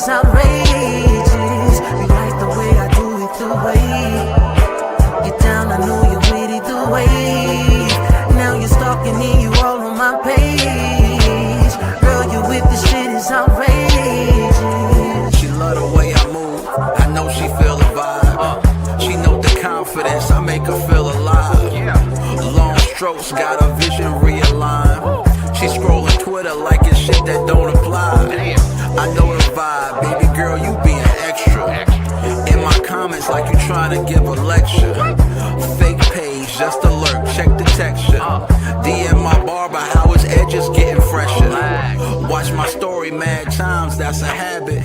is outrageous. You like the way I do it, the way get down. I know you're with it, the way. Now you're stalking me, you all on my page. Girl, you with the shit is outrageous. She love the way I move. I know she feel the vibe. She know the confidence. I make her feel alive. Long strokes got her vision realigned. She scrolling Twitter like it's shit that don't apply. I know the vibe, baby girl, you being extra. In my comments like you trying to give a lecture. Fake page, just alert, check the texture. DM my barber, how his edges getting fresher. Watch my story mad times, that's a habit.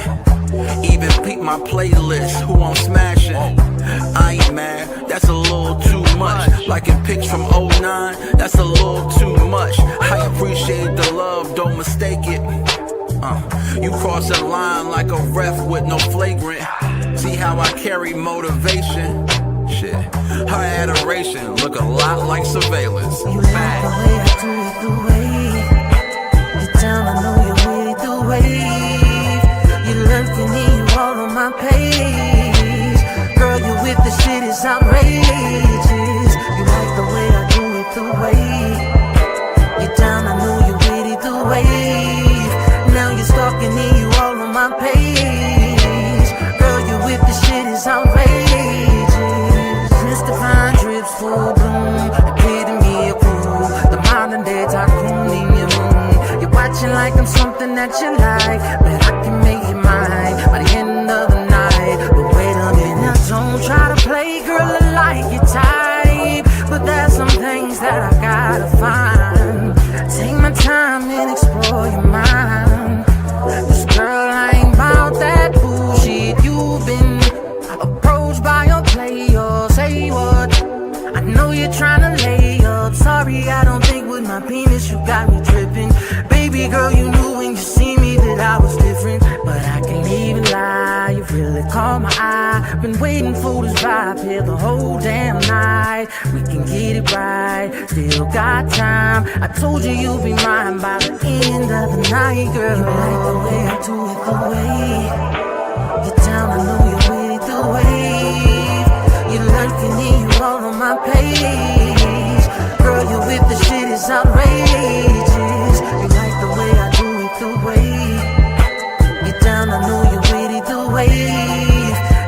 Even peep my playlist, who I'm smashing. I ain't mad, that's a little too much. Like in pics from 09, that's a little too much. I appreciate the love, don't mistake it. You cross a line like a ref with no flagrant. See how I carry motivation? Shit, her adoration look a lot like surveillance. You like the way I do it, the way get down. I know you're with it, the way you lurking me, you all on my page. Girl, you with the shit is outrageous. You like the way I do it, the way get down. I know you're with it, the way. Now you're stalking me, you all on my page. Girl, you with the shit is outrageous. Mr. Fine drips full bloom, epitome of cool. The modern day tycoon in your room. You're watching like I'm something that you like, but I can make you mine by the end of the night. But wait a minute, now don't try to play, girl, I like your type. But there's some things that I gotta find. Take my time and explore your mind. This girl, I ain't about that bullshit. You've been approached by your player. Say what? I know you're trying to lay up. Sorry, I don't think with my penis you got me tripping. Baby girl, you knew when you see me that I was different. But I can't even lie, you really caught my eye. Been waiting for this vibe here the whole damn night. We can get it right, still got time. I told you you'll be mine by the end of the night, girl. You like the way I do it, the way get down. I know you're with it, the way you lurking me, you all on my page. Girl, you with the shit is outrageous. You like the way I do it, the way get down. I know you're with it, the way.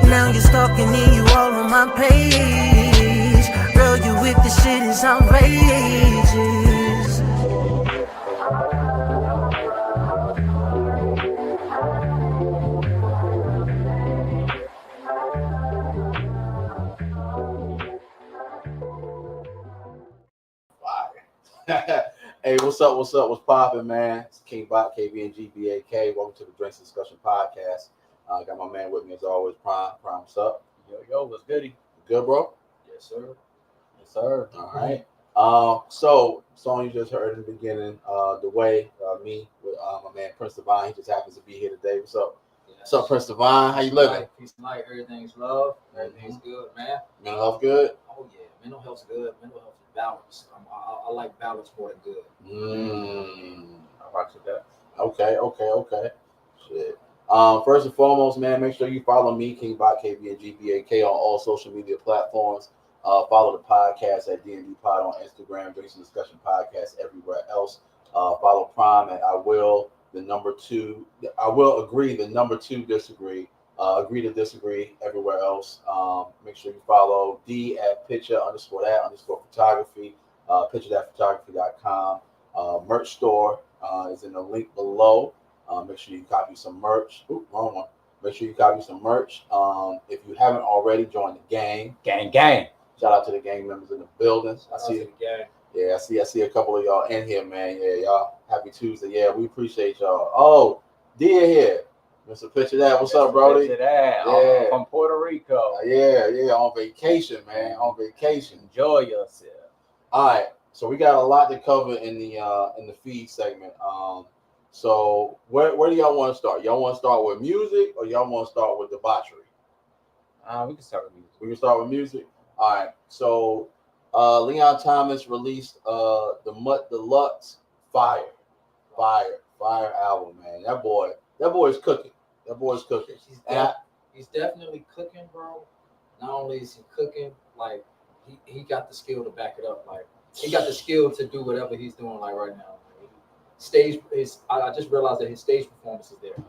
Now you're stalking me, you all on my page. Girl, you with the shit is outrageous. Hey, what's up? What's poppin', man? It's King Bot, KB and GBAK. Welcome to the Drinks Discussion Podcast. Got my man with me as always, Prime. Prime, what's up? Yo, what's goody? Good, bro? Yes, sir. Yes, sir. All right. So, song you just heard in the beginning, The Way, me with my man Prince Divine. He just happens to be here today. What's up? Yes. What's up, Prince Divine? How you living? Peace and light. Everything's love. Everything's good, man. Mental health good? Oh, yeah. Mental health's good. Mental health is balance. I like balance more than good. I rock with that. Okay. Shit. First and foremost, man, make sure you follow me, King Bot, KB, and GBAK on all social media platforms. Follow the podcast at D&D Pod on Instagram, Drinks and Discussion Podcast everywhere else. Follow Prime at I will agree, the number two disagree. Agree to disagree everywhere else. Make sure you follow D at picture_that_photography, picturethatphotography.com. Merch store is in the link below. Make sure you copy some merch. Oop, wrong one. Make sure you copy some merch. If you haven't already, join the gang. Gang. Shout out to the gang members in the building. I see a couple of y'all in here, man. Yeah, y'all. Happy Tuesday. Yeah, we appreciate y'all. Oh, D here. Mr. Picture That. What's up, Brody? Picture That. Yeah. From Puerto Rico. Yeah. On vacation, man. On vacation. Enjoy yourself. All right. So we got a lot to cover in the feed segment. So where do y'all want to start? Y'all want to start with music or y'all want to start with debauchery? We can start with music. We can start with music. All right. So Leon Thomas released the MUTT Deluxe Fire album, man. That boy is cooking. That boy's cooking. He's definitely cooking, bro. Not only is he cooking, like he got the skill to back it up. Like he got the skill to do whatever he's doing. Like right now, I just realized that his stage performance is there.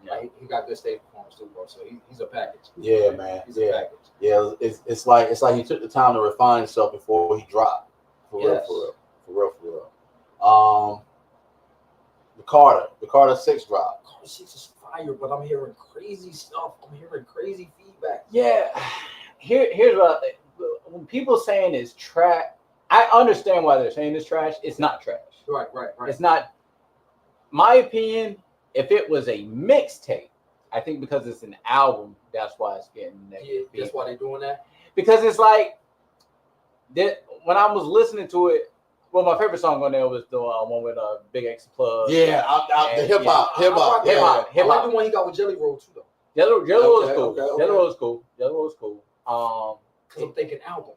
Like he got good stage performance too, bro. So he's a package. Yeah, man. He's a package. Yeah, it's like he took the time to refine himself before he dropped. For real. The Carter 6 drop. Carter 6 is fire, but I'm hearing crazy stuff. I'm hearing crazy feedback. Yeah. Here's what I think. When people saying it's trash, I understand why they're saying it's trash. It's not trash. Right. It's not. My opinion, if it was a mixtape, I think because it's an album, that's why it's getting negative. Yeah, that's why they're doing that. Because it's like that when I was listening to it. Well, my favorite song on there was the one with Big X Plug. Yeah, the hip hop. I like the one he got with Jelly Roll too, though. Jelly Roll is cool. Okay. Jelly Roll is cool. Because I'm thinking album.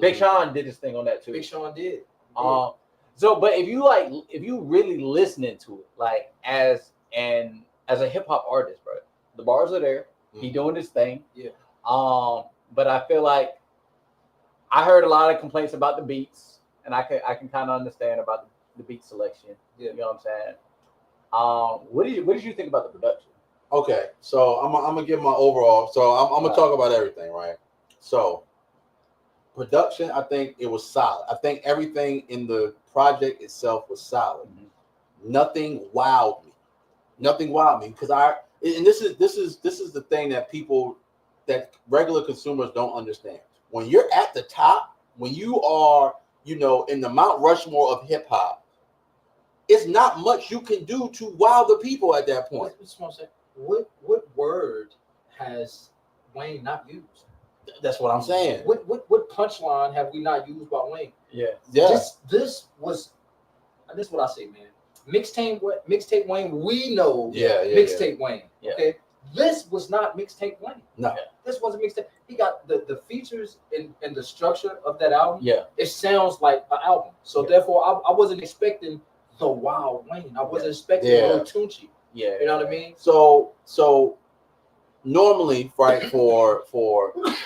Big Sean did his thing on that too. Big Sean did. But if you really listening to it, like as a hip hop artist, bro, the bars are there. He doing his thing. Yeah. But I feel like I heard a lot of complaints about the beats, and I can kind of understand about the beat selection. Yeah. You know what I'm saying? What did you think about the production? Okay, so I'm gonna give my overall. So I'm gonna talk about everything, right? So production, I think it was solid. I think everything in the project itself was solid. Mm-hmm. Nothing wowed me because this is the thing that regular consumers don't understand. When you're at the top, when you are, in the Mount Rushmore of hip hop, it's not much you can do to wow the people at that point. What word has Wayne not used? That's what I'm saying. What punchline have we not used by Wayne? Yeah. This was what I say, man. Mixtape Wayne, we know. Mixtape Wayne. Yeah. Okay. This was not mixtape Wayne. No. This wasn't mixtape. He got the features and the structure of that album. Yeah. It sounds like an album. So therefore, I wasn't expecting the Wild Wayne. I wasn't expecting Lil Tunechi. Yeah. You know what I mean? So normally, right, for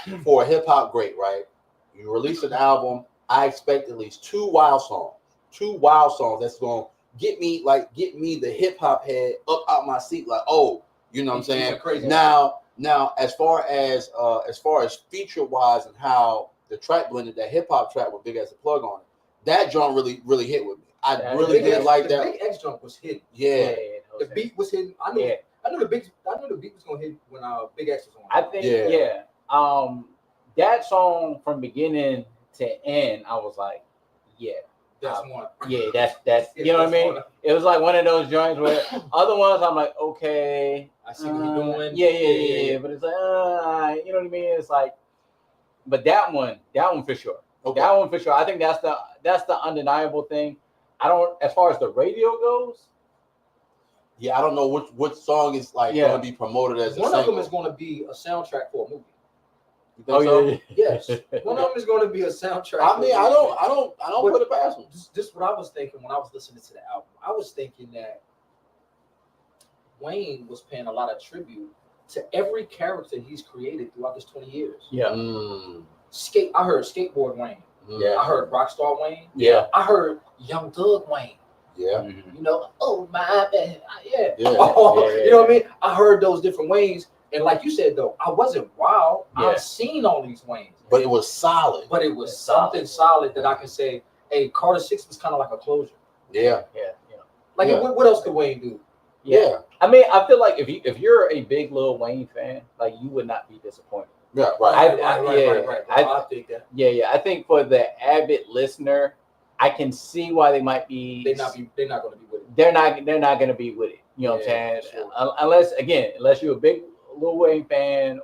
a hip hop great, right? You release an album, I expect at least two wild songs that's gonna get me the hip hop head up out my seat, like, oh, you know what I'm saying? Crazy. Now, as far as feature wise and how the track blended, that hip hop track with Big X Plug on it, that joint really hit with me. I really did like that. The Big X jump was hidden. Yeah. The beat was hidden. I knew the beat was gonna hit when Big X was on. I think that song from beginning to end, I was like, that's one. Yeah, that's you know what I mean? It was like one of those joints where other ones I'm like, okay, I see what you're doing. Yeah. But it's like, you know what I mean? It's like, but that one for sure. Okay. That one for sure. I think that's the undeniable thing. I don't, as far as the radio goes. Yeah, I don't know which song is going to be promoted as one of them is going to be a soundtrack for a movie. You think so? Yeah. Yes, one of them is going to be a soundtrack. I mean, I don't put it past them. This is what I was thinking when I was listening to the album. I was thinking that Wayne was paying a lot of tribute to every character he's created throughout this 20 years. Yeah. I heard Skateboard Wayne. Yeah. I heard Rockstar Wayne. Yeah. I heard Young Thug Wayne. Yeah. Mm-hmm. Oh my bad. Yeah. Yeah. You know what I mean? I heard those different Waynes. And like you said, though, I wasn't wild. Yeah. I've seen all these Waynes. But it was solid. But it was something solid that I can say, hey, Carter 6 was kind of like a closure. Yeah. Like, what else could Wayne do? Yeah. I mean, I feel like if you're a big Lil Wayne fan, like, you would not be disappointed. Yeah, right. Right. I think that. Yeah. I think for the avid listener, I can see why they might be. They're not going to be with it. They're not going to be with it. You know what I'm saying? Sure. Unless you're a big Lil Wayne fan,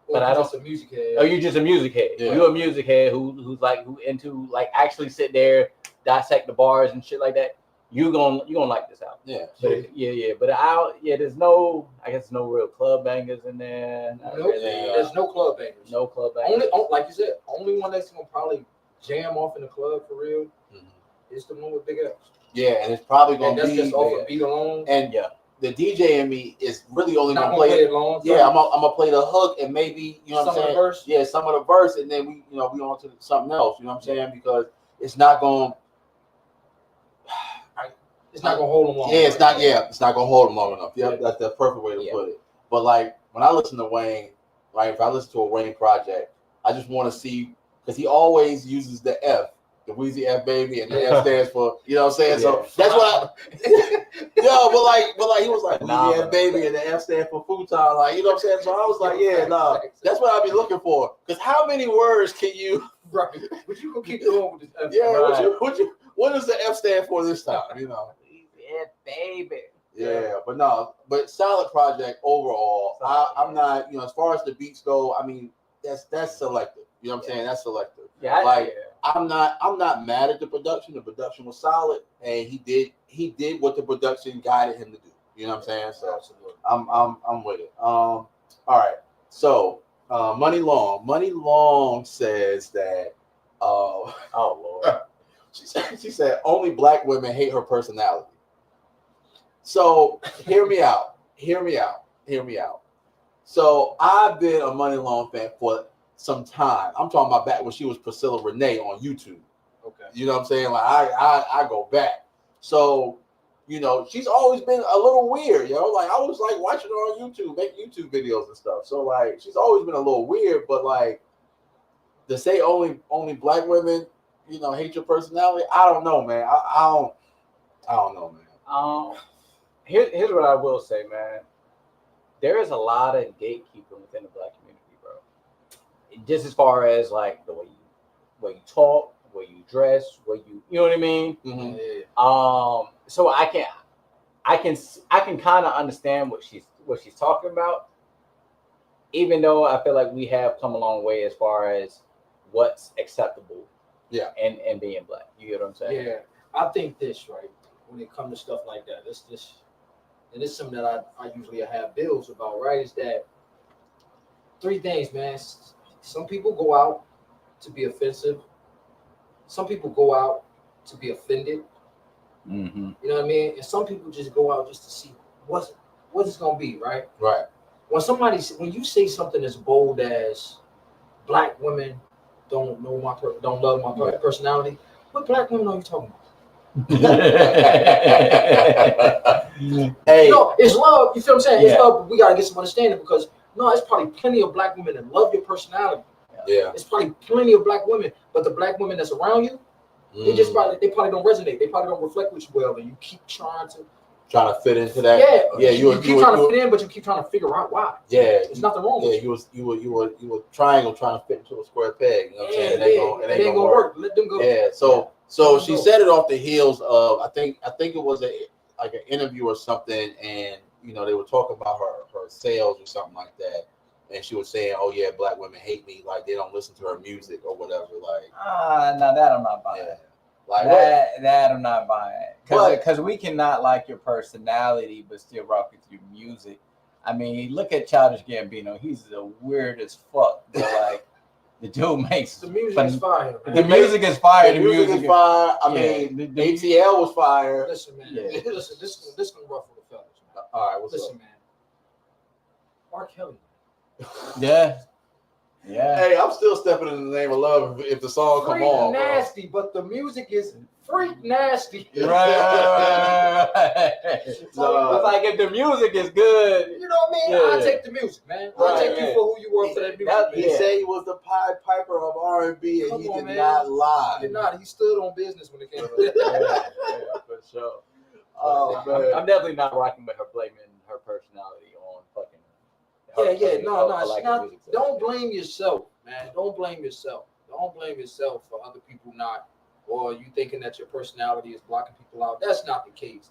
but I don't. Just a music head. Oh, you're just a music head. Yeah. You're a music head who into like actually sit there, dissect the bars and shit like that. You're gonna like this album. Yeah. But there's no real club bangers in there. There's no club bangers. No club bangers. Like you said, only one that's gonna probably jam off in the club for real is the one with Big X. Yeah, and it's probably gonna be just off a beat alone. And the DJ in me is really only Not gonna play it. long. Yeah, I'm gonna play the hook and maybe some of the verse. Yeah, some of the verse, and then we on to something else. You know what I'm saying? Because it's not going. It's not gonna hold them long. Yeah, it's not. Yeah, it's not gonna hold them long enough. Yeah, that's the perfect way to put it. But like when I listen to Wayne, like if I listen to a Wayne project, I just want to see because he always uses the F, the Weezy F baby, and the F stands for you know what I'm saying. So that's what. But like he was like Weezy F baby, and the F stands for futon. Like you know what I'm saying. So I was like, that's what I'd be looking for. Because how many words can you? Right. But you gonna keep going with this F. Yeah. Right. What does the F stand for this time? You know. Yeah, baby. Yeah, but solid project overall. I'm not, as far as the beats go, I mean, that's selective. You know what I'm saying? That's selective. Yeah, I'm not mad at the production. The production was solid, and he did what the production guided him to do. You know what I'm saying? So absolutely. I'm with it. All right. So Muni Long says that oh Lord. she said only black women hate her personality. So hear me out. So I've been a Muni Long fan for some time. I'm talking about back when she was Priscilla Renee on YouTube. Okay. You know what I'm saying? Like I go back. So, she's always been a little weird, Like I was like watching her on YouTube, make YouTube videos and stuff. So like she's always been a little weird, but like to say only black women, hate your personality, I don't know, man. I don't know, man. Here's what I will say, man. There is a lot of gatekeeping within the black community, bro. Just as far as like the way you talk, the way you dress, you know what I mean. Mm-hmm. So I can kind of understand what she's talking about, even though I feel like we have come a long way as far as what's acceptable. Yeah. And being black, you get what I'm saying? Yeah, I think this right when it comes to stuff like that. And it's something that I usually have bills about, right? Is that three things, man. Some people go out to be offensive. Some people go out to be offended. Mm-hmm. You know what I mean? And some people just go out just to see what it's gonna be, right? Right. When you say something as bold as black women don't love my personality, what black women are you talking about? Hey, it's love. You feel what I'm saying? Yeah. It's love, but we gotta get some understanding because it's probably plenty of black women that love your personality. Yeah. It's probably plenty of black women, but the black women that's around you, they probably don't resonate. They probably don't reflect with you well, and you keep trying to fit into that. Yeah. You keep trying to fit in, but you keep trying to figure out why. Yeah. There's nothing wrong with you. You were trying to fit into a square peg. You know what I'm saying? It ain't gonna work. Let them go. Yeah. So she said it off the heels of I think it was an interview or something, and they were talking about her sales or something like that, and she was saying, "Oh yeah, black women hate me, like they don't listen to her music or whatever." Like, no, that I'm not buying. Yeah. Like that I'm not buying because we cannot like your personality but still rock with your music. I mean, look at Childish Gambino. He's the weirdest fuck. But like the dude makes the music is fire. The music is fire. The music is fire. I mean, the ATL was fire. Listen, man. Yeah. Listen, this can ruffle the feathers. Man. All right, what's up? Man. R. Kelly. Yeah. Hey, I'm still stepping in the name of love if the song come on. Nasty, but the music is freak nasty. Right. It's like if the music is good, you know what I mean? I take the music, man. I take you for who you were for that music. He said he was the Pied Piper of R&B, and he did not lie. He did not. He stood on business when it came to that. Yeah, for sure. Oh man, I'm definitely not rocking with her blaming her personality on fucking. No. Don't blame yourself, man. Don't blame yourself. Don't blame yourself for other people not, or you thinking that your personality is blocking people out. That's not the case.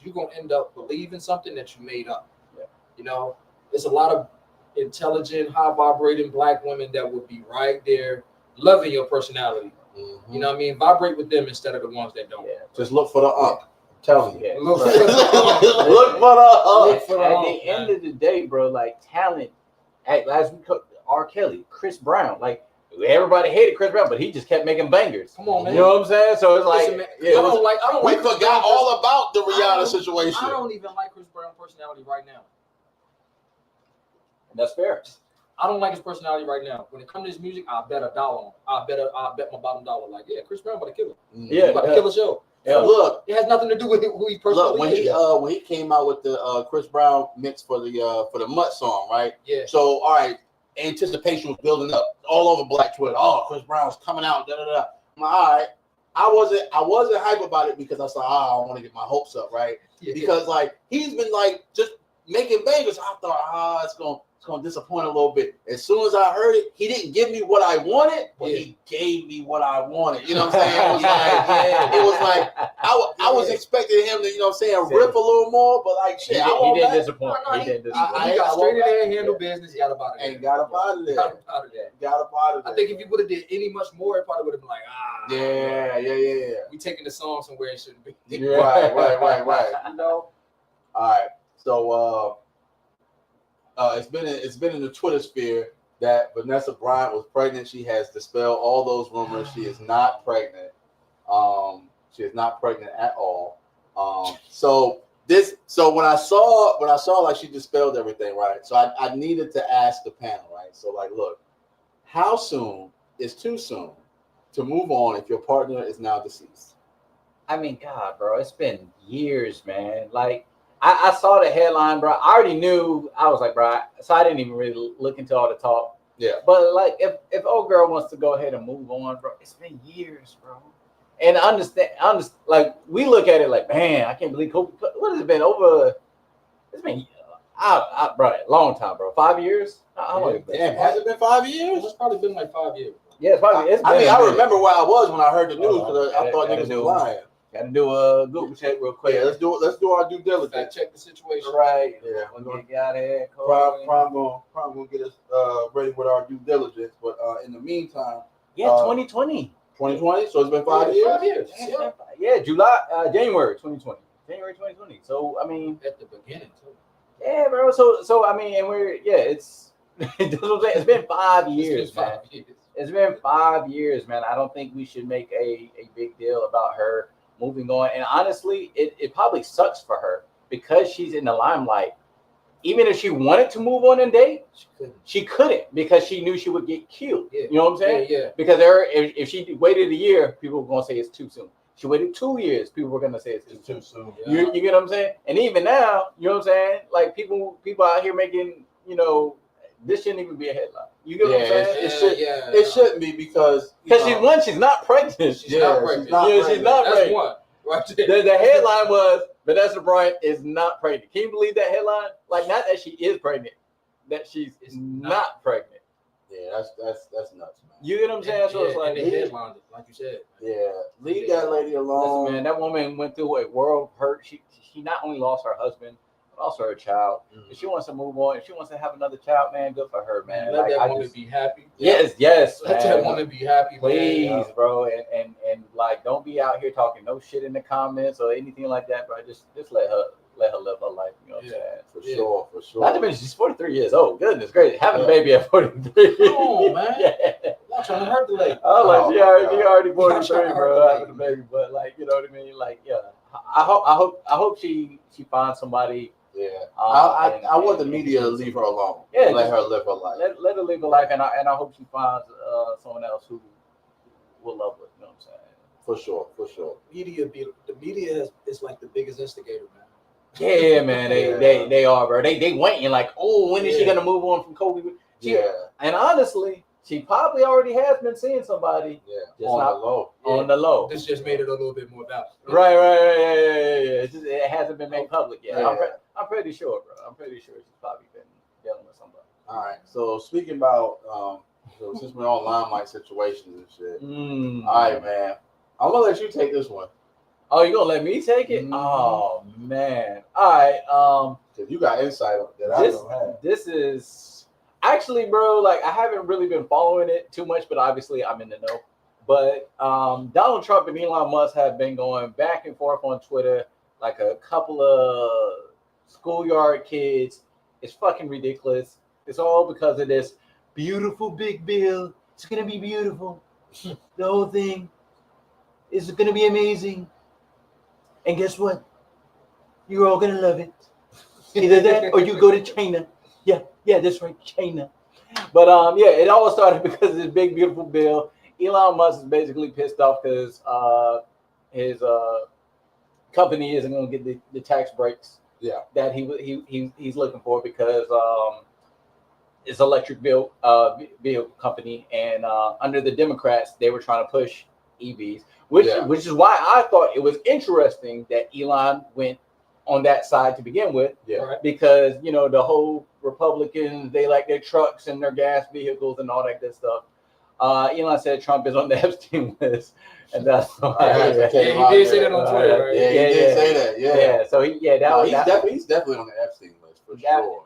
You're gonna end up believing something that you made up. Yeah. There's a lot of intelligent, high vibrating black women that would be right there loving your personality. Mm-hmm. You know what I mean? Vibrate with them instead of the ones that don't. Yeah. Just look for the up. Telling you. Look for the At the end of the day, bro, like talent, as we R. Kelly, Chris Brown, like everybody hated Chris Brown, but he just kept making bangers. Come on, man. You know what I'm saying? So it's like, Listen, man, yeah, I don't We like Chris forgot Brown all about the Rihanna I situation. don't even like Chris Brown personality right now. that's fair. I don't like his personality right now. When it comes to his music, I bet $1 on it. I bet my bottom dollar. Like, yeah, Chris Brown about to kill him. Yeah, About to kill a show. Yeah. Look, It has nothing to do with who he personally look, is. when he came out with the Chris Brown mix for the MUTT song, right? Yeah. So all right, anticipation was building up all over Black Twitter. Oh, Chris Brown's coming out. Da da da. I'm like, all right. I wasn't hype about it because I was like, I want to get my hopes up, right? Yeah. Because like he's been like just making bangers. I thought, it's gonna disappoint a little bit. As soon as I heard it, he didn't give me what I wanted, but he gave me what I wanted. You know what I'm saying? It was like I was expecting him to, you know what I'm saying, rip a little more, but like shit, he didn't disappoint. He didn't disappoint. He got straight in there and handled business. He got up out of there. And got up out of there. Got up out of there. Got up out of there. I think if he would have did any much more, it probably would have been like, Yeah. we taking the song somewhere it shouldn't be. Yeah. Right. You know. All right. So it's been in the Twitter sphere that Vanessa Bryant was pregnant. She has dispelled all those rumors. She is not pregnant. She is not pregnant at all. So when I saw like she dispelled everything, right? So I needed to ask the panel, right? So like, look, how soon is too soon to move on if your partner is now deceased? I mean, God, bro, it's been years, man. Like, I saw the headline, bro. I already knew. I was like, bro, so I didn't even really look into all the talk. Yeah. But like, if old girl wants to go ahead and move on, bro, it's been years, bro. And understand, like, we look at it like, man, I can't believe Kobe. What has it been over? It's been, bro, long time, bro. 5 years? How long has it been? Damn, has it been 5 years? It's probably been like 5 years. Yeah, it's probably. I remember where I was when I heard the news because I thought niggas was lying. Got to do a Google check real quick. Yeah, let's do our due diligence. Fact check the situation. Right. Yeah, We're gonna get out of here. Prime gonna get us ready with our due diligence. But in the meantime, 2020. 2020. So it's been 5 years. 5 years. Yeah, January 2020. January 2020. So I mean, At the beginning too. yeah, bro. So I mean, and it's that's what I'm saying. It's been 5 years, man. It's been 5 years, man. I don't think we should make a big deal about her moving on. And honestly, it probably sucks for her because she's in the limelight. Even if she wanted to move on and date, she couldn't because she knew she would get killed. Yeah. You know what I'm saying? Yeah. Because if she waited a year, people were going to say it's too soon. She waited 2 years, people were going to say it's too soon. Yeah. You get what I'm saying? And even now, you know what I'm saying? Like people out here making, this shouldn't even be a headline. You get what I'm saying? It shouldn't be because she's not pregnant. She's not pregnant. She's not That's pregnant. one. Right there. The headline was Vanessa Bryant is not pregnant. Can you believe that headline? Like, not that she is pregnant, that she's not pregnant. Yeah, that's nuts, man. You get what I'm saying? So it's like, the headline, like you said. Yeah, leave that lady alone. Listen, man, that woman went through a world hurt. She not only lost her husband, but also her child. If she wants to move on, if she wants to have another child, man, good for her, man. Let that woman be happy. Yes, Let that woman be happy, please, man. bro. And like, don't be out here talking no shit in the comments or anything like that, bro. Just let her live her life. You know what I'm saying? For sure. Not to mention she's 43 years old. Goodness gracious, having a baby at 43. Come on, man. Yeah. Y'all trying to hurt the lady. Oh, like she already 43, trying to hurt bro, the having a baby. But like, you know what I mean? Like, yeah. I hope she finds somebody. Yeah. I want the media to leave her alone. Yeah. Let her live her life. Let her live her life, and I hope she finds someone else who will love her. You know what I'm saying? For sure. The media is like the biggest instigator, man. Yeah, man, they are, bro. They waiting like, oh, when is she gonna move on from Kobe? And honestly, she probably already has been seeing somebody. Yeah, just on not the low. On the low. This just made it a little bit more valid. Right. Yeah. It hasn't been made public yet. Yeah. I'm pretty sure, bro. I'm pretty sure she's probably been dealing with somebody. All right. So speaking about so since we're on limelight situations and shit. All right, man. I'm gonna let you take this one. Oh, you gonna let me take it? Oh man. All right. Cause you got insight that I don't have. This is actually, bro. Like, I haven't really been following it too much, but obviously I'm in the know. But Donald Trump and Elon Musk have been going back and forth on Twitter like a couple of schoolyard kids. It's fucking ridiculous. It's all because of this beautiful big bill It's gonna be beautiful. The whole thing is gonna be amazing. And guess what? You're all gonna love it. Either that or you go to China. Yeah, that's right, China. But yeah, it all started because of this big beautiful bill. Elon Musk is basically pissed off because his company isn't going to get the tax breaks that he's looking for because it's electric vehicle company, and under the Democrats they were trying to push EVs, which is why I thought it was interesting that Elon went on that side to begin with, because you know the whole Republicans, they like their trucks and their gas vehicles and all that good stuff. Elon said Trump is on the Epstein list, and that's he did say that on Twitter, right? Yeah, he did say that. Yeah. So he's definitely on the Epstein list for sure.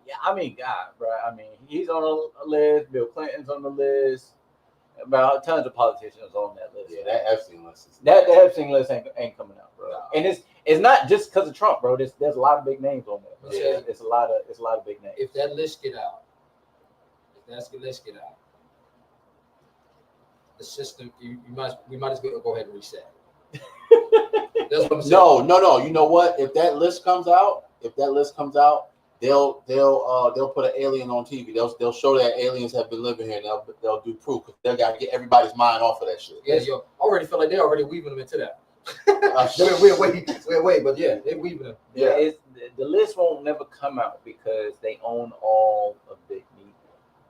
Yeah, I mean, God, bro. I mean, he's on a list. Bill Clinton's on the list. About tons of politicians on that list. Yeah, that Epstein list is the Epstein list ain't coming out, bro. No. And it's not just because of Trump, bro. There's a lot of big names on there. Yeah, it's a lot of big names. If that list get out, the system, we might as well go ahead and reset. That's what I'm saying. No. You know what? If that list comes out, they'll put an alien on TV. They'll show that aliens have been living here. And they'll do proof. They got to get everybody's mind off of that shit. Yeah, I already feel like they're already weaving them into that. Wait, but yeah, they're weaving them. Yeah, the list won't never come out because they own all of big media.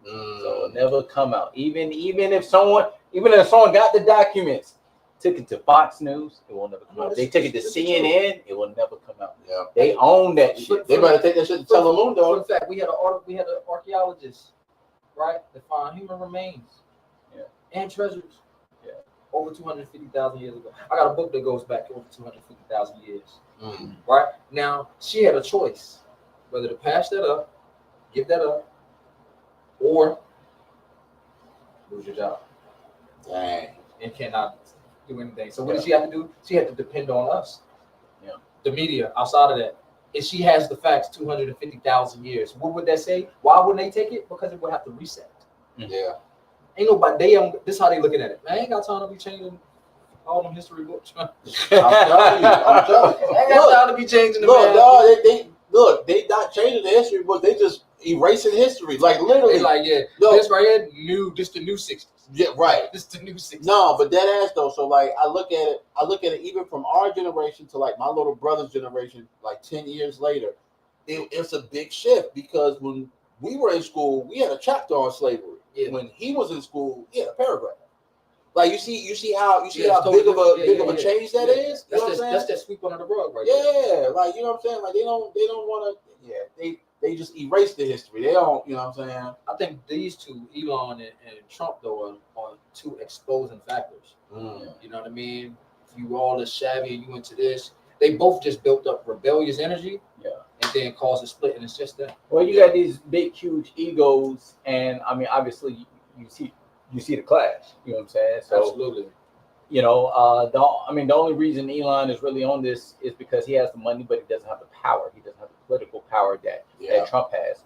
So it'll never come out. Even if someone got the documents, took it to Fox News, it will never come out. They took it to CNN, it will never come out. Yeah. They own that shit. They better take that shit to Telemundo. In fact, we had an archaeologist, right, that found human remains and treasures over 250,000 years ago. I got a book that goes back over 250,000 years. Right? Now, she had a choice whether to pass that up, give that up, or lose your job. Dang. And cannot do anything. So what did she have to do? She had to depend on us. Yeah. The media outside of that. If she has the facts 250,000 years, what would that say? Why wouldn't they take it? Because it would have to reset. Yeah. Ain't nobody, this is how they looking at it. Man, I ain't got time to be changing all them history books, man. I'm telling you. I ain't got time to be changing them. They not changing the history book. They just erasing history. Like literally. They like, this right here, this the new 60s. Yeah, right. This the new 60s. No, but that ass though. So like I look at it even from our generation to like my little brother's generation, like 10 years later, it's a big shift because when we were in school, we had a chapter on slavery. Yeah. When he was in school, he had a paragraph. Like you see how big of a change that is. You know what I'm saying? That's that sweep under the rug, right? Yeah, like you know what I'm saying. Like they don't want to. Yeah, they just erase the history. They don't. You know what I'm saying? I think these two, Elon and Trump, though, are two exposing factors. You know what I mean? If you all are savvy and you into this, they both just built up rebellious energy. Yeah. And then cause a split, and it's just that. Well, you got these big, huge egos, and I mean, obviously, you see the clash. You know what I'm saying? So, absolutely. You know, the only reason Elon is really on this is because he has the money, but he doesn't have the power. He doesn't have the political power that Trump has.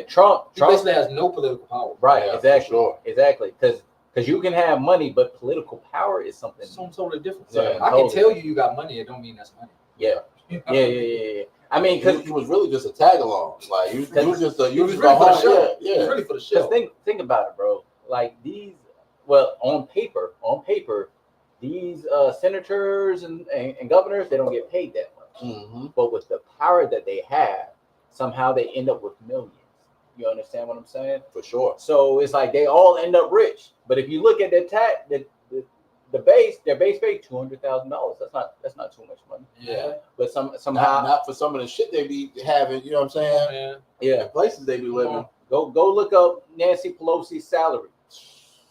Trump basically has no political power. Right? Exactly. Because you can have money, but political power is something totally different. Yeah, I can tell you got money. It don't mean that's money. Yeah. Yeah. I mean, because he was really just a tag along. Like he was really for the show. Yeah, really for the show. Think about it, bro. Like these, well, on paper, these senators and governors, they don't get paid that much. But with the power that they have, somehow they end up with millions. You understand what I'm saying? For sure. So it's like they all end up rich. But if you look at their base pay $200,000. That's not too much money. Yeah. But somehow not for some of the shit they be having. You know what I'm saying? Yeah. The places they be living. Go look up Nancy Pelosi's salary,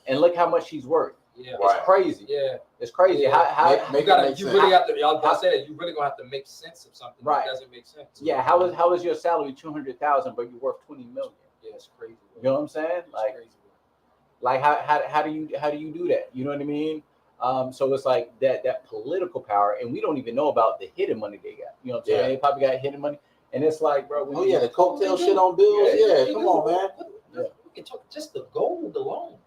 and look how much she's worth. Yeah. It's crazy. Yeah. It's crazy. How you really have to. I said it. You really gonna have to make sense of something that doesn't make sense. Yeah. How is your salary $200,000, but you're worth $20 million? Yeah, it's crazy. You know what I'm saying? Like how do you do that? You know what I mean? So it's like that political power, and we don't even know about the hidden money they got. You know what I'm saying? They probably got hidden money, and it's like, bro. The coattail shit on bills. Yeah, come on, man. can talk just the gold alone.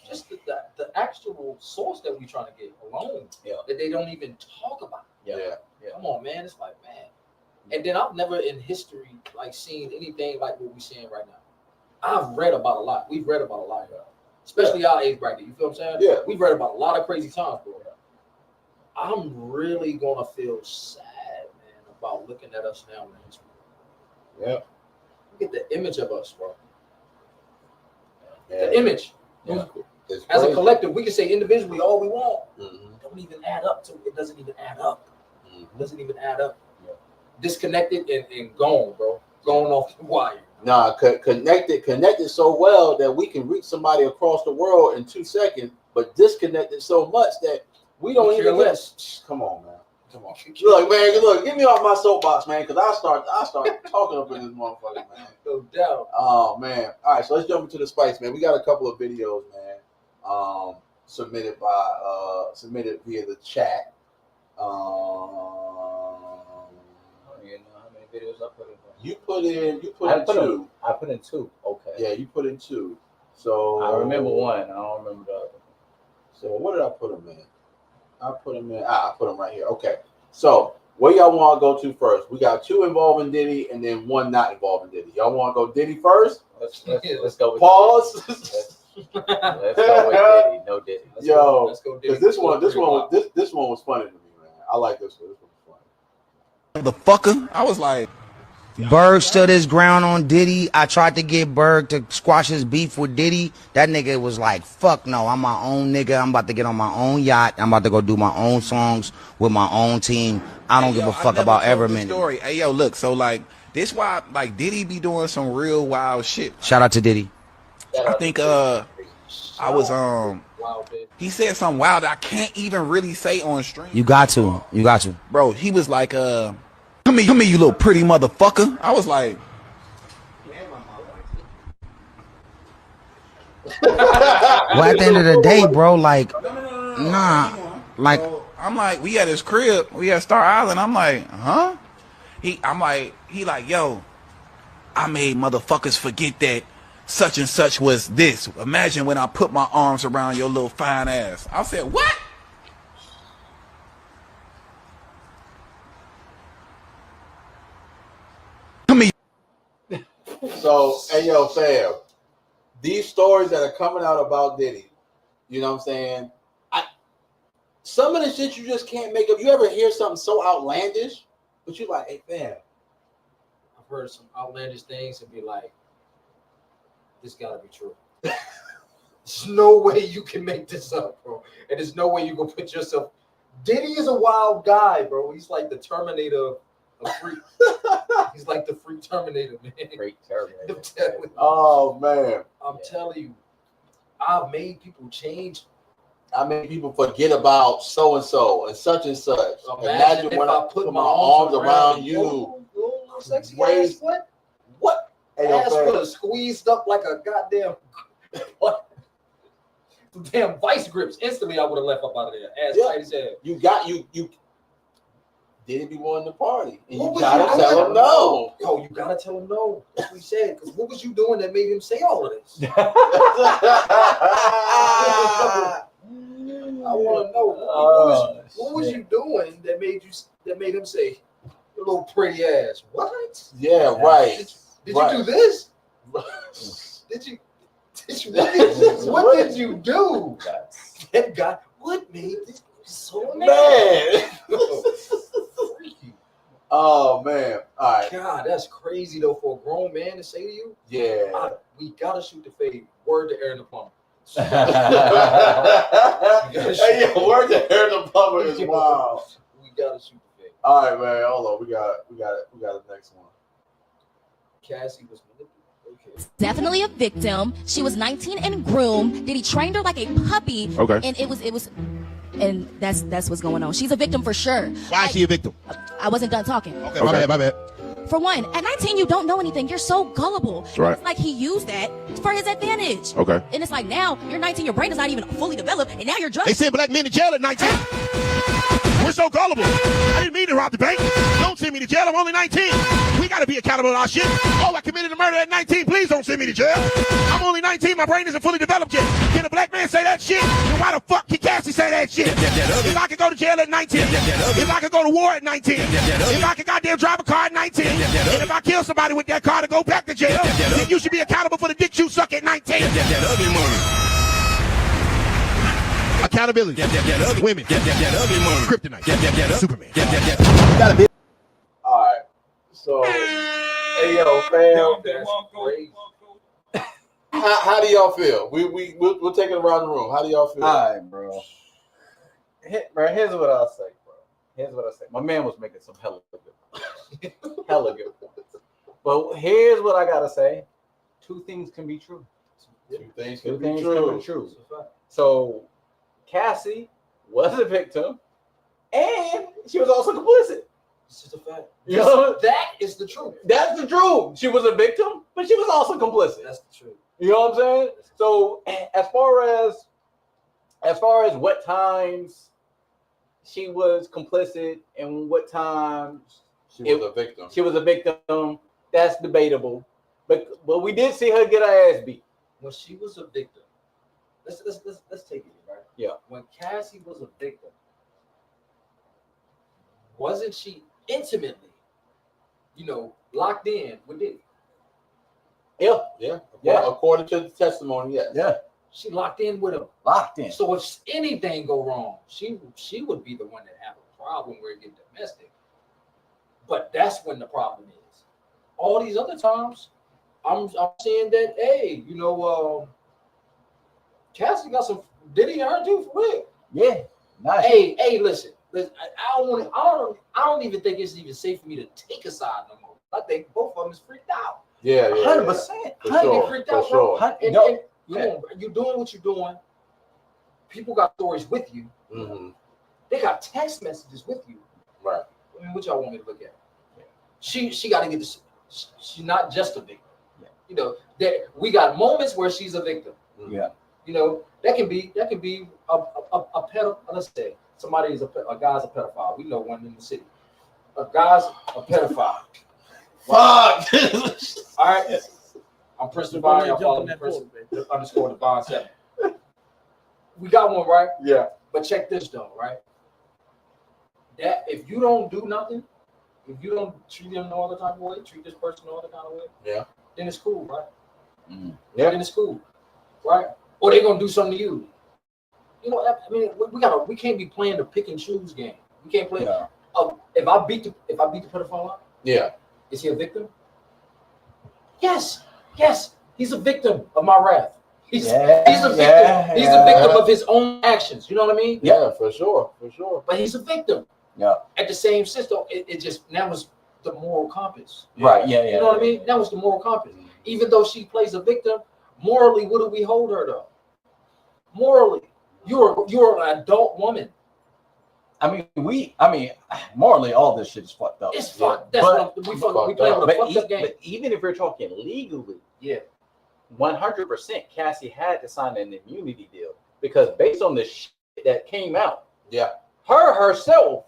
Just the actual source that we trying to get alone. Yeah. That they don't even talk about. Yeah. Come on, man. It's like, man. And then I've never in history like seen anything like what we're seeing right now. I've read about a lot. We've read about a lot, especially our age bracket. You feel what I'm saying? Yeah. We've read about a lot of crazy times, bro. I'm really gonna feel sad, man, about looking at us now, man. Yeah. Look at the image of us, bro. Yeah. The image. Yeah. It's As a crazy. collective, we can say individually all we want. Mhm. Don't even add up to it. It doesn't even add up. Mhm. It doesn't even add up. Yeah. Disconnected and gone, bro. Going off the wire. Nah, connected so well that we can reach somebody across the world in 2 seconds, but disconnected so much that we don't even get. Come on, man. Come on. Look, man. Look, get me off my soapbox, man, because I start talking up in this motherfucker, man. No doubt. Oh man. All right, so let's jump into the spice, man. We got a couple of videos, man. Submitted via the chat. I don't even know how many videos I put in. You put in two. I put in 2. Okay. Yeah, you put in 2. So I remember one. I don't remember the other. So what did I put them in? I put them right here. Okay. So where y'all want to go to first? We got 2 involving Diddy and then 1 not involving Diddy. Y'all want to go Diddy first? Let's go with Pause. Let's go with Diddy. No Diddy. Let's Yo, go because this one was funny to me, man. I like this one. This one was funny. The fucker. I was like, Berg stood his ground on Diddy. I tried to get Berg to squash his beef with Diddy. That nigga was like, fuck no, I'm my own nigga. I'm about to get on my own yacht. I'm about to go do my own songs with my own team. I don't give a fuck about Everman. Story. Hey, yo, look. So, like, this why, like, Diddy be doing some real wild shit. Shout out to Diddy. I think, I was, he said something wild that I can't even really say on stream. You got to. Bro, he was like, come here, you little pretty motherfucker. I was like, Well, at the end of the day, bro, like, nah, like, so I'm like, we at his crib, we at Star Island. I'm like, huh? He like, yo, I made motherfuckers forget that such and such was this. Imagine when I put my arms around your little fine ass. I said, what? So, hey, yo, fam, these stories that are coming out about Diddy, you know what I'm saying? Some of the shit you just can't make up. You ever hear something so outlandish, but you're like, hey, fam. I've heard some outlandish things and be like, this gotta be true. There's no way you can make this up, bro. And there's no way you gonna put yourself. Diddy is a wild guy, bro. He's like the Terminator of freak. He's like the freak Terminator, man. Freak Terminator. I'm telling you. Oh, man. I'm telling you, I've made people change. I made people forget about so-and-so and such and such. Imagine if when I put my arms around you. Oh, sexy Wait. ass, what? What? Hey, yo, Ass fam. was squeezed up like a goddamn what? Damn vice grips. Instantly, I would have left up out of there. Ass tight as hell. You didn't be wanting to party. And What you was gotta you tell doing? him no. Yo, you gotta tell him no. That's what he said. Because what was you doing that made him say all of this? I want to know what was you doing that made him say, "Your little pretty ass"? What? Yeah, right. Did Right. you do this? What did you do? That guy. What made this so mad? Man. Freaky. Oh, man. All right. God, that's crazy though for a grown man to say to you. Yeah. We gotta shoot the fade. Word to Aaron the plumber. Hey, yo, word to Aaron the plumber is wild. We gotta shoot the fade. All right, man. Hold on. We got the next one. Cassie was manipulated. Okay. Definitely a victim. She was 19 and groomed. Did he train her like a puppy? Okay. And it was, and that's what's going on. She's a victim for sure. Why is she a victim? I wasn't done talking. Okay, my bad. For one, at 19, you don't know anything. You're so gullible. That's right. It's like he used that for his advantage. Okay. And it's like now you're 19, your brain is not even fully developed, and now you're drunk. They send black men to jail at 19. We're so gullible. I didn't mean to rob the bank. Don't send me to jail. I'm only 19. We got to be accountable to our shit. Oh, I committed a murder at 19. Please don't send me to jail. I'm only 19. My brain isn't fully developed yet. Can a black man say that shit? Then why the fuck can Cassie say that shit? If I could go to jail at 19, if I could go to war at 19, if I could goddamn drive a car at 19, and if I kill somebody with that car to go back to jail, then you should be accountable for the dick you suck at 19. Accountability. Women. Kryptonite. Superman. All right. So, Hey yo, fam. That's crazy. how do y'all feel? We'll take it around the room. How do y'all feel? All right, bro. Bro, here's what I'll say, bro. Here's what I say. My man was making some hella good points. Hella good points. But here's what I gotta say. Two things can be true. Two things Two can be things true. can be true. So Cassie was a victim, and she was also complicit. It's just a fact. You know, That is the truth. that's the truth. She was a victim, but she was also complicit. That's the truth. You know what I'm saying? So as far as what times she was complicit and what times She was a victim. she was a victim, that's debatable. But we did see her get her ass beat. When she was a victim, let's take it, right? Yeah. When Cassie was a victim, wasn't she intimately, locked in with Diddy? Yeah. Yeah. Yeah. According to the testimony, yes. Yeah. She locked in with him. Locked in. So if anything go wrong, she would be the one that have a problem where it get domestic. But that's when the problem is. All these other times, I'm saying that, hey, Cassie got some Diddy and her too for real. Yeah. Nice. Hey, listen. I don't even think it's even safe for me to take a side no more. I think both of them is freaked out. Yeah. 100%. For sure. Freaked For out, bro. sure. And you're doing what you're doing. People got stories with you. Mm-hmm. They got text messages with you. Right. I mean, what y'all want me to look at? Yeah. She got to get this. She's not just a victim. Yeah. That we got moments where she's a victim. Yeah. That can be a pedophile. Let's say somebody is a guy's a pedophile. We know one in the city. A guy's a pedophile. Fuck. All right. I'm Prince Devon. Y'all follow me, Prince _ Devon 7. We got one, right? Yeah. But check this though, right? That if you don't do nothing, if you don't treat them no other type of way, treat this person no other kind of way, Yeah. then it's cool, right? Mm-hmm. Yeah. Then it's cool, right? Or they're gonna do something to you. I mean, we can't be playing the pick and choose game. We can't play. Yeah. If I beat the pedophile up, Yeah. is he a victim? Yes, he's a victim of my wrath. He's a victim. Yeah, he's a victim of his own actions. You know what I mean? Yeah, for sure. But he's a victim. Yeah. At the same system, it just that was the moral compass. Right. Yeah. You know what I mean? That was the moral compass. Even though she plays a victim, morally, what do we hold her though? Morally, you're an adult woman. I mean, morally, all this shit is fucked up. It's fucked. That's what we playing with a fucked up game. But even if we're talking legally, Yeah. 100% Cassie had to sign an immunity deal because based on the shit that came out, Yeah. her herself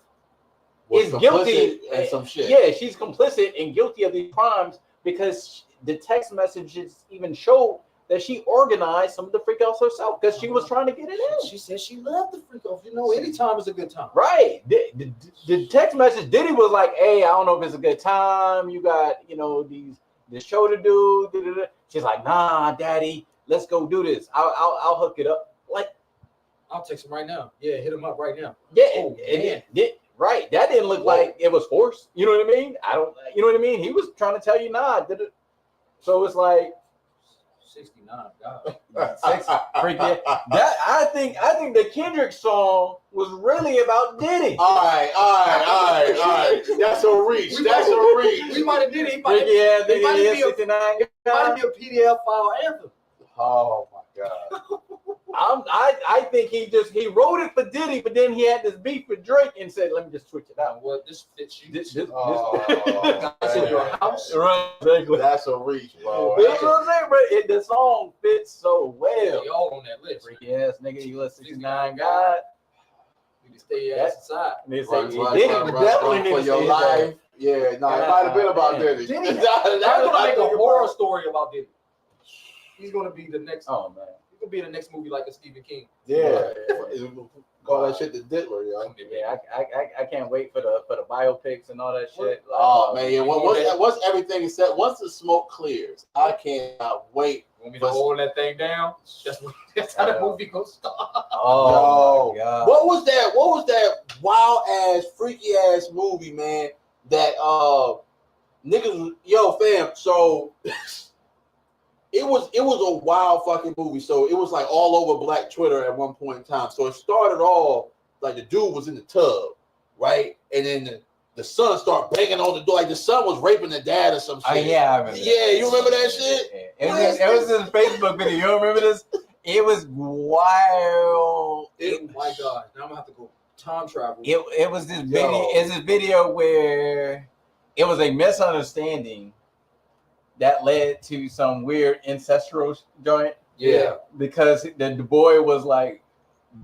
Was is complicit guilty and some shit. Yeah, she's complicit and guilty of these crimes because the text messages even showed that she organized some of the freakouts herself because she was trying to get it in. She said she loved the freak off. Anytime is a good time. Right. The text message, Diddy was like, hey, I don't know if it's a good time. You got, this show to do. Da-da-da. She's like, nah, daddy, let's go do this. I'll hook it up. Like, I'll text him right now. Yeah, hit him up right now. yeah, Oh, man. right. That didn't look like it was forced. You know what I mean? You know what I mean? He was trying to tell you, nah. So it's like 69. God. freaking that. I think the Kendrick song was really about Diddy. All right. That's a reach. We might have did it. It might might be a- 69. It might be a PDF file anthem. Oh my God. I think he wrote it for Diddy, but then he had this beef with Drake and said, "Let me just switch it out." Well, this fits you. This I said your house. right, exactly. That's a reach, bro. That's what I'm saying, but the song fits so well. Y'all on that list. Freaky ass nigga, you let 69 God. to stay your ass inside. They say Run, Diddy run, definitely run need for to your say life. Yeah, no, it might have been about man. Diddy. Diddy, they're gonna make a horror story about Diddy. He's gonna be the next. Oh man. He could be in the next movie like a Stephen King. Yeah, call that shit the Diddler, yo. Yeah, I can't wait for the biopics and all that shit. Oh man, yeah. Once everything is set, once the smoke clears, I cannot wait. Want me to hold that thing down? That's how the movie goes start. Oh my God. What was that wild ass, freaky ass movie, man? That niggas, yo, fam. So it was a wild fucking movie. So it was like all over Black Twitter at one point in time. So it started off like the dude was in the tub, right? And then the son started banging on the door. Like the son was raping the dad or some shit. Oh yeah, I remember. Yeah, you remember that shit? Yeah. It was this Facebook video. You don't remember this? It was wild. Oh my God! Now I'm gonna have to go time travel. It was this video. It's this video where it was a misunderstanding that led to some weird incestual joint. Yeah. Because the boy was like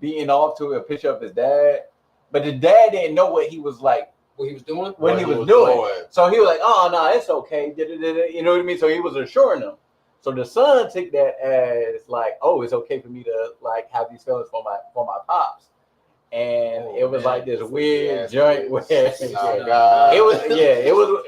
beating off to a picture of his dad, but the dad didn't know what he was like. What he was doing? What he was doing. So he was like, "Oh no, it's okay." You know what I mean? So he was assuring them. So the son took that as like, "Oh, it's okay for me to like have these feelings for my pops." And it was like this weird joint where it was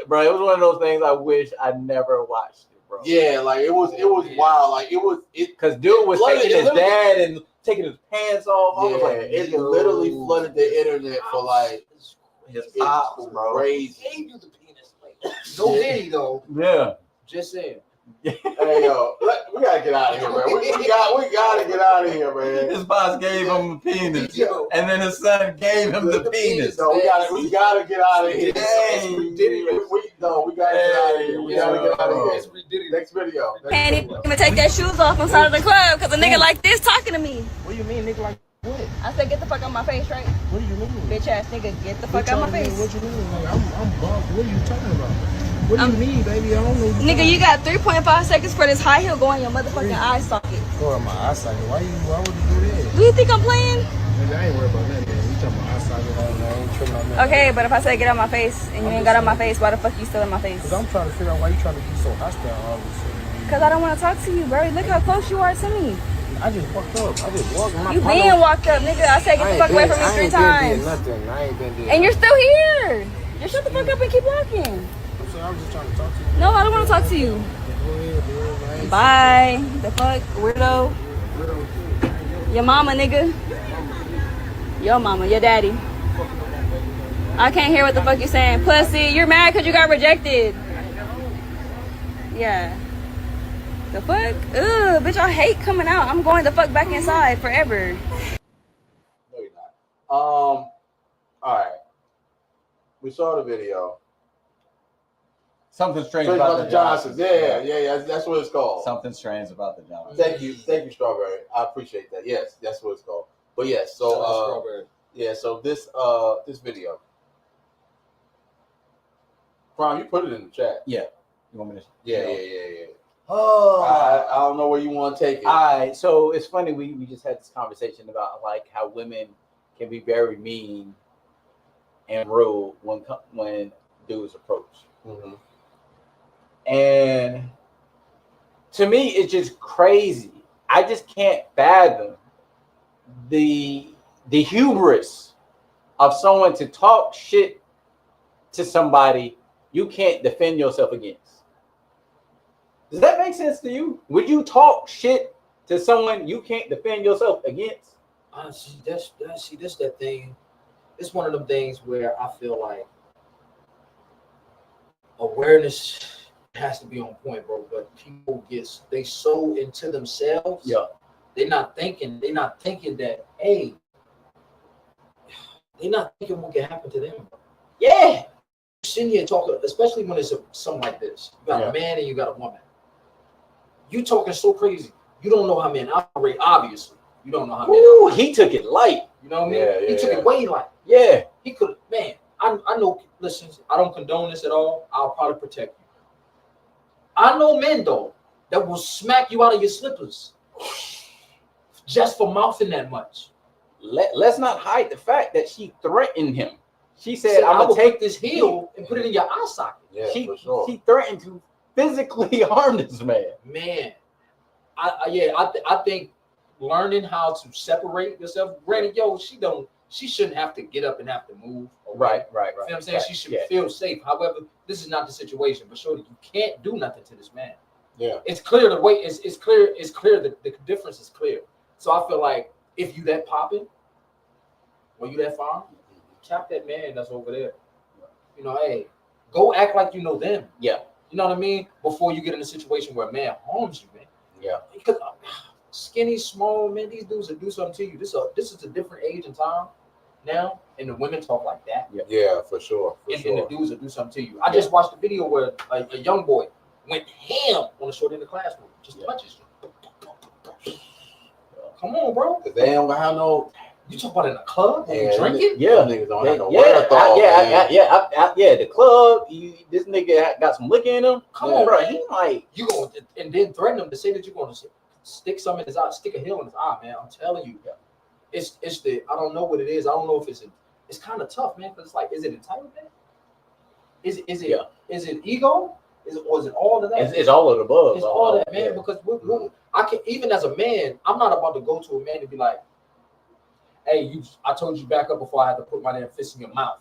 bro. It was one of those things I wish I never watched it, bro. Yeah, like it was wild. Like because dude was taking his dad and taking his pants off. Yeah, I was like, it literally flooded the internet for like his pops, bro. Crazy. Gave you the penis. No Diddy though. Yeah. Just saying. Hey yo, we gotta get out of here, man. We gotta get out of here, man. His boss gave him a penis, and then his son gave him the penis. No, we gotta get out of here. We gotta get out of here. We gotta get out of here. Next video. Can't even take their shoes off inside of the club because a nigga like this talking to me. What do you mean, nigga? Like what? I said, get the fuck out my face, right? What do you mean? Bitch ass nigga, get the fuck out my face. What you mean? Like I'm bugged. What are you talking about? What do you mean, baby? I don't know. Nigga, you got 3.5 seconds for this high heel going in your motherfucking eye socket. Go on my eye socket. Why would you do that? Do you think I'm playing? Nigga, I ain't worried about nothing, man. You talking about eye socket? I ain't tripping on nothing. Okay, but if I say get out my face and you ain't got out my face, why the fuck you still in my face? Cause I'm trying to figure out why you trying to be so hostile all of a sudden. Cause I don't want to talk to you, bro. Look how close you are to me. I just fucked up. I just walked. You been walked up, nigga. I said get the fuck away from me 3 times. Nothing. I ain't been there. And you're still here. Just shut the fuck up and keep walking. I was just trying to talk to you. No, I don't want to talk to you. Bye. The fuck, weirdo. Your mama, nigga. Your mama, your daddy. I can't hear what the fuck you're saying. Pussy, you're mad because you got rejected. Yeah. The fuck? Ugh, bitch, I hate coming out. I'm going the fuck back inside forever. No, you're not. All right. We saw the video. Something strange about the Johnsons. Yeah, that's what it's called. Something strange about the Johnsons. Thank you, Strawberry. I appreciate that. Yes, that's what it's called. But yes, so so this video. Prime, you put it in the chat. Yeah. You want me to? Yeah. Oh, I don't know where you want to take it. All right. So it's funny. We just had this conversation about like how women can be very mean and rude when dudes approach. Mm-hmm. And to me, it's just crazy. I just can't fathom the hubris of someone to talk shit to somebody you can't defend yourself against. Does that make sense to you? Would you talk shit to someone you can't defend yourself against? See, that's that thing. It's one of them things where I feel like awareness has to be on point, bro. But people they so into themselves. Yeah. They're not thinking that, hey, they're not thinking what can happen to them. Yeah. Sitting here talking, especially when it's something like this. You got a man and you got a woman. You talking so crazy. You don't know how men operate, obviously. You don't know how men operate. He took it light. You know what I mean? He took it way light. Yeah. He could, man, I know, listen, I don't condone this at all. I'll probably protect you. I know men, though, that will smack you out of your slippers just for mouthing that much. let's not hide the fact that she threatened him. She said, I'm "I'm gonna gonna take this heel and put it in your eye socket." Yeah, she, for sure. she threatened to physically harm this man. Man, I think learning how to separate yourself. Granted, she shouldn't have to get up and have to move away. Right. You know what I'm saying? Right, She should yeah. feel safe. However, this is not the situation. But surely you can't do nothing to this man. Yeah. It's clear the way it's clear. It's clear that the difference is clear. So I feel like if you that popping or you that fine, tap that man that's over there. You know, hey, go act like you know them. Yeah. You know what I mean? Before you get in a situation where a man harms you, man. Yeah. Because skinny, small, man, these dudes will do something to you. This is a different age and time now, and the women talk like that. Yeah, for sure. And the dudes will do something to you. I just watched a video where a young boy went ham on a shorty in the classroom. Just touches you. Come on, bro. Cause they don't have no. You talk about in a club when you drinking? Yeah, niggas don't have no wherewithal, the club. This nigga got some liquor in him. Come on, bro. man. He like you going and then threaten him to say that you're going to stick some in his eye, stick a heel in his eye, man. I'm telling you, it's the I don't know what it is. I don't know if it's kind of tough, man. Because it's like, is it entitlement? Is it ego? Is it all of that? It's all of the above. It's all that, man. Because I can, even as a man, I'm not about to go to a man and be like, "Hey, I told you back up before I had to put my damn fist in your mouth."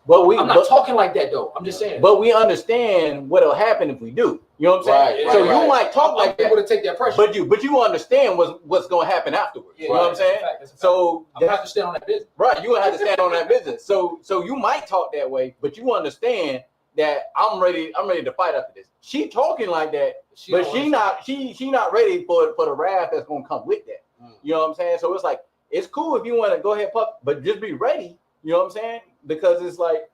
But I'm not talking like that though. I'm just saying. But we understand what'll happen if we do. You know what I'm saying? Right, so right. you might talk like that, able to take that pressure. but you understand what's going to happen afterwards. Yeah, you know what I'm saying? That's a fact. So I'm gonna have to stand on that business. right, you have to stand on that business. So you might talk that way, but you understand that I'm ready to fight after this. She talking like that, but she not ready for the wrath that's gonna come with that. You know what I'm saying? So it's like, it's cool if you want to go ahead puff, but just be ready. You know what I'm saying? Because it's like,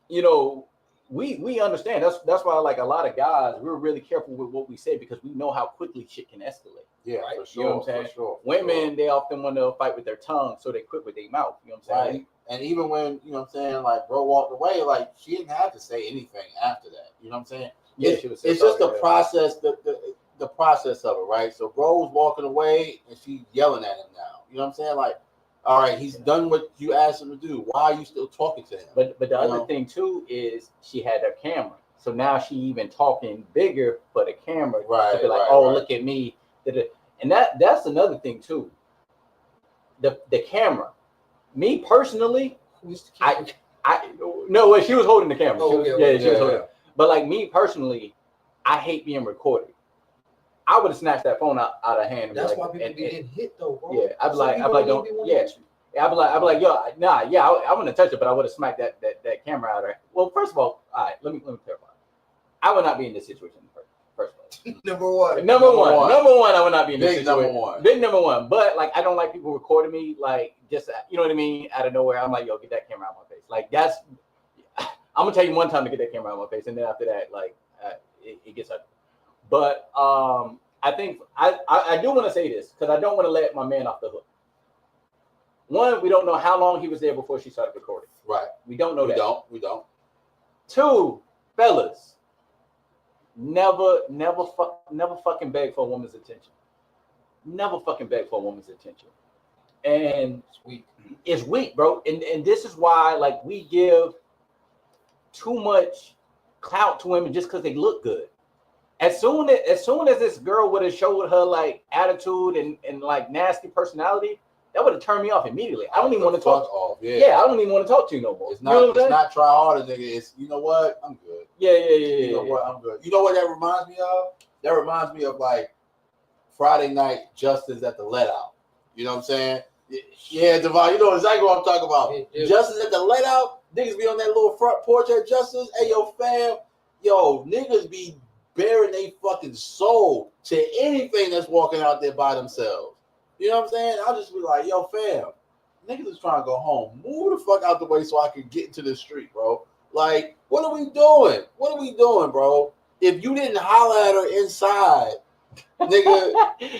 you know, we understand. That's why, like, a lot of guys, we're really careful with what we say because we know how quickly shit can escalate. Yeah, right? for sure. You know what I'm saying? For sure. Women, they often want to fight with their tongue, so they quit with their mouth. You know what I'm saying? Right. And even when, you know what I'm saying, like, bro walked away, like, she didn't have to say anything after that. You know what I'm saying? Yeah, it's just the process, the process of it, right? So bro was walking away and she's yelling at him now. You know what I'm saying? Like, all right, he's done what you asked him to do. Why are you still talking to him? But the other thing too is she had her camera. So now she even talking bigger for the camera. Right. To be like, look at me. And that's another thing too. The camera. Me personally, I no, she was holding the camera. She was holding it. But like me personally, I hate being recorded. I would have snatched that phone out of hand. And that's like, why people be getting hit though, bro. Yeah, I'd be like, don't. Yeah, I'd be like, yo, nah, yeah, I wouldn't touch it, but I would have smacked that camera out of her. Well, first of all right, let me clarify. I would not be in this situation in the first place. Number one, I would not be in this situation. Big number one. But like, I don't like people recording me, like, just, you know what I mean, out of nowhere. I'm like, yo, get that camera out of my face. Like, that's. I'm gonna tell you one time to get that camera out of my face, and then after that, like, it gets ugly. But I think I do want to say this because I don't want to let my man off the hook. One, we don't know how long he was there before she started recording. Right. We don't know that. We don't. Two, fellas, never fucking beg for a woman's attention. Never fucking beg for a woman's attention. And it's weak, bro. And this is why, like, we give too much clout to women just because they look good. As soon as this girl would have showed her like attitude and like nasty personality, that would have turned me off immediately. I don't even want to talk. Yeah, I don't even want to talk to you no more. It's not try harder, nigga. It's, you know what? I'm good. Yeah. You know what? I'm good. You know what that reminds me of? That reminds me of like Friday night justice at the let out. You know what I'm saying? Yeah, Devon, you know exactly what I'm talking about. Yeah. Justice at the let out. Niggas be on that little front porch at Justice. Hey, yo, fam. Yo, niggas be bearing they fucking soul to anything that's walking out there by themselves. You know what I'm saying? I'll just be like, yo, fam, niggas is trying to go home. Move the fuck out the way so I can get into the street, bro. Like, what are we doing? What are we doing, bro? If you didn't holler at her inside, nigga,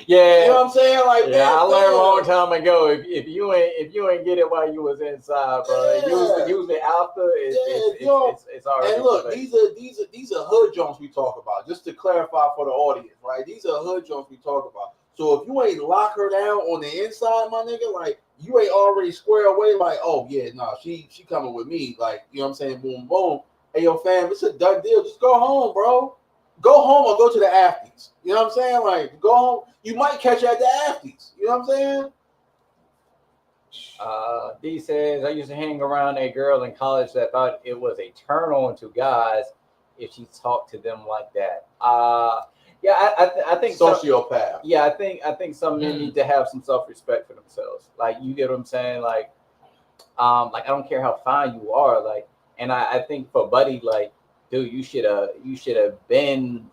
yeah, you know what I'm saying? Like, yeah, I learned a long time ago. If you ain't get it while you was inside, bro, usually after it's already. And look, these are hood joints we talk about. Just to clarify for the audience, right? These are hood joints we talk about. So if you ain't lock her down on the inside, my nigga, like you ain't already square away, like, oh yeah, nah, she coming with me, like, you know what I'm saying? Boom, boom. Hey yo, fam, it's a done deal. Just go home, bro. Go home or go to the afties. You know what I'm saying? Like, go home. You might catch her at the afties. You know what I'm saying? D says, I used to hang around a girl in college that thought it was a turn on to guys if she talked to them like that. Yeah, I think sociopath. I think some men need to have some self-respect for themselves. Like, you get what I'm saying? Like I don't care how fine you are, like, and I think for Buddy, like, dude, she shouldn't have been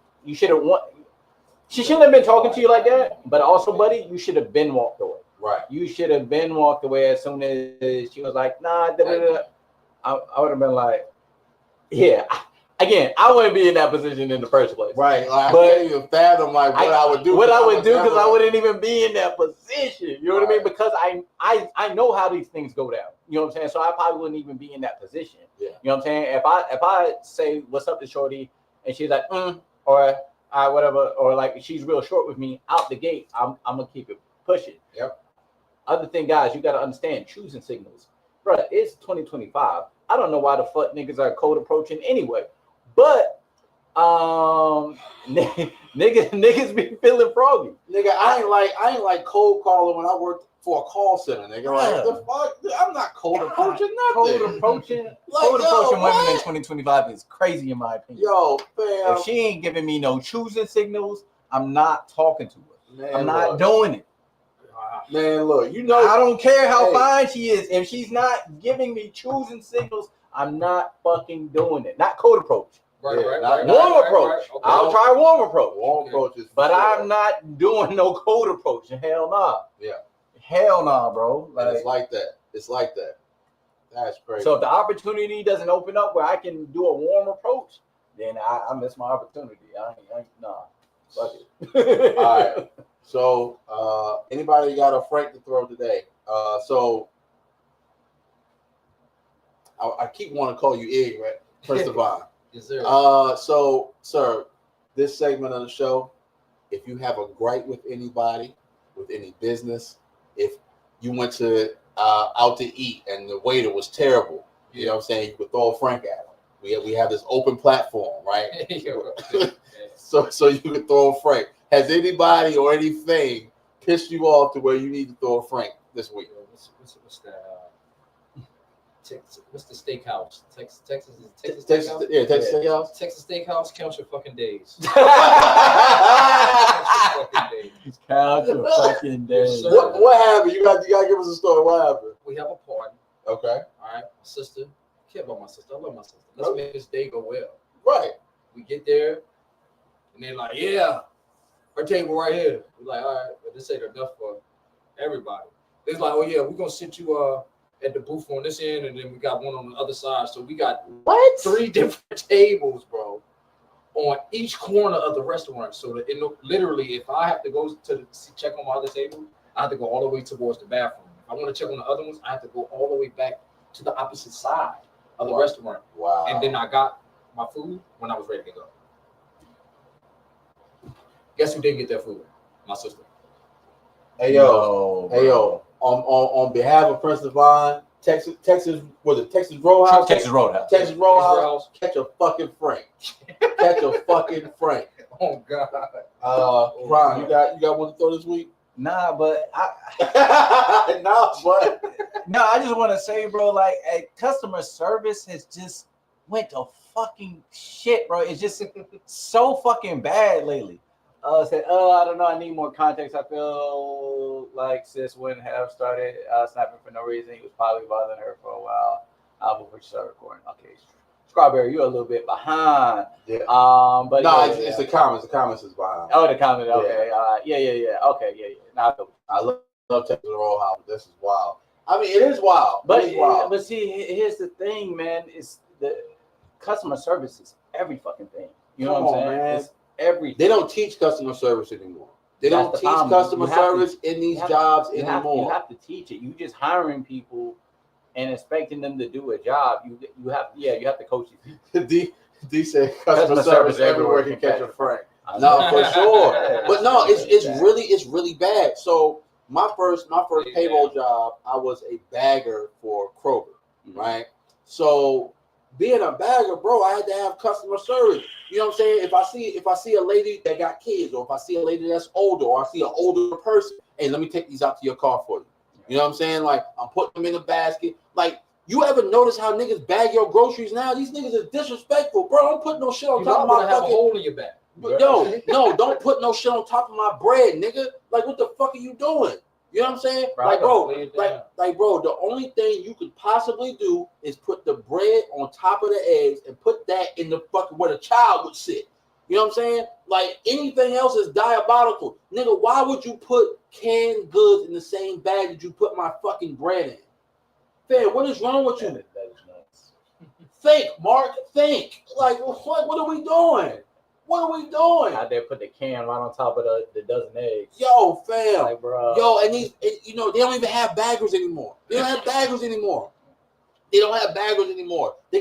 talking to you like that, but also, Buddy, you should have been walked away. Right. You should have been walked away as soon as she was like, nah, I would have been like, yeah. Again, I wouldn't be in that position in the first place. Right. Like, I can't even fathom like what I would do. What I would do, because I wouldn't even be in that position. You know what I mean? Because I know how these things go down. You know what I'm saying? So I probably wouldn't even be in that position. Yeah. You know what I'm saying? If I say what's up to Shorty and she's like, or whatever, or like she's real short with me out the gate, I'm gonna keep it pushing. Yep. Other thing, guys, you gotta understand choosing signals. Bro, it's 2025. I don't know why the fuck niggas are cold approaching anyway. But niggas be feeling froggy. Nigga, I ain't like cold calling when I worked for a call center, nigga. Like, the fuck? I'm not cold approaching nothing. Cold approaching Like, women in 2025 is crazy, in my opinion. Yo, fam. If she ain't giving me no choosing signals, I'm not talking to her. Man, I'm not doing it. Man, look, you know, I don't care how fine she is. If she's not giving me choosing signals, I'm not fucking doing it. Not cold approach. Right. Warm approach. Okay. I'll try warm approach. Warm approaches. But I'm not doing no cold approach. Hell nah. Yeah. Hell nah, bro. Like, it's like that. It's like that. That's crazy. So if the opportunity doesn't open up where I can do a warm approach, then I miss my opportunity. I ain't nah. Fuck it. All right. So anybody got a Frank to throw today? So I keep wanting to call you Ig, right? First of all. Yes, sir. So, sir, this segment of the show, if you have a gripe with anybody, with any business, if you went to out to eat and the waiter was terrible, you know what I'm saying, you could throw a Frank at him. We have this open platform, right? So you could throw a Frank. Has anybody or anything pissed you off to where you need to throw a Frank this week? What's that? What's the steakhouse? Texas Texas Steakhouse? Yeah, Texas Steakhouse. Texas Steakhouse, count your fucking days. Count your fucking days. What happened? You got to give us a story. What happened? We have a party. Okay. All right. My sister. I care about my sister. I love my sister. Let's make this day go well. Right. We get there, and they're like, yeah, our table right here. We're like, all right, but this ain't enough for everybody. It's like, oh yeah, we're gonna sit you at the booth on this end, and then we got one on the other side. So we got 3 different tables, bro, on each corner of the restaurant. So that literally, if I have to go to check on my other table, I have to go all the way towards the bathroom. If I want to check on the other ones, I have to go all the way back to the opposite side of the restaurant. Wow. And then I got my food when I was ready to go. Guess who didn't get their food? My sister. Hey yo. On behalf of Prince Devon, Texas was it Texas Roadhouse? Texas Roadhouse. Texas Roadhouse. Catch a fucking Frank. Catch a fucking Frank. Oh God. Ron, you got one to throw this week? Nah, but I just want to say, bro, like, customer service has just went to fucking shit, bro. It's just so fucking bad lately. Said, I don't know, I need more context. I feel like sis wouldn't have started snapping for no reason. He was probably bothering her for a while before she started recording. Okay, Strawberry, you're a little bit behind. Yeah. But no, it's the comments. The comments is behind. Oh, the comment. Okay. Yeah. Okay. Yeah. Now I love Texas Roadhouse. This is wild. I mean, it is wild. But see, here's the thing, man. It's the customer service is every fucking thing. You know what I'm saying? Man. It's everything. They don't teach customer service anymore. They don't teach customer service in these jobs anymore. You have to teach it. You just hiring people and expecting them to do a job. You have to coach it. D said customer service everywhere can catch a Frank. No, for sure. But no, it's really bad. So my first payroll job, I was a bagger for Kroger, right? So being a bagger, bro, I had to have customer service. You know what I'm saying? If I see a lady that got kids, or if I see a lady that's older, or I see an older person, hey, let me take these out to your car for you. You know what I'm saying? Like, I'm putting them in a basket. Like, you ever notice how niggas bag your groceries now? These niggas is disrespectful, bro. Don't put no shit on top of my have a hole in your back. Yo, no, don't put no shit on top of my bread, nigga. Like, what the fuck are you doing? You know what I'm saying? Like, bro, bro, the only thing you could possibly do is put the bread on top of the eggs and put that in the fucking where the child would sit. You know what I'm saying? Like, anything else is diabolical. Nigga, why would you put canned goods in the same bag that you put my fucking bread in? Fam, what is wrong with you? That is nuts. Think, Mark, think. Like, what are we doing? What are we doing? Out there, put the can right on top of the dozen eggs. Yo, fam. Like, bro. Yo, and these, you know, they don't even have baggers anymore. They don't have baggers anymore. They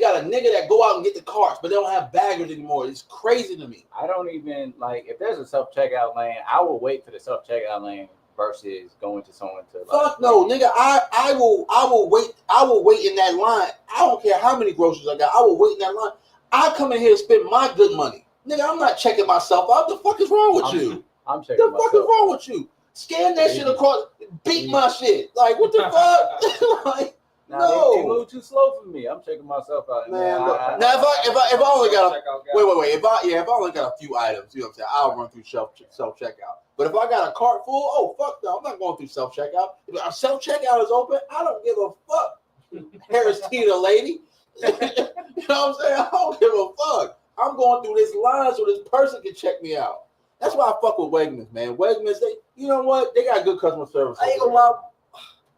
got a nigga that go out and get the carts, but they don't have baggers anymore. It's crazy to me. I don't even, like, if there's a self-checkout lane, I will wait for the self-checkout lane versus going to someone to, like, Fuck no, nigga. I will wait in that line. I don't care how many groceries I got. I will wait in that line. I come in here to spend my good money. Nigga, I'm not checking myself out. The fuck is wrong with you? I'm checking myself. The fuck is wrong with you? Scan that shit across, beat my shit. Like, what the fuck? Like, no. They move too slow for me. I'm checking myself out. Man, now if I only got wait. If I only got a few items, you know what I'm saying? I'll run through self checkout. But if I got a cart full, oh fuck no, I'm not going through self checkout. If our self checkout is open, I don't give a fuck. Harris Teeter lady. You know what I'm saying? I don't give a fuck. I'm going through this line so this person can check me out. That's why I fuck with Wegmans, man. Wegmans, you know what? They got good customer service. I ain't gonna lie.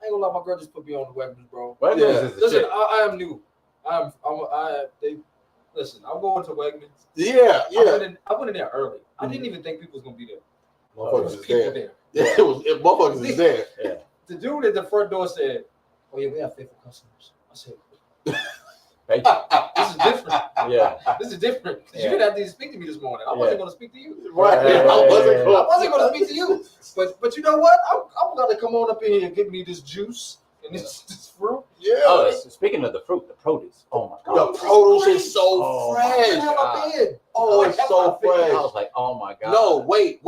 My girl just put me on the Wegmans, bro. Wegmans is the listen, shit. I am new. Listen, I'm going to Wegmans. Yeah. I went in there early. I didn't even think people was gonna be there. Motherfuckers is people there. Yeah, motherfuckers is there. Yeah. The dude at the front door said, "Oh yeah, we have faithful customers." I said, Thank you. "This is different. Yeah. This is different. Yeah. You didn't have to speak to me this morning. I wasn't going to speak to you. Right. I wasn't going to speak to you. But you know what? I'm going to come on up in here and give me this juice and this fruit. Yeah. Oh, speaking of the fruit, the produce. Oh my god. The produce is so fresh. Oh, it's so fresh. I was like, oh my god. No, wait.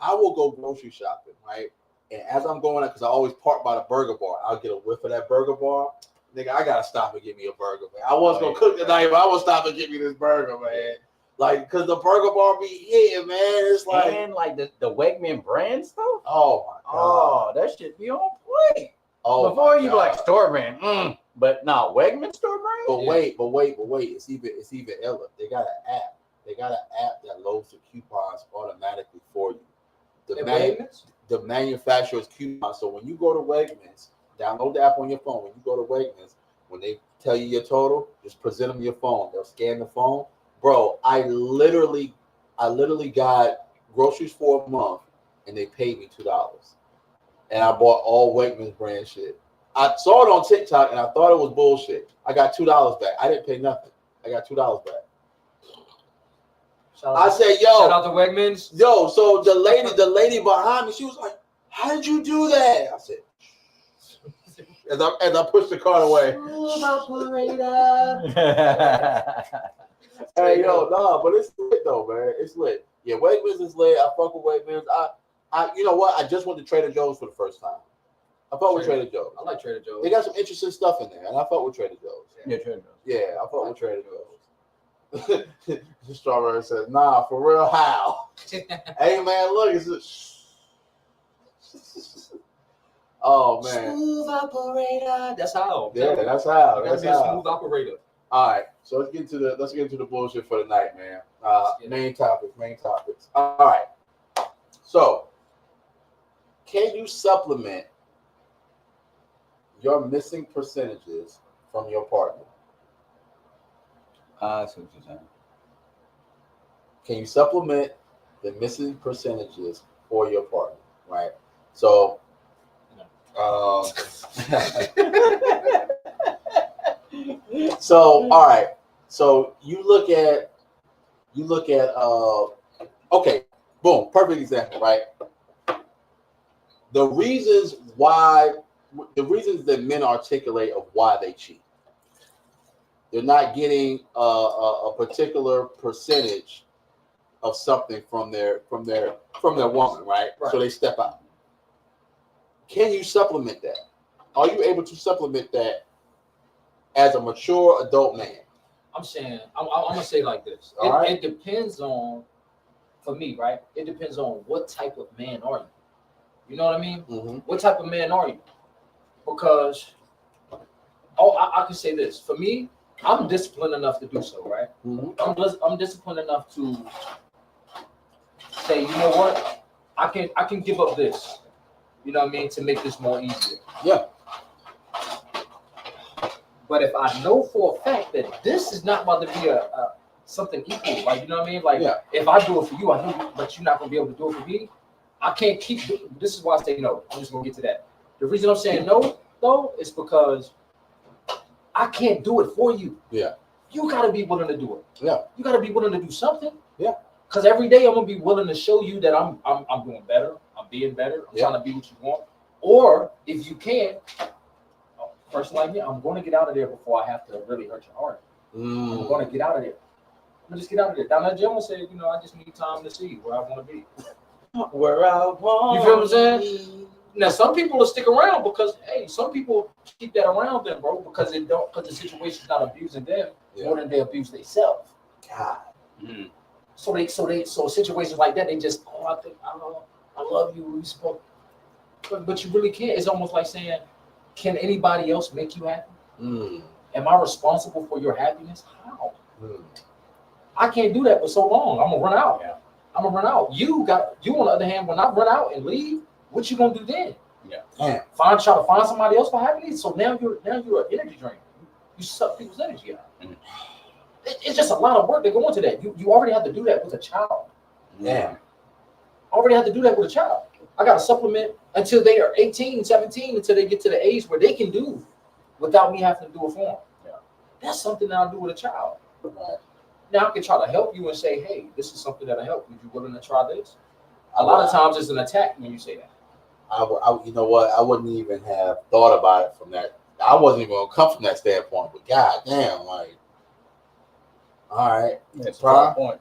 I will go grocery shopping, right? And as I'm going out, because I always park by the burger bar, I'll get a whiff of that burger bar. Nigga, I gotta stop and get me a burger, man. I was gonna cook tonight, but I will stop and get me this burger, man. Like, cause the burger bar be hitting, man. It's like, and like the Wegman brand stuff. Oh my god. Oh, that should be on point. Oh, before you be like store brand, but no, Wegman store brand. But wait. It's even iller. They got an app. They got an app that loads the coupons automatically for you. The manufacturer's coupon. So when you go to Wegmans, download the app on your phone. When you go to Wegmans, when they tell you your total, just present them your phone. They'll scan the phone. Bro, I literally got groceries for a month, and they paid me $2. And I bought all Wegmans brand shit. I saw it on TikTok, and I thought it was bullshit. I got $2 back. I didn't pay nothing. I got $2 back. I said, yo. Shout out to Wegmans. Yo, so the lady behind me, she was like, how did you do that? I said, as I pushed the cart away. Hey, yo, no, but it's lit though, man. It's lit. Yeah, Wegmans is lit. I fuck with Wegmans. I you know what? I just went to Trader Joe's for the first time. I fuck with Trader Joe's. I like Trader Joe's. They got some interesting stuff in there, and I fuck with Trader Joe's. Yeah, Trader Joe's. Yeah, I fuck with Trader Joe's. Strawberry says, nah, for real, how? Hey, man, look, it's oh, man. Smooth operator. That's how. Yeah, that's how. That's how. Smooth operator. All right, so let's get into the bullshit for the night, man. Main topics. All right. So, can you supplement your missing percentages from your partner? That's what you're saying. Can you supplement the missing percentages for your partner? Right. So, so all right. So you look at Okay, boom, perfect example, right? The reasons that men articulate of why they cheat. They're not getting a particular percentage of something from their woman, right? So they step out. Can you supplement that? Are you able to supplement that as a mature adult man? I'm saying, I'm gonna say like this. It depends on, for me, right? It depends on what type of man are you. You know what I mean? Mm-hmm. What type of man are you? Because, I can say this. For me, I'm disciplined enough to do so, right? Mm-hmm. I'm disciplined enough to say, you know what? I can give up this. You know what I mean? To make this more easier. Yeah. But if I know for a fact that this is not about to be a something equal, like, you know what I mean? Like, if I do it for you, I know, but you're not gonna be able to do it for me. I can't keep. This is why I say no. I'm just gonna get to that. The reason I'm saying no, though, is because I can't do it for you. Yeah. You gotta be willing to do it. Yeah. You gotta be willing to do something. Yeah. Because every day I'm gonna be willing to show you that I'm doing better. I'm being better. I'm trying to be what you want. Or if you can, a person like me, I'm gonna get out of there before I have to really hurt your heart. I'm gonna get out of there. I'm gonna just get out of there. Down that gym and say, you know, I just need time to see where I want to be. Where I want. You feel what I'm saying? Now some people will stick around because, hey, some people keep that around them, bro, because the situation's not abusing them more than they abuse themselves. God. So situations like that, they just, I love you. But you really can't. It's almost like saying, can anybody else make you happy? Am I responsible for your happiness? How? I can't do that for so long. I'm gonna run out. Yeah. I'm gonna run out. You on the other hand, when I run out and leave, what you gonna do then? Yeah. Try to find somebody else for happiness. So now you're an energy drink. You suck people's energy out. It's just a lot of work that go into that. You already have to do that with a child. Yeah. I already have to do that with a child. I got to supplement until they are 18, 17, until they get to the age where they can do without me having to do it for them. Yeah. That's something that I do with a child. Right. Now I can try to help you and say, hey, this is something that'll help. Would you willing to try this? A lot of times it's an attack when you say that. You know what? I wouldn't even have thought about it from that. I wasn't even gonna come from that standpoint. But god damn, like, all right, it's a point.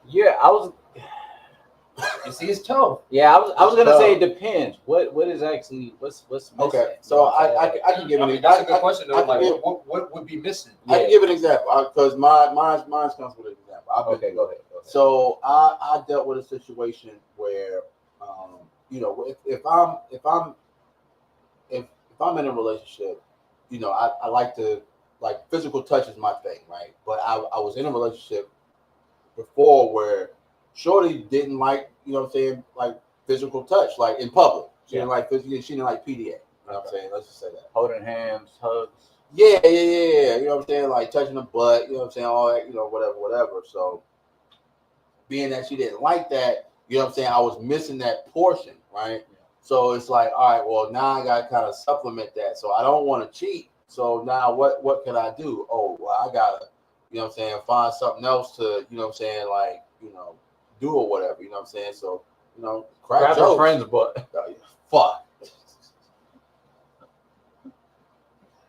Yeah, I was. You see, it's tough. Yeah, I was gonna say it depends. What is actually what's missing? Okay, so I can give an. That's a good question though. Like, what would be missing? I can give an example because mine comes with an example. Okay, go ahead. So I dealt with a situation where, you know, if I'm in a relationship, you know, I like to, like, physical touch is my thing, right? But I was in a relationship before where shorty didn't like, you know what I'm saying, like physical touch, like in public. She didn't like physical. She didn't like PDA. You know what I'm saying? Let's just say that. Holding hands, hugs. Yeah. You know what I'm saying? Like touching the butt. You know what I'm saying? All that. You know, whatever. So, being that she didn't like that, you know what I'm saying, I was missing that portion, right? Yeah. So it's like, all right, well, now I got to kind of supplement that. So I don't want to cheat. So now what can I do? Oh, well, I got to, you know what I'm saying, find something else to, you know what I'm saying, like, you know, do or whatever, you know what I'm saying? So, you know, grab a friend's butt. Fuck.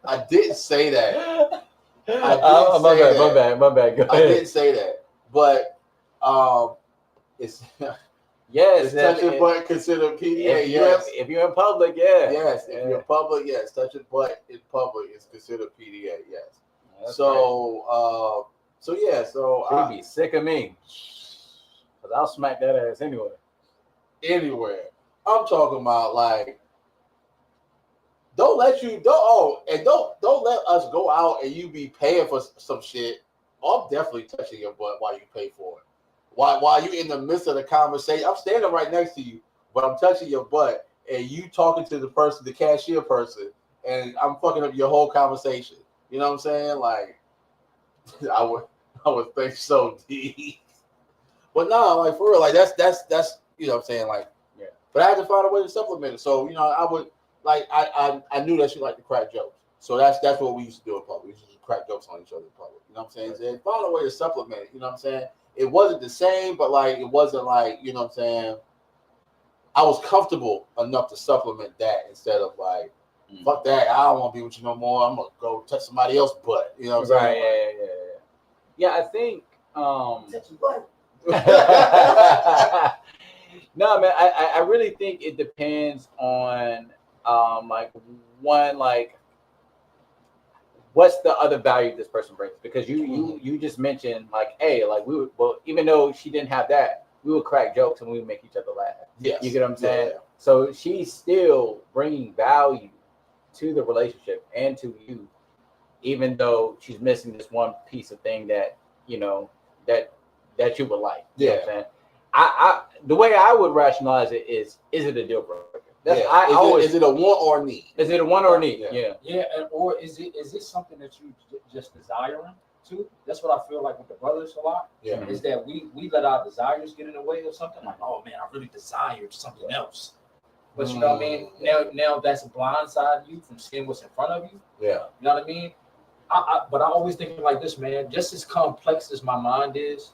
I didn't say that. My bad. Go ahead. I didn't say that. But it's yes, touch your butt considered PDA. If you're in public, yeah. Yes, if you're in public, yes. Touch your butt in public is considered PDA, yes. So he'd be sick of me. Cause I'll smack that ass anywhere. I'm talking about, like, don't let us go out and you be paying for some shit. I'm definitely touching your butt while you pay for it. While you in the midst of the conversation, I'm standing right next to you, but I'm touching your butt, and you talking to the person, the cashier person, and I'm fucking up your whole conversation. You know what I'm saying? Like, I would think so deep. But no, like, for real, like that's you know what I'm saying, like, but I had to find a way to supplement it. So, you know, I would, like, I knew that she liked to crack jokes. So that's what we used to do in public. We used to crack jokes on each other in public. You know what I'm saying? And found a way to supplement it. You know what I'm saying? It wasn't the same, but like it wasn't like, you know what I'm saying? I was comfortable enough to supplement that instead of like, fuck that, I don't want to be with you no more. I'm gonna go touch somebody else's butt. You know what I'm saying? Yeah, I think Touch your butt. no, man, I really think it depends on like one, like what's the other value this person brings, because you just mentioned like, hey, like we would, well, even though she didn't have that, we would crack jokes and we would make each other laugh. Yes. You get what I'm saying? Yeah. So she's still bringing value to the relationship and to you, even though she's missing this one piece of thing that, you know, that you would like. You know what I'm saying? I the way I would rationalize it is it a deal breaker? That's, is it a want or a need? Is it a want or a need? Yeah, or is it something that you just desiring too? That's what I feel like with the brothers a lot. Yeah. Is that we let our desires get in the way of something, like, oh man, I really desired something else. But you know what I mean? Now that's blindsiding you from seeing what's in front of you. Yeah. You know what I mean? But I always think like this, man. Just as complex as my mind is,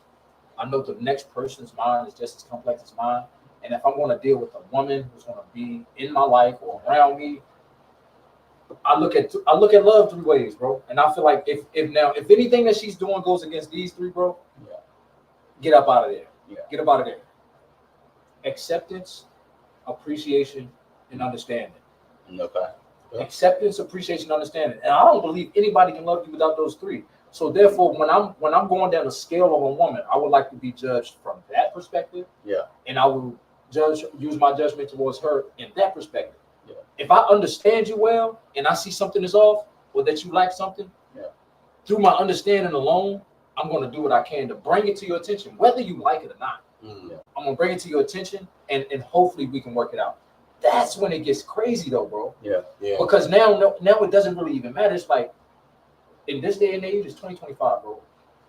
I know the next person's mind is just as complex as mine. And if I'm going to deal with a woman who's going to be in my life or around me, I look at love three ways, bro. And I feel like if anything that she's doing goes against these three, bro, get up out of there. Yeah. Get up out of there. Acceptance, appreciation, and understanding. Okay. Acceptance, appreciation, understanding. And I don't believe anybody can love you without those three. So therefore, when I'm going down the scale of a woman, I would like to be judged from that perspective. Yeah. And I will use my judgment towards her in that perspective. Yeah. If I understand you well and I see something is off or that you lack something, through my understanding alone, I'm going to do what I can to bring it to your attention, whether you like it or not. I'm going to bring it to your attention and hopefully we can work it out. That's when it gets crazy though, bro. Yeah. Because now it doesn't really even matter. It's like, in this day and age, it's 2025, bro.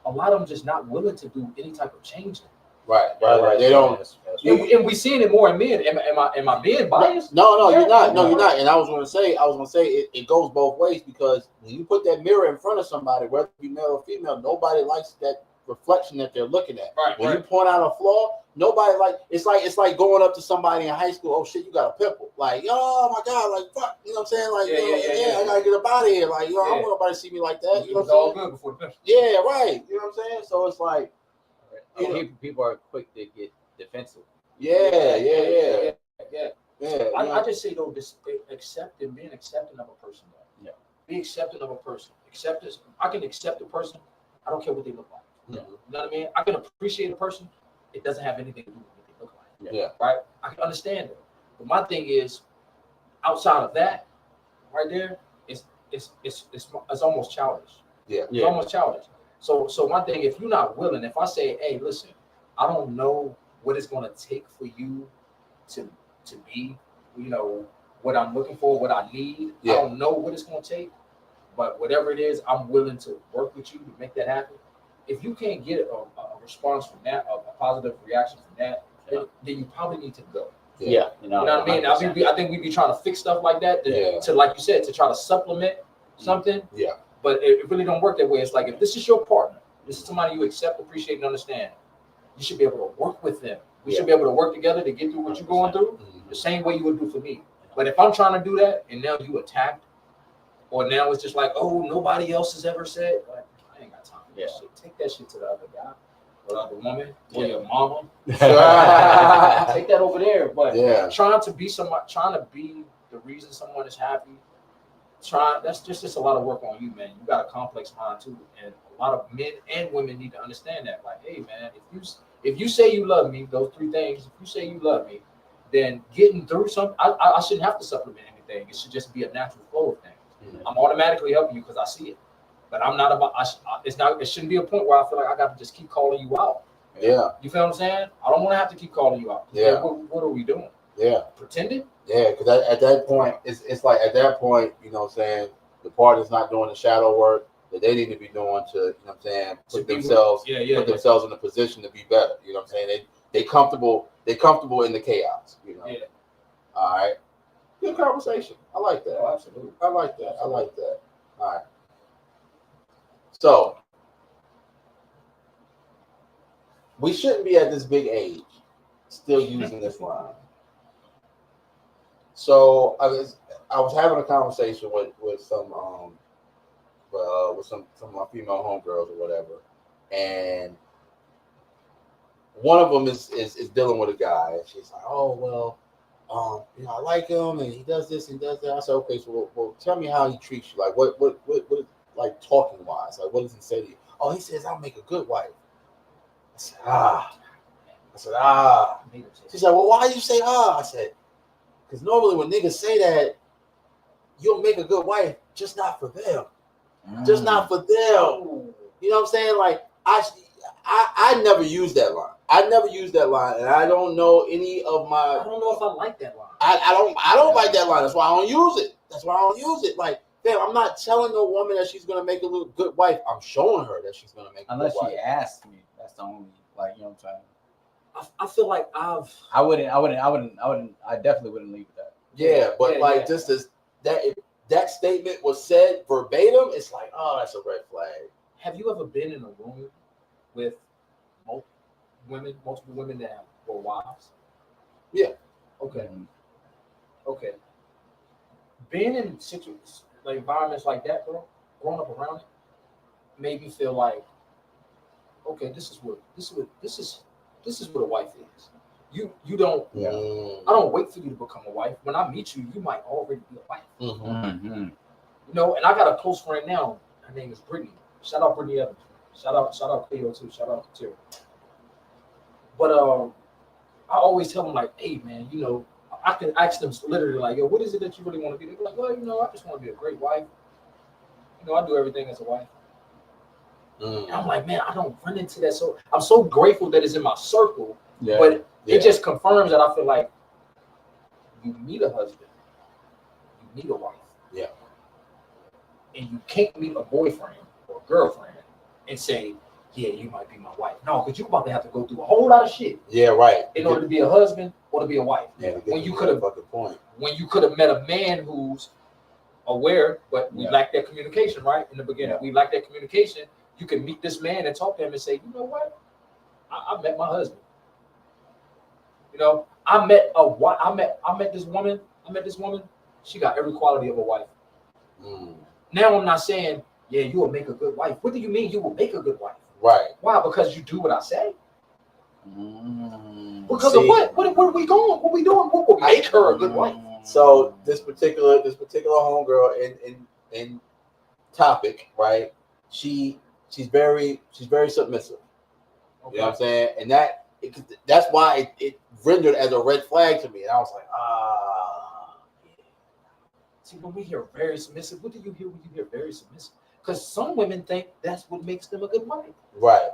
A lot of them just not willing to do any type of changing. Right. They don't. And we seeing it more in men. Am I being biased? No, you're not. No, you're not. And I was going to say, it goes both ways, because when you put that mirror in front of somebody, whether it be male or female, nobody likes that reflection that they're looking at. When you point out a flaw, nobody it's like going up to somebody in high school. Oh shit, you got a pimple. Like, oh my god, like fuck. You know what I'm saying? Like, I gotta get up out of here. Like, I don't want nobody to see me like that. You know what I'm saying? All good before the pimple. Yeah, right. You know what I'm saying? So it's like, people are quick to get defensive. Yeah. I just say though, this being accepting of a person. Though. Yeah. Be accepting of a person. Acceptance. I can accept a person. I don't care what they look like. You know what I mean? I can appreciate a person. It doesn't have anything to do with what they look like. Yeah. Right? I can understand it. But my thing is, outside of that, right there, it's almost childish. It's almost childish. So my thing, if you're not willing, if I say, hey, listen, I don't know what it's going to take for you to be, you know, what I'm looking for, what I need. I don't know what it's going to take, but whatever it is, I'm willing to work with you to make that happen. If you can't get a response from that, a positive reaction from that, then you probably need to go. You know what I mean? I think we'd be trying to fix stuff like that to, like you said, to try to supplement something. But it really don't work that way. It's like, if this is your partner, this is somebody you accept, appreciate, and understand, you should be able to work with them. We should be able to work together to get through what you're going through the same way you would do for me. But if I'm trying to do that and now you attacked, or now it's just like, oh, nobody else has ever said, like, I ain't got time for that shit. Take that shit to the other guy or the other woman or your mama. Take that over there. But trying to be the reason someone is happy, that's just a lot of work on you, man. You got a complex mind too. And a lot of men and women need to understand that. Like, hey man, if you say you love me, those three things, if you say you love me, then getting through something, I shouldn't have to supplement anything. It should just be a natural flow of things. I'm automatically helping you because I see it. But I'm not about. It shouldn't be a point where I feel like I got to just keep calling you out. You feel what I'm saying? I don't want to have to keep calling you out. What are we doing? Pretending? Because at that point, it's like at that point, you know what I'm saying, the partner's not doing the shadow work that they need to be doing to, you know what I'm saying, put themselves in a position to be better. You know what I'm saying? They comfortable in the chaos, you know. All right. Good conversation. I like that. Oh, absolutely. I like that. All right. So we shouldn't be at this big age still using this line. So I was having a conversation with some of my female homegirls or whatever, and one of them is dealing with a guy, and she's like, "Oh well, I like him, and he does this and does that." I said, "Okay, so well, tell me how he treats you. Like what like talking wise, like what does he say to you?" "Oh, he says I'll make a good wife." I said, She said, "Well, why you say ah?" I said, "Because normally when niggas say that, you'll make a good wife, just not for them. Just not for them." You know what I'm saying? Like I never use that line. I never use that line, and I don't know any of my. I don't know if I like that line. I don't like that line. That's why I don't use it. That's why I don't use it. Like, damn, I'm not telling no woman that she's gonna make a little good wife. I'm showing her that she's gonna make a good wife. Unless she asks me. That's the only, like, you know what I'm saying? I feel like I definitely wouldn't leave with that. Yeah, but just as that, if that statement was said verbatim, it's like, oh, that's a red flag. Have you ever been in a room with multiple women that were wives? Yeah. Okay. Okay. Being in situations, like environments like that, bro, growing up around it, made me feel like, okay, this is what a wife is. You don't. Yeah. I don't wait for you to become a wife. When I meet you, you might already be a wife. Mm-hmm. You know, and I got a close friend now. Her name is Brittany. Shout out Brittany Evans. Shout out Cleo too. Shout out to Terry. But I always tell them, like, hey man, you know, I can ask them literally like, yo, what is it that you really want to be? They're like, well, you know, I just want to be a great wife. You know, I do everything as a wife. And I'm like, man, I don't run into that. So I'm so grateful that it's in my circle. Yeah. But it just confirms that I feel like you meet a husband, you meet a wife. Yeah. And you can't meet a boyfriend or a girlfriend and say, yeah, you might be my wife. No, because you're about to have to go through a whole lot of shit. Yeah, right. In order to be a husband or to be a wife. Yeah, when you could have met a man who's aware, but we lack that communication, right? In the beginning, we lack that communication. You can meet this man and talk to him and say, you know what? I met my husband. You know, I met this woman. She got every quality of a wife. Now I'm not saying, yeah, you will make a good wife. What do you mean you will make a good wife? Right. Why? Because you do what I say. Because of what? What are we going? What we doing? What will make her a good wife? So this particular homegirl in topic, right? She's very submissive. Okay. You know what I'm saying? And that's why it rendered as a red flag to me. And I was like, See, when we hear very submissive, what do you hear when you hear very submissive? Because some women think that's what makes them a good wife. Right.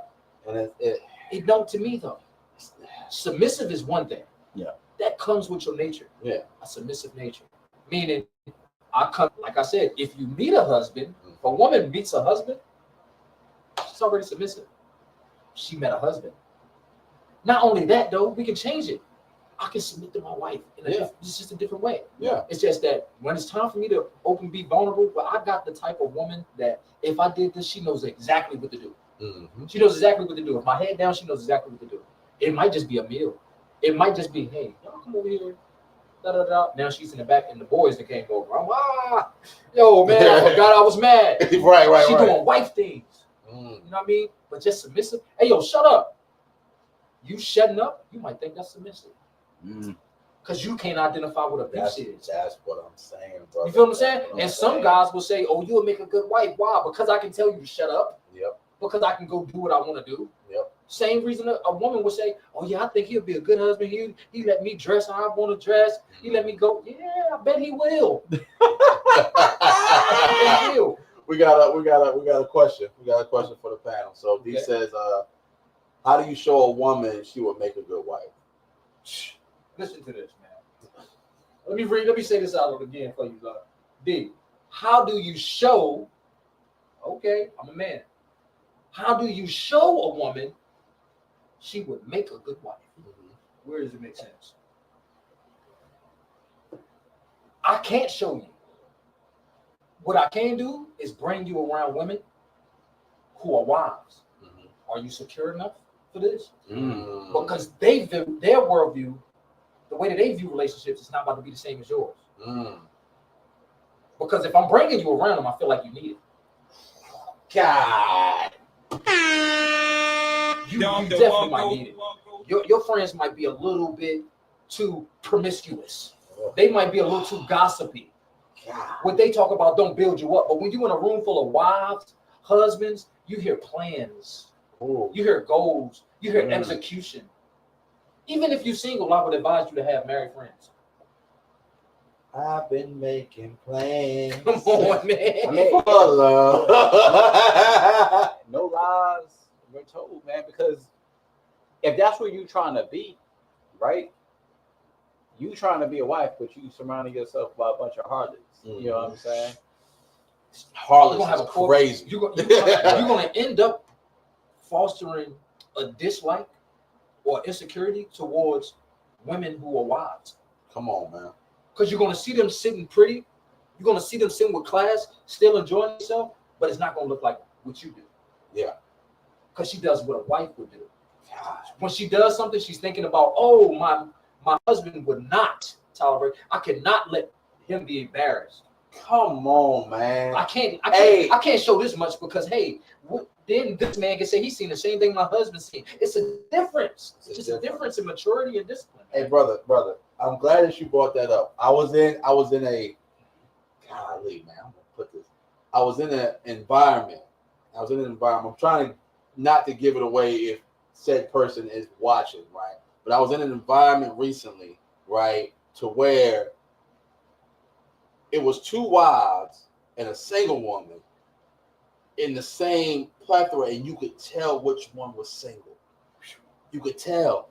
And it don't to me though. Submissive is one thing. Yeah. That comes with your nature. Yeah. A submissive nature. Meaning, like I said, if you meet a husband, if a woman meets a husband, she's already submissive. She met a husband. Not only that though, we can change it. I can submit to my wife. It's just a different way. Yeah. It's just that when it's time for me to be vulnerable, but I got the type of woman that if I did this, she knows exactly what to do. Mm-hmm. She knows exactly what to do. If my head down, she knows exactly what to do. It might just be a meal. It might just be, hey, y'all come over here. Da, da, da. Now she's in the back and the boys that came over. Yo, man, I forgot I was mad. right. She doing wife things. You know what I mean? But just submissive. Hey, yo, shut up. You shutting up, you might think that's submissive. Because you can't identify what abuse is. That's what I'm saying, bro. You feel what I'm saying? And some guys will say, oh, you'll make a good wife. Why? Because I can tell you to shut up. Yep. Because I can go do what I want to do. Yep. Same reason a woman would say, oh, yeah, I think he'll be a good husband. He let me dress how I want to dress. He let me go. Yeah, I bet he will. I bet he will. We got a question. We got a question for the panel. So D says, how do you show a woman she would make a good wife? Listen to this, man. Let me say this out again for you, D. How do you show? Okay, I'm a man. How do you show a woman she would make a good wife? Where does it make sense? I can't show you. What I can do is bring you around women who are wives. Are you secure enough for this? Because their worldview, the way that they view relationships, is not about to be the same as yours. Because if I'm bringing you around them, I feel like you need it. God. You definitely might need it. Your friends might be a little bit too promiscuous. They might be a little too gossipy. What they talk about don't build you up. But when you're in a room full of wives, husbands, you hear plans. You hear goals. You hear execution. Even if you're single, I would advise you to have married friends. I've been making plans. Come on, man. I mean, no lies were told, man, because if that's where you're trying to be, right? You trying to be a wife, but you surrounding yourself by a bunch of harlots. You know what I'm saying? Harlots is crazy. You're going to end up fostering a dislike or insecurity towards women who are wives. Come on, man. Because you're going to see them sitting pretty. You're going to see them sitting with class, still enjoying themselves, but it's not going to look like what you do. Yeah. Because she does what a wife would do. When she does something, she's thinking about, oh, my husband would not tolerate. I cannot let him be embarrassed. Come on, man. I can't show this much because, hey, then this man can say he's seen the same thing my husband's seen. It's a difference. It's just a difference in maturity and discipline. Hey, brother, I'm glad that you brought that up. I was in a golly, man. I'm gonna put this. I was in an environment. I'm trying not to give it away if said person is watching, right? But I was in an environment recently, right, to where it was two wives and a single woman in the same plethora, and you could tell which one was single. You could tell.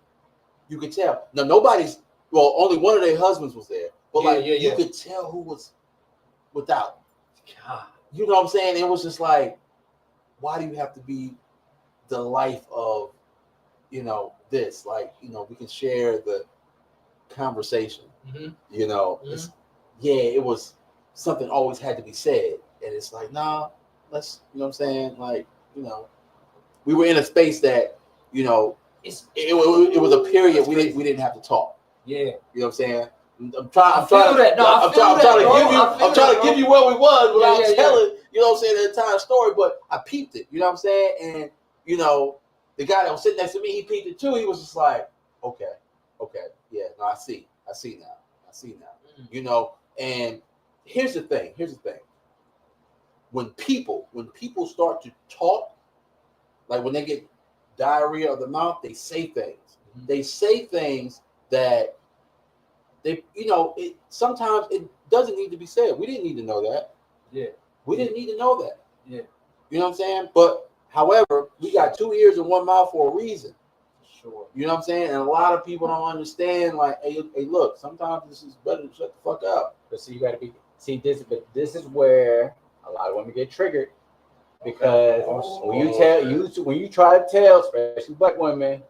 Now, only one of their husbands was there, but you could tell who was without. God. You know what I'm saying? It was just like, why do you have to be the life of, this? Like, we can share the conversation. It was something always had to be said. And it's like, nah, let's, you know what I'm saying? Like, we were in a space that, it was a period we didn't have to talk. Yeah. You know what I'm saying? I'm trying to give you where we was without telling, you know what I'm saying, the entire story, but I peeped it, you know what I'm saying? And, the guy that was sitting next to me, he peeped it too. He was just like, okay. Yeah, no, I see now. And here's the thing. When people start to talk, like when they get diarrhea of the mouth, they say things. They say things that they, sometimes it doesn't need to be said. We didn't need to know that. Yeah. We didn't need to know that. Yeah. You know what I'm saying? But however, we got 2 ears and 1 mouth for a reason. Sure. You know what I'm saying? And a lot of people don't understand, like, hey, look, sometimes this is better to shut the fuck up. But see, you gotta this is where a lot of women get triggered. Because when you try to tell, especially black women,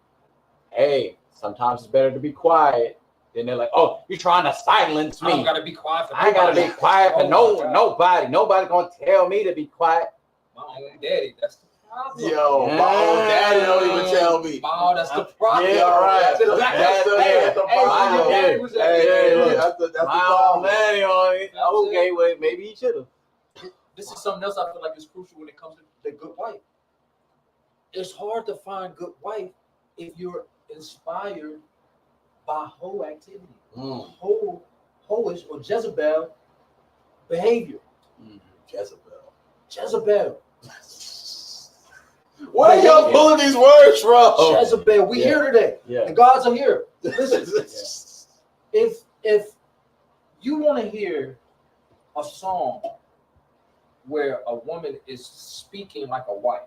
hey, sometimes it's better to be quiet. Then they're like, oh, you're trying to silence me. I gotta be quiet for nobody. I gotta be quiet for nobody. Nobody gonna tell me to be quiet. My own daddy, that's the problem. Yo, my own daddy don't even tell me. Oh, that's the problem. Yeah, right. That's the problem. That's the problem. Okay, well, maybe he should have. This is something else I feel like is crucial when it comes to the good wife. It's hard to find good wife if you're inspired by hoe activity, hoish or Jezebel behavior. Jezebel. Where are y'all pulling these words from? Jezebel. We here today. Yeah. The gods are here. Listen, if you want to hear a song where a woman is speaking like a wife,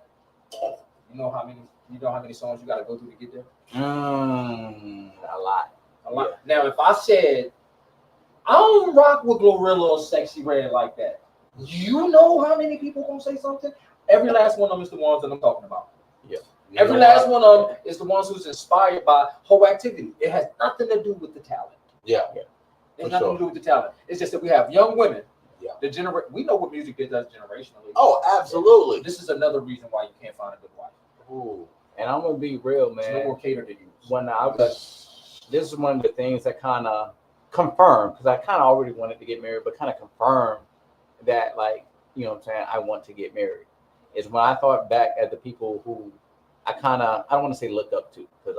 you know how many songs you got to go through to get there? A lot. Yeah. Now, if I said I don't rock with Glorilla or Sexy Red like that, you know how many people gonna say something? Every last one of them is the ones that I'm talking about. Yeah. Every last one of them is the ones who's inspired by whole activity. It has nothing to do with the talent. Yeah. It's nothing to do with the talent. It's just that we have young women Yeah. We know what music does generationally. Oh, absolutely. This is another reason why you can't find a good wife. Ooh. And I'm gonna be real, It's no man. more catered to you. When this is one of the things that kind of confirmed, because I kind of already wanted to get married, but kind of confirmed that, like, you know what I'm saying, I want to get married, is when I thought back at the people who I don't want to say look up to, because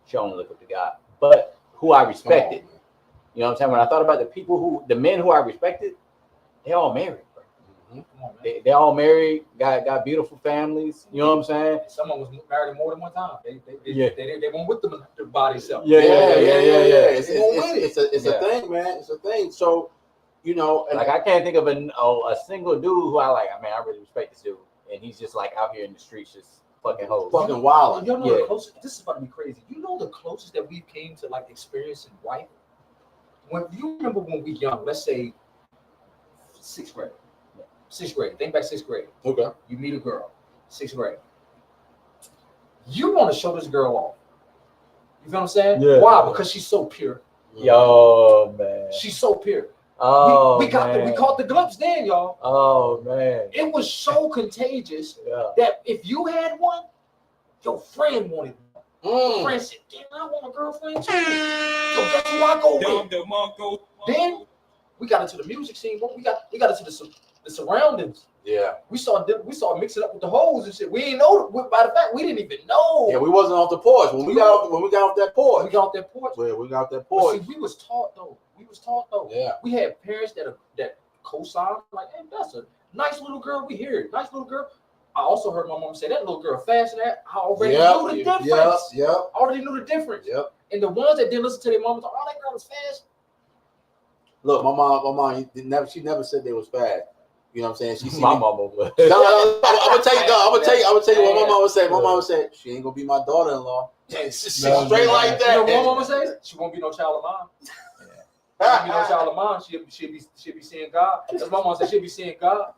she only look up to God, but who I respected. You know what I'm saying? When I thought about the men who I respected, they all married. Come on, man. They all married, got beautiful families. You know what I'm saying? Someone was married more than one time. They went with them by themselves. Yeah. It's a thing, man. It's a thing. So, you know, and like I can't think of a single dude who I like. I mean, I really respect this dude, and he's just like out here in the streets, just fucking hoes. fucking wild. You know the closest. This is about to be crazy. You know the closest that we came to like experiencing wife. When you remember when we young, let's say 6th grade. 6th grade. Think back 6th grade. Okay. You meet a girl, 6th grade. You want to show this girl off. You feel what I'm saying? Yeah. Why? Because she's so pure. Yo, man. She's so pure. Oh, we caught the glimpse then, y'all. Oh, man. It was so contagious that if you had one, your friend wanted one. Your friend said, "Damn, I want a girlfriend too." So guess who I go with? Then we got into the music scene. We got into the surroundings. Yeah. We saw mixing up with the hoes and shit. We didn't know. By the fact, we didn't even know. Yeah, we wasn't off the porch when we got off that porch. We got off that porch. Yeah, we got off that But porch. see, we was taught though. Yeah. We had parents that co-signed, like, hey, that's a nice little girl. We hear it. Nice little girl. I also heard my mom say that little girl fast and that. I already knew the difference. Yep. I already knew the difference. Yep. And the ones that didn't listen to their mom thought, oh, that girl is fast. Look, my mom she never said they was fast. You know what I'm saying? She My mama was. No, I'm gonna tell you what my mom would say. My mom would say, she ain't gonna be my daughter-in-law. Straight like that. You know what my mama would say? She won't be no child of mine. She won't be no child of mine. She'll be seeing God. That's what my mom said. She'll be seeing God.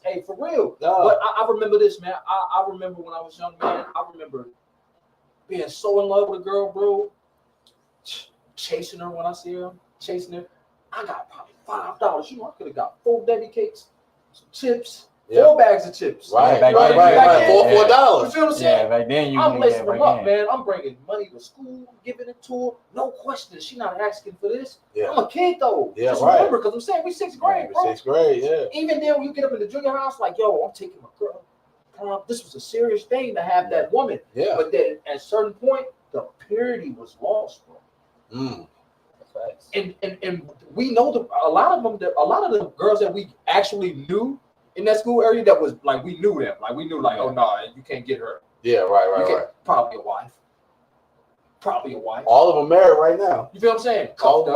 Hey, for real. But I remember this, man. I remember when I was young, man. I remember being so in love with a girl, bro. Chasing her when I see her. Chasing her. I got probably $5. You know, I could have got 4 Debbie cakes, some chips, 4 bags of chips. Right. $4. $4. You feel what I'm saying? Yeah, back then I'm lacing them up, man. I'm bringing money to school, giving it to her. No question. She not asking for this. Yeah. I'm a kid though. Yeah, just right. remember, because I'm saying we 6th grade, bro. 6th grade, yeah. Even then, when you get up in the junior house, like, yo, I'm taking my girl. This was a serious thing to have that woman. Yeah. But then at a certain point, the purity was lost, bro. And we know a lot of the girls that we actually knew in that school area that was like, we knew them. Like, we knew, like, oh, no, you can't get her. Yeah, right. Probably a wife. All of them married right now. You feel what I'm saying? Cuffed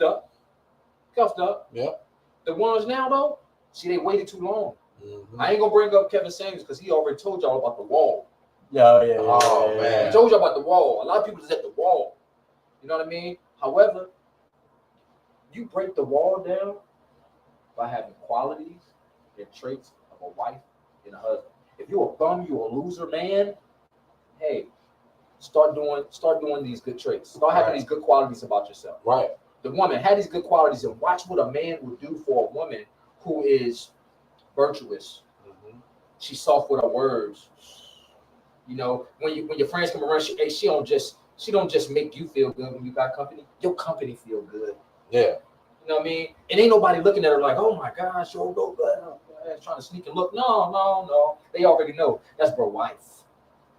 up. Yeah. The ones now, though, see, they waited too long. Mm-hmm. I ain't gonna bring up Kevin Samuels because he already told y'all about the wall. Man. He told y'all about the wall. A lot of people is at the wall. You know what I mean? However, you break the wall down by having qualities and traits of a wife and a husband. If you're a bum, you're a loser, man. Hey, start doing these good traits. Start having these good qualities about yourself. Right. The woman had these good qualities, and watch what a man will do for a woman who is virtuous. She's soft with her words. You know, when your friends come around, she don't just make you feel good when you got company. Your company feel good. Yeah. You know what I mean? And ain't nobody looking at her like, oh my gosh, yo, go trying to sneak and look. No. They already know. That's bro wife.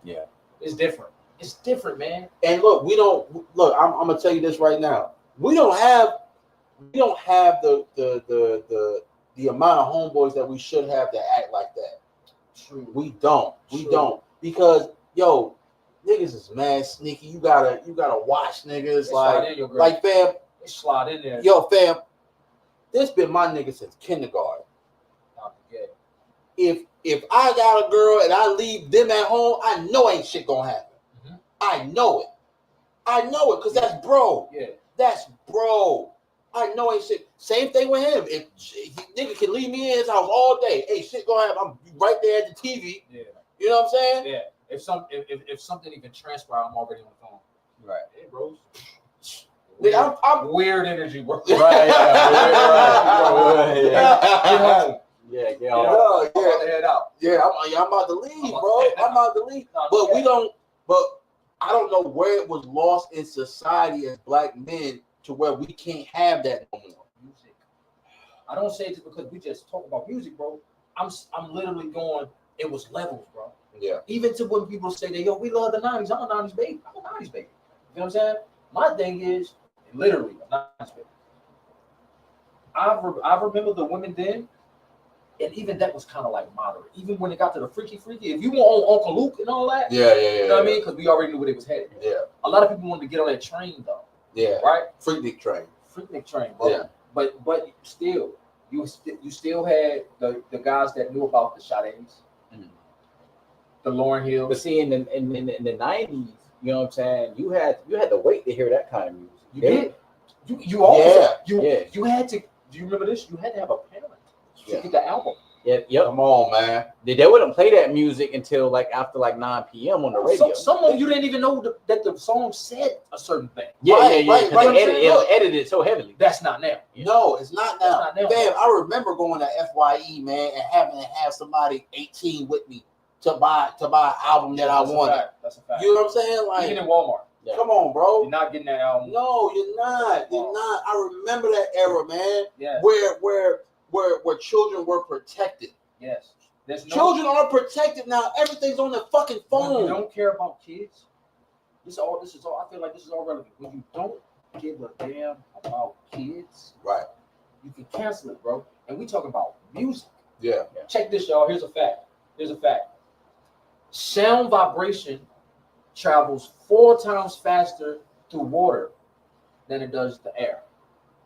Yeah. It's different. It's different, man. And look, I'm gonna tell you this right now. We don't have the amount of homeboys that we should have to act like that. True. We don't. Because yo, niggas is mad sneaky. You gotta watch niggas like fam. They slide in there. Yo, fam, this been my nigga since kindergarten. If I got a girl and I leave them at home, I know ain't shit gonna happen. I know it because that's bro. Yeah. That's bro. I know ain't shit. Same thing with him. If nigga can leave me in his house all day, hey, shit gonna happen. I'm right there at the TV. Yeah. You know what I'm saying? Yeah. If something even transpire, I'm already on the phone. Right. Hey, bros. I'm weird energy, bro. Right, Get home. Yeah, I'm about to head out. Yeah, I'm about to leave, bro. I'm about to leave. But we don't. But I don't know where it was lost in society as black men to where we can't have that no more. Music. I don't say it just because we just talk about music, bro. I'm literally going. It was levels, bro. Yeah. Even to when people say that, yo, we love the 90s. I'm a 90s baby. I'm a 90s baby. You know what I'm saying? My thing is literally a 90s baby. I remember the women then. And even that was kind of like moderate. Even when it got to the freaky, if you want on Uncle Luke and all that, Yeah. you know what I mean? Because we already knew where they was headed. Yeah. A lot of people wanted to get on that train though. Yeah. Right? Freaknik train. Freaknik train, bro. Yeah. But still, you still had the guys that knew about the Sade's, the Lauryn Hills. But see, in the 90s, you know what I'm saying? You had to wait to hear that kind of music. You did. You also you had to. Do you remember this? You had to have a parent to get the album. Yep. Come on, man. They wouldn't play that music until like after like 9 p.m. on the radio. Some of you didn't even know that the song said a certain thing. Right. They edited it so heavily. That's not now. No, it's not now. Not now. Fam, I remember going to FYE, man, and having to have somebody 18 with me to buy an album that I wanted. That's a fact. You know what I'm saying? Like, even in Walmart. Yeah. Come on, bro. You're not getting that album. No, you're not. You're not. I remember that era, man. Yes. Where children were protected. Yes. Children are protected now. Everything's on their fucking phone. When you don't care about kids. This is all. I feel like this is all relevant. When you don't give a damn about kids, right? You can cancel it, bro. And we talking about music. Yeah. Check this, y'all. Here's a fact. Sound vibration travels 4 times faster through water than it does the air,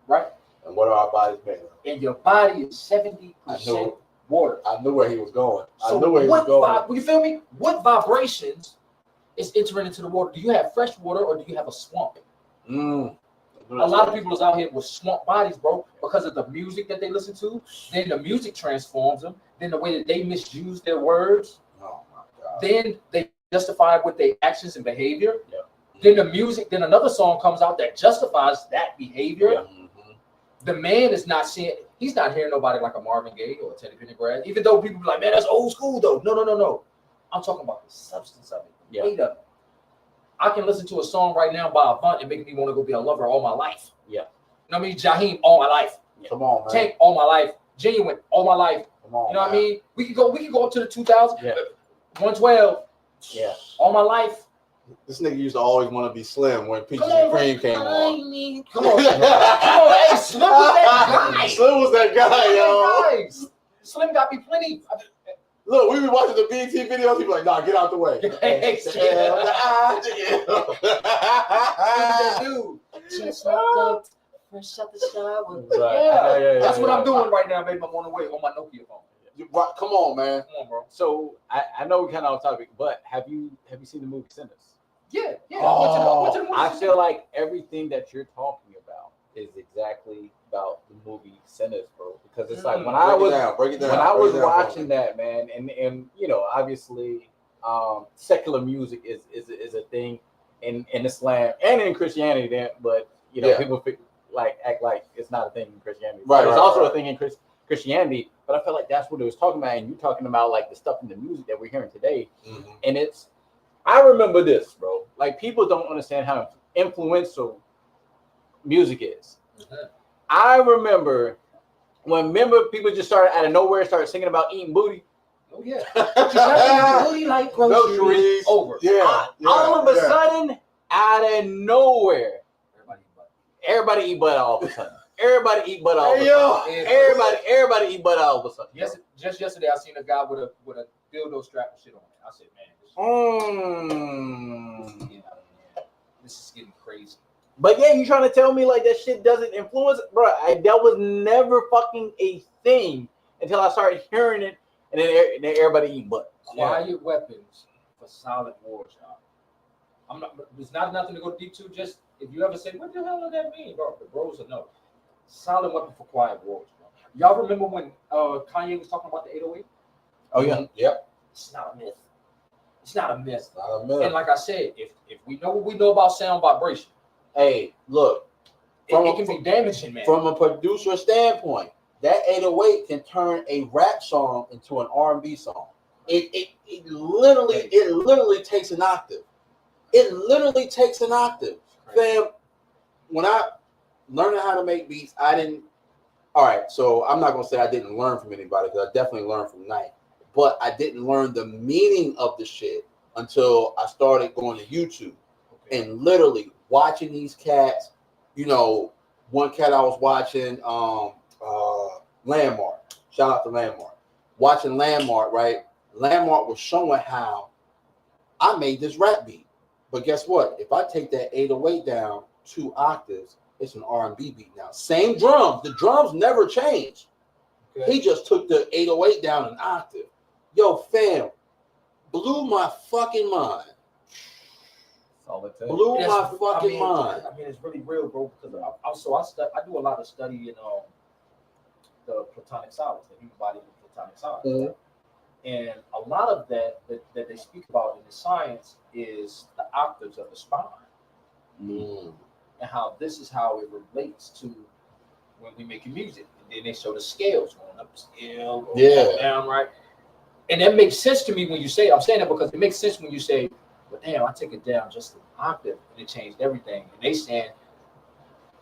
right? And what are our bodies made of? And your body is 70% water. I knew where he was going. You feel me? What vibrations is entering into the water? Do you have fresh water or do you have a swamp? A lot of people is out here with swamp bodies, bro, because of the music that they listen to. Then the music transforms them. Then the way that they misuse their words. Oh my God. Then they justify with their actions and behavior. Yeah. Then the music, then another song comes out that justifies that behavior. Yeah. The man is not seeing, he's not hearing nobody like a Marvin Gaye or a Teddy Pendergrass, even though people be like, man, that's old school though. No. I'm talking about the substance of it, the weight of it. I can listen to a song right now by a Avant and make me want to go be a lover all my life. Yeah. You know what I mean? Jaheim, all my life. Yeah. Come on, man. Tank, all my life. Genuine, all my life. Come on, you know what I mean? We could go up to the 2000s. Yeah. 112. Yeah. All my life. This nigga used to always want to be Slim when Peaches and Cream came on. Come on. Hey, Slim was that guy. Slim was that guy, yo. Slim got me plenty. Look, we be watching the BT videos. He be like, nah, get out the way. Dude, just woke up, fresh out the shower. Yeah, that's what I'm doing right now, baby. I'm on the way on my Nokia phone. Come on, man. Come on, bro. So I know we kind of off topic, but have you seen the movie Sinners? Yeah. Oh, I feel like everything that you're talking about is exactly about the movie Sinners, bro. Because it's like when I was watching that, man, and you know, obviously, secular music is a thing in Islam and in Christianity, then, but you know, people act like it's not a thing in Christianity. Right. It's also a thing in Christianity, but I feel like that's what it was talking about, and you talking about like the stuff in the music that we're hearing today, and I remember this, bro. Like, people don't understand how influential music is. I remember when people just started out of nowhere, started singing about eating booty. Oh yeah, booty like groceries. Over. All of a sudden, out of nowhere, everybody eat butt all of a sudden. Everybody eat butt all of a sudden. Everybody eat butt all of a sudden. Yes, just yesterday I seen a guy with a dildo strap and shit on it. I said, man, this is getting crazy. But yeah, you trying to tell me like that shit doesn't influence, bro? That was never fucking a thing until I started hearing it, and then everybody eat butt. Quiet weapons for silent wars, y'all. It's not nothing to go deep to. Just if you ever say, what the hell does that mean, bro? The bros will know. Silent weapon for quiet wars, bro. Y'all remember when Kanye was talking about the 808? Oh yeah, yep. It's not a myth. It's not a myth. Not a myth. And like I said, if we know what we know about sound vibration, hey, look, it can be damaging, man. From a producer standpoint, that 808 can turn a rap song into an R&B song. It literally takes an octave. It literally takes an octave. Fam, when I learned how to make beats, I didn't. All right, so I'm not gonna say I didn't learn from anybody because I definitely learned from Knight, but I didn't learn the meaning of the shit until I started going to YouTube and literally watching these cats. You know, one cat I was watching, Landmark. Shout out to Landmark. Watching Landmark, right? Landmark was showing how I made this rap beat. But guess what? If I take that 808 down 2 octaves, it's an R&B beat now. Same drums. The drums never changed. Okay. He just took the 808 down an octave. Yo, fam, blew my fucking mind. Blew my fucking mind. I mean, it's really real, bro. Because I do a lot of study in the platonic solids, the human body of platonic solids. Mm-hmm. And a lot of that they speak about in the science is the octaves of the spine. Mm. And how this is how it relates to when we making music. And then they show the scales going up the scale, going down, right? And that makes sense to me when you say, I'm saying that because it makes sense when you say, well, damn, I take it down just an octave and it changed everything. And they saying,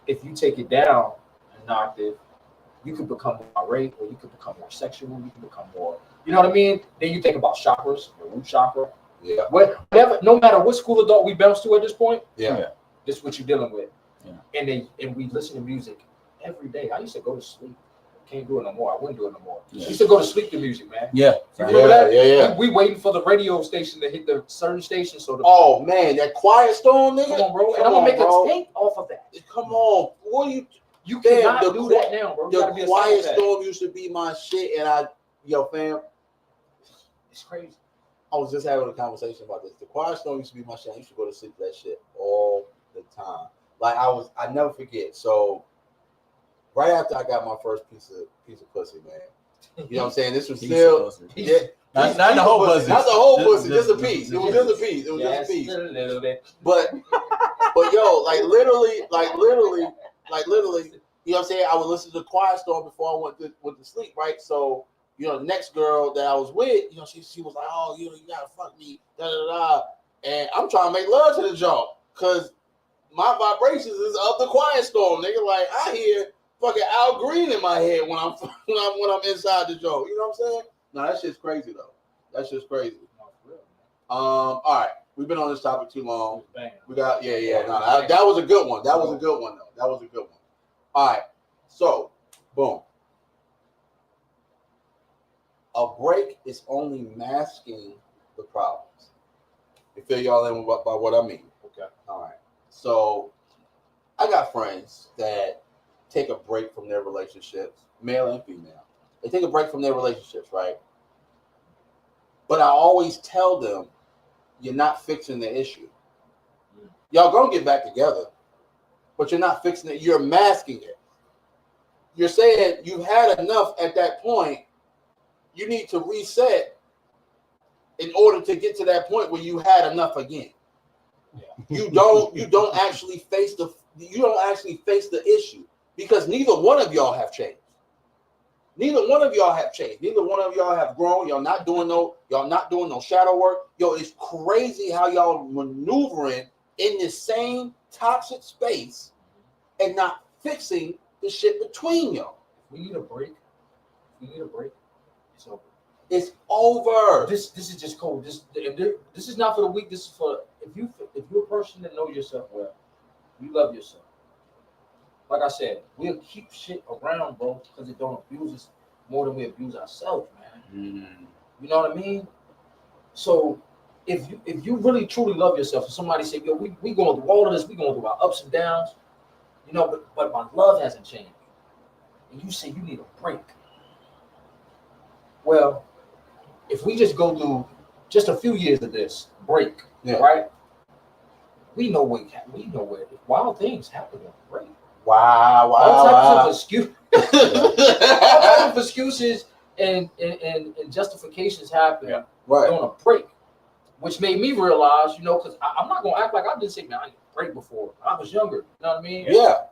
if you take it down an octave, you could become more irate, or you could become more sexual, you can become more, you know what I mean? Then you think about chakras, your root chakra. Yeah. Whatever, no matter what school of thought we bounce to at this point, yeah. This is what you're dealing with. Yeah. And we listen to music every day. I used to go to sleep. Can't do it no more. I wouldn't do it no more. Yeah. I used to go to sleep to music, man. Yeah. You remember that? Yeah. We waiting for the radio station to hit the certain station. So oh man, that Quiet Storm, nigga. Come on, bro. And I'm gonna make a tank off of that. Come on. What are you cannot do that now, bro. The Quiet Storm used to be my shit, and fam, it's crazy. I was just having a conversation about this. The Quiet Storm used to be my shit. I used to go to sleep to that shit all the time. Like I never forget. So right after I got my first piece of pussy, man. You know what I'm saying? This was still not the whole pussy. Not the whole pussy, just a piece. It was just a piece. It was just a piece. A little bit. But yo, like literally, you know what I'm saying? I would listen to Quiet Storm before I went to sleep, right? So, you know, the next girl that I was with, you know, she was like, oh, you know, you gotta fuck me, da da da. And I'm trying to make love to the joint, cause my vibrations is of the Quiet Storm, nigga. Like I hear fucking Al Green in my head when I'm inside the joint. You know what I'm saying? No, that shit's crazy though. That shit's crazy. All right, we've been on this topic too long. We got that was a good one. That was a good one though. That was a good one. All right, so boom. A break is only masking the problems. You feel y'all in by what I mean? Okay. All right. So I got friends that take a break from their relationships, male and female. They take a break from their relationships, right? But I always tell them, you're not fixing the issue. Y'all gonna get back together, but you're not fixing it. You're masking it. You're saying you've had enough at that point. You need to reset in order to get to that point where you had enough again. Yeah. You don't actually face the issue because neither one of y'all have changed. Neither one of y'all have changed. Neither one of y'all have grown. Y'all not doing no shadow work. Yo, it's crazy how y'all maneuvering in this same toxic space and not fixing the shit between y'all. We need a break. It's over. It's over. This is just cold. This is not for the weak. This is for if you're a person that knows yourself well, you love yourself. Like I said, we'll keep shit around, bro, because it don't abuse us more than we abuse ourselves, man. Mm. You know what I mean? So if you really truly love yourself, and somebody say, yo, we going through all of this, we going through our ups and downs, you know, but my love hasn't changed. And you say you need a break. Well, if we just go through just a few years of this break, right? We know where wild things happen on the break. Wow. All types of excuses, all types of excuses and justifications happen on a break. which made me realize, you know, because I'm not gonna act like I didn't say, man, I need a break before. I was younger, you know what I mean? Yeah.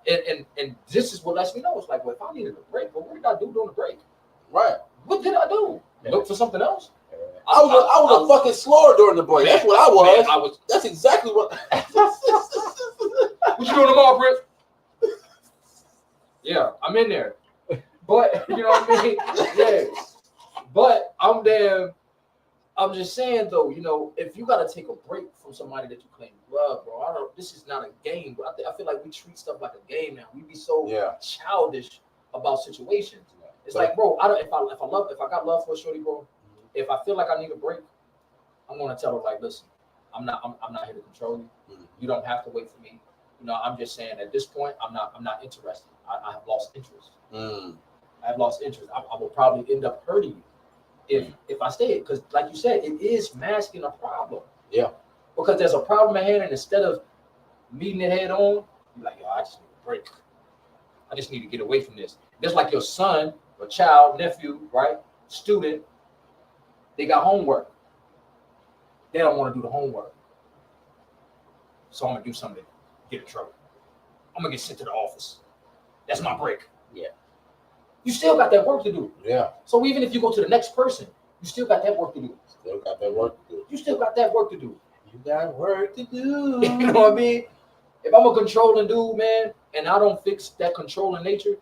And this is what lets me know. It's like, well, if I needed a break, well, what did I do during the break? Right. What did I do? Look for something else? I was a fucking slower during the break. That's what I was. Man, That's exactly what. What you doing tomorrow, Prince? Yeah, I'm in there. But you know what I mean? Yeah. But I'm just saying though, you know, if you gotta take a break from somebody that you claim you love, bro, this is not a game, but I feel like we treat stuff like a game now. We be so childish about situations. It's like, bro, if I got love for a shorty, bro, if I feel like I need a break, I'm gonna tell her like, listen, I'm not here to control you. You don't have to wait for me. You know, I'm just saying at this point, I'm not interested. I have lost interest. I have lost interest. I will probably end up hurting you if I stay. Because like you said, it is masking a problem. Yeah. Because there's a problem at hand, and instead of meeting it head on, you're like, yo, I just need a break. I just need to get away from this. Just like your son, or child, nephew, right? Student, they got homework. They don't want to do the homework. So I'm gonna do something to get in trouble. I'm gonna get sent to the office. That's my break. Yeah. You still got that work to do. Yeah. So even if you go to the next person, you still got that work to do. Still got that work to do. You still got that work to do. You got work to do. You know what I mean? If I'm a controlling dude, man, and I don't fix that controlling nature,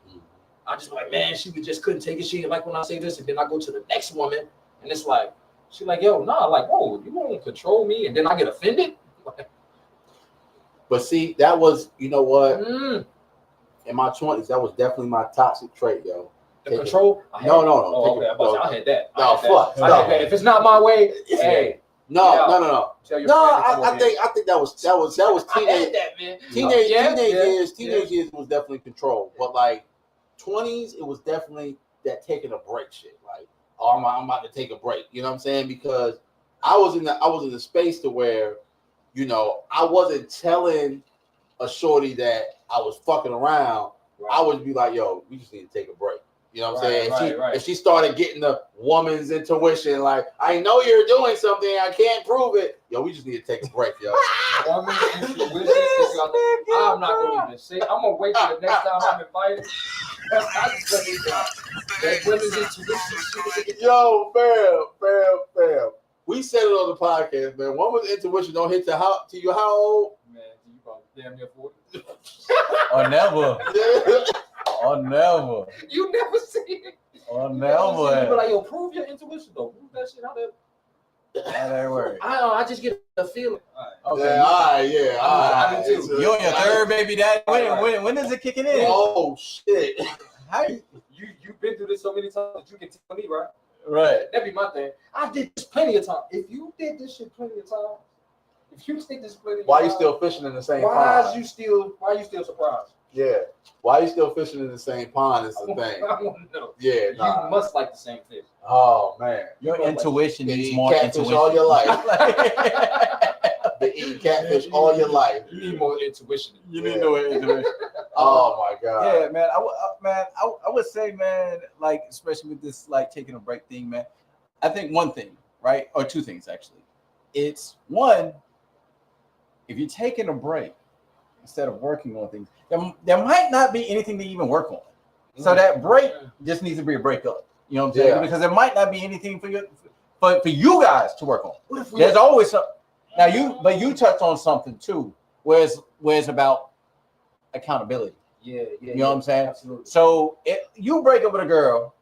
I just like, man, she just couldn't take it. She didn't like when I say this, and then I go to the next woman, and it's like, she's like, yo, nah, like, whoa, you won't control me, and then I get offended. But see, that was, you know what? In my 20s, that was definitely my toxic trait, yo. The control? No. Oh, okay. I had that. Fuck. If it's not my way, hey. No. I think that was teenage. That, man. Teenage years was definitely control. But like 20s, it was definitely that taking a break shit. Like, oh, I'm about to take a break. You know what I'm saying? Because I was in the space to where, you know, I wasn't telling a shorty that I was fucking around. Right. I would be like, yo, we just need to take a break. You know what I'm saying? If she started getting the woman's intuition, like, I know you're doing something, I can't prove it. Yo, we just need to take a break, yo. Woman's intuition. I'm not going to even say. I'm going to wait till the next time I'm invited. I just let it go. That women's intuition. Yo, fam. We said it on the podcast, man. Woman's intuition don't hit to you how old? Man, you probably damn near 40. Or never. Or never. You never see it. Or never. You be like, yo, prove your intuition though. Prove that shit. How that work? I just get a feeling. Okay. Yeah, I do too. You and your third baby daddy. When is it kicking in? Oh shit. How you've been through this so many times that you can tell me, right? Right. That'd be my thing. I did this plenty of time. If you did this shit plenty of time, if you think this plenty of why time, you still fishing in the same pond? Why are you still surprised? Yeah. Why are you still fishing in the same pond is the thing. I want to know. Yeah. Nah. You must like the same fish. Oh man. Your intuition needs more intuition. All your life. Been eating catfish all your life. You need more intuition. You need more intuition. Oh my god. Yeah, man. I would say, man, like, especially with this like taking a break thing, man. I think one thing, right, or two things actually. It's one, if you're taking a break instead of working on things, there might not be anything to even work on. So that break just needs to be a breakup. You know what I'm saying? Yeah. Because there might not be anything for you guys to work on. There's always something. Now you touched on something too, where it's about accountability. Yeah. You know what I'm saying? Absolutely. So if you break up with a girl,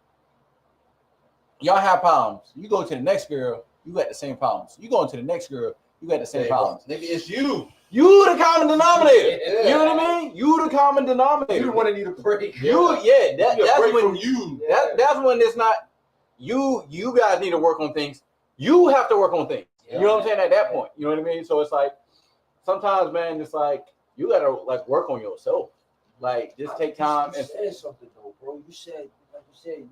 y'all have problems. You go to the next girl, you got the same problems. You go into the next girl, you got the same problems. Nigga, it's you. You the common denominator. Yeah. You know what I mean? You the common denominator. You want to need a break. That's when you. That's when it's not you. You guys need to work on things. You have to work on things. You know what I'm saying? At that point, you know what I mean? So it's like sometimes, man, it's like you gotta like work on yourself. Like just take time. You said something though, bro. You said, you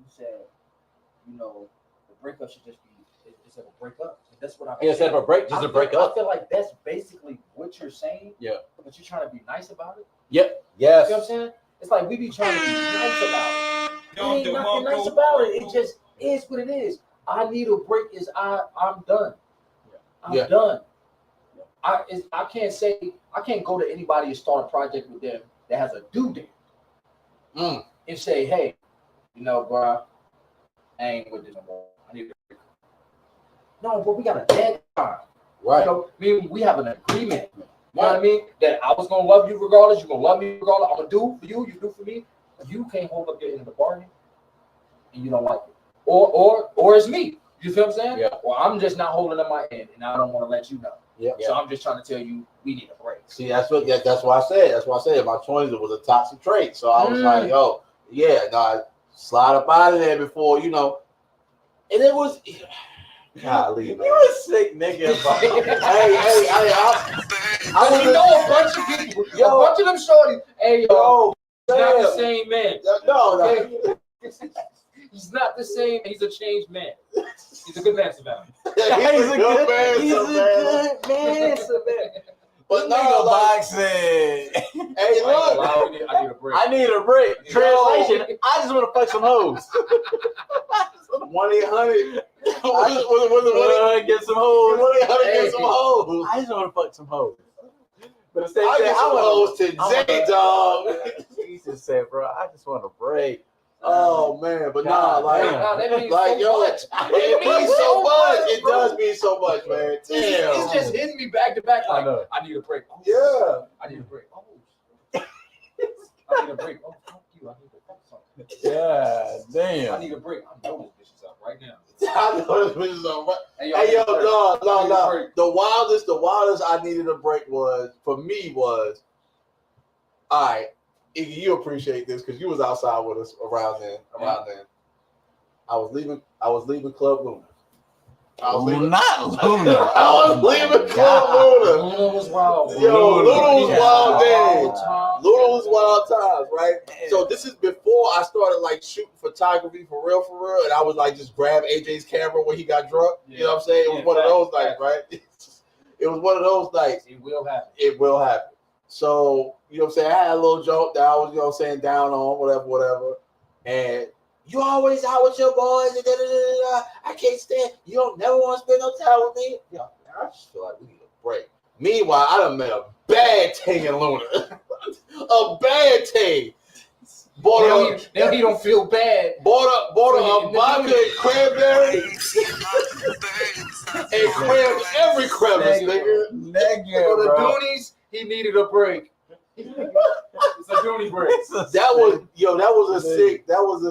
know, the breakup should just be instead of a breakup. That's what I. Yeah, instead of a break, just a breakup. I feel like that's basically what you're saying. Yeah. But you're trying to be nice about it. Yep. Yes. You know what I'm saying? It's like we be trying to be nice about it. There ain't nothing nice about it. It just is what it is. I need a break. I'm done. I'm done. I can't go to anybody and start a project with them that has a due date and say, hey, you know, bro, I ain't with this no more. I need to. No, but we got a deadline. Right. You know, we have an agreement. You know what I mean? That I was gonna love you regardless. You're gonna love me regardless. I'm gonna do for you. You do for me. You can't hold up your end of the bargain, and you don't like it, or it's me. You feel what I'm saying? Yeah. Well, I'm just not holding up my end, and I don't want to let you know. Yeah. So I'm just trying to tell you we need a break. See, that's why I said. That's why I said in my 20s it was a toxic trait. So I was like, yo, yeah, no, slide up out of there before, you know. And it was, golly, man. You're a sick nigga. I would know a bunch of people, a bunch of them shorties. Hey, yo, he's not the same man. No. He's not the same. He's a changed man. He's a good man, Savannah. He's a good man. But no, boxing. Hey, look. I need a break. I need a break. Translation. I just want to fuck some hoes. 1-800. Get some hoes. 1-800 get some hoes. I just want to fuck some hoes. But instead, I get some hoes today, dog. Jesus said, bro, I just want a break. Oh man, but nah, like so yo, much. it means so much. It does mean so much, man. Damn. It's just hitting me back to back. Like I need a break. Oh, yeah, I need a break. Oh, I need a break. Oh, fuck you. I need to fuck something. Yeah, damn. I need a break. I know this bitch is up right now. I know this bitch is up right. Hey yo, no. The wildest I needed a break was for me was, all right. Iggy, you appreciate this because you was outside with us around then. I was leaving Club Luna. Not Luna. I was leaving Club Luna. Luna was wild. Yo, Luna was wild days. Time. Luna was wild times, right? So this is before I started like shooting photography for real, and I was like just grab AJ's camera when he got drunk. You know what I'm saying? It was one of those nights, right? It was one of those nights. It will happen. It will happen. So, you know what I'm saying? I had a little joke that I was, you know what I'm saying, down on, whatever. And you always out with your boys. And I can't stand. You don't never want to spend no time with me. Yeah, I just feel like we need a break. Meanwhile, I done met a bad thing in Luna. A bad thing. Now he don't feel bad. Bought a vodka and cranberry. And crammed every crevice, nigga. For the Doonies, he needed a break. It's a Dooney break. That was a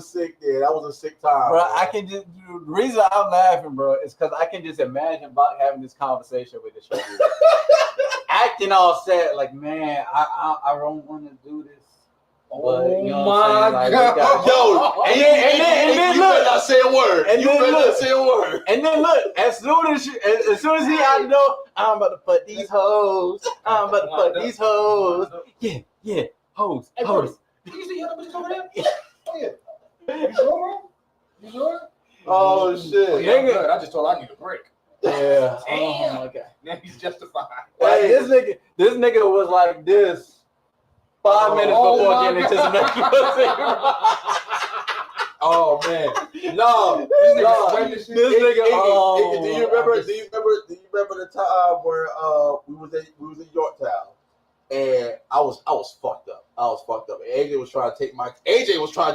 sick time. Bro, I can just, the reason I'm laughing, bro, is because I can just imagine Bach having this conversation with this show. Acting all sad, like, man, I don't want to do this. But, you know my like, God. Yo, and then look, not say a word. And you better not say a word. And then look, as soon as he, I know, I'm about to put these hoes. I'm about to put these hoes. Yeah, hoes. Hey, hoes. You see other bitches over there? Oh yeah. You sure, bro? You sure? Oh shit. Oh, yeah, good. I just told I need a break. Yeah. Damn. Oh my God. Now he's justified. Like, this nigga was like this 5 minutes before getting into some next pussy. Oh man, no, this nigga. Do you remember the time where we was in Yorktown and I was fucked up. And AJ was trying to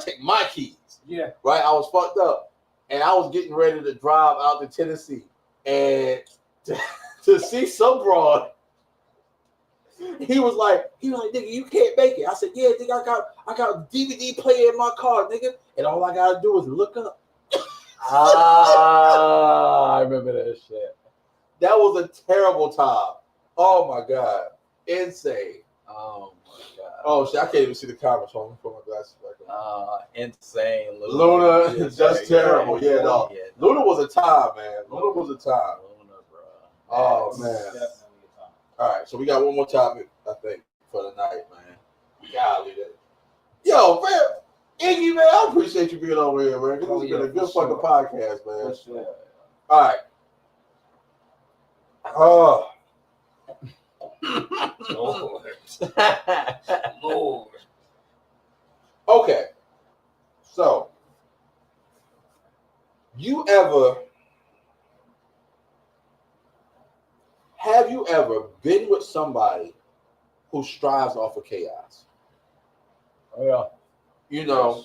take my keys. Yeah. Right. I was fucked up, and I was getting ready to drive out to Tennessee, and to see some broad. He was like, nigga, you can't make it. I said, yeah, nigga, I got a DVD player in my car, nigga, and all I gotta do is look up. I remember that shit. That was a terrible time. Oh my God, insane. Oh my God. Oh shit, I can't even see the comments. Hold on, put my glasses back on. Insane. Luna is just terrible. Yeah, no. Luna was a time, man. Luna was a time. Luna, bro. Oh man. All right, so we got one more topic, I think, for the night, man. Golly, yo, man, Iggy, man, I appreciate you being over here, man. This has been a good fucking podcast, man. Sure. All right. Oh. Lord. Okay. So, you ever have you ever been with somebody who strives off of chaos? Oh yeah. You know,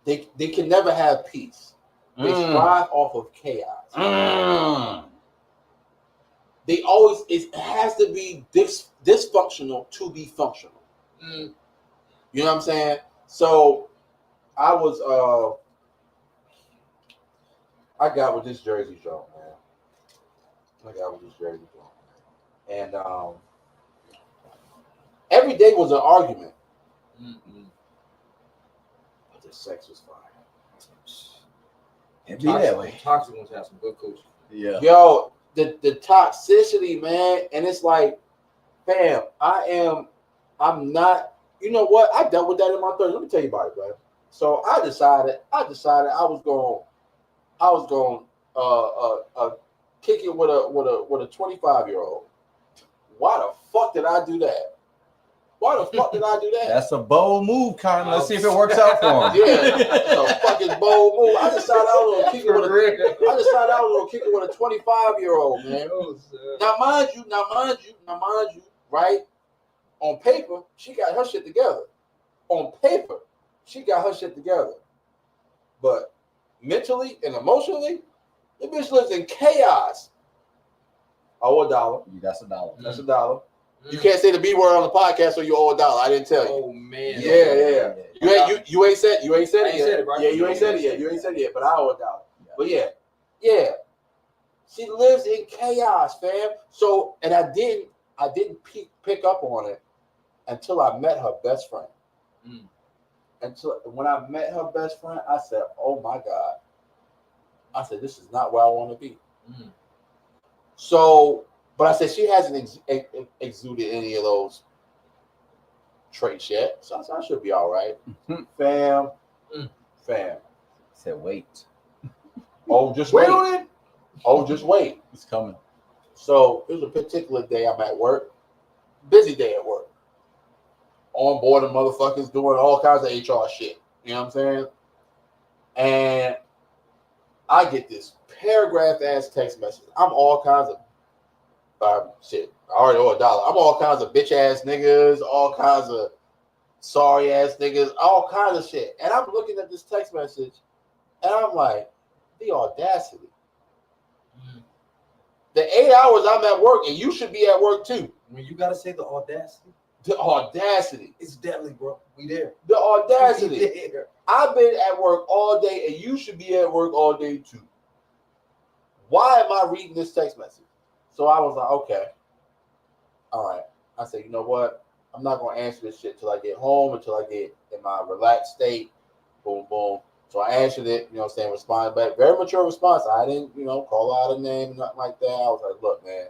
they can never have peace. They strive off of chaos. They always, it has to be dysfunctional to be functional. You know what I'm saying? So I got with this Jersey joint, man. And every day was an argument. But the sex was fire. It be that way. Toxic ones have some good coaches. Yeah. Yo, the toxicity, man, and it's like, fam, I'm not. You know what? I dealt with that in my 30s. Let me tell you about it, bro. So I decided I was going kick it with a 25-year-old. Why the fuck did I do that? That's a bold move, Con. Let's see if it works out for him. Yeah, it's a fucking bold move. I decided I was gonna kick it with a 25-year-old, man. Now mind you, right? On paper, she got her shit together. But mentally and emotionally, the bitch lives in chaos. Oh, $1. That's $1. That's $1. You can't say the B word on the podcast, so you owe $1. I didn't tell you. Oh man. Yeah. You ain't said it yet. Right? Yeah, you ain't said it yet. But I owe $1. But yeah. She lives in chaos, fam. So, and I didn't pick up on it until I met her best friend. Until when I met her best friend, I said, "Oh my God!" I said, "This is not where I want to be." So, but I said she hasn't exuded any of those traits yet, so I should be all right. Fam. Said wait. Oh, just wait. Oh, just wait. It's coming. So it was a particular day I'm at work, busy day at work. On board of motherfuckers doing all kinds of HR shit. You know what I'm saying? And I get this paragraph ass text message. I'm all kinds of shit. I already owe $1. I'm all kinds of bitch ass niggas, all kinds of sorry ass niggas, all kinds of shit. And I'm looking at this text message and I'm like, the audacity. The 8 hours I'm at work and you should be at work too. When you gotta say the audacity. The audacity. It's deadly, bro. We there. The audacity. We there. I've been at work all day and you should be at work all day too. Why am I reading this text message? So I was like, okay. All right. I said, you know what? I'm not going to answer this shit until I get home, until I get in my relaxed state. Boom, boom. So I answered it, you know what I'm saying, responded back. Very mature response. I didn't, call out a name, nothing like that. I was like, look, man,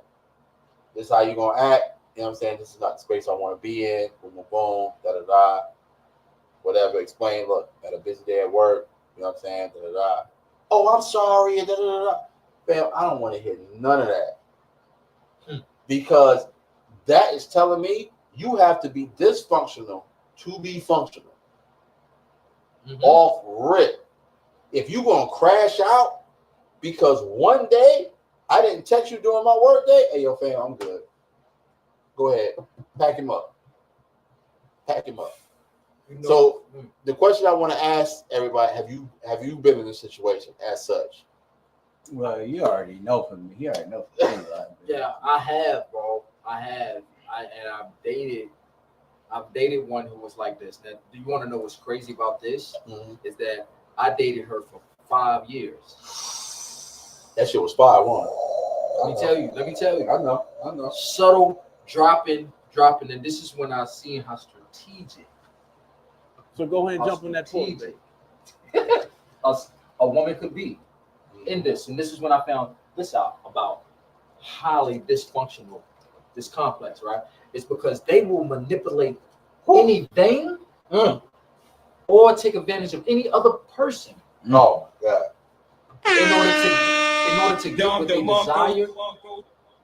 this is how you going to act. You know what I'm saying? This is not the space I want to be in. Boom, boom, boom, da-da-da. Whatever. Explain, look, had a busy day at work. You know what I'm saying? Da-da-da. Oh, I'm sorry. Da-da-da-da. Fam, I don't want to hear none of that. Because that is telling me you have to be dysfunctional to be functional. Off rip. If you're going to crash out because one day I didn't text you during my work day, hey, yo, fam, I'm good. Go ahead. Pack him up. So the question I want to ask everybody, have you been in a situation as such? Well, you already know from me. You already know from me. Yeah, I have, bro. I have. I've dated one who was like this. Now, do you want to know what's crazy about this? Is that I dated her for 5 years. That shit was 5-1. Let me tell you. I know. Subtle dropping, and this is when I seen how strategic. So go ahead and jump on that point. A woman could be in this, and this is when I found this out about highly dysfunctional, this complex, right? It's because they will manipulate anything or take advantage of any other person. No, yeah. In order to get what they desire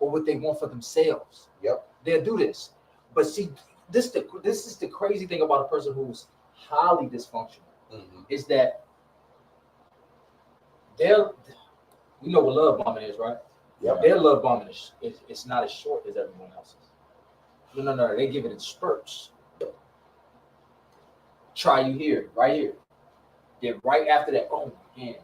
or what they want for themselves. Yep. They'll do this. But see, this is the crazy thing about a person who's highly dysfunctional is that you know what love bombing is, right? Yep. Their love bombing it's not as short as everyone else's. No. They give it in spurts. Try you here, right here. Then right after that, oh man,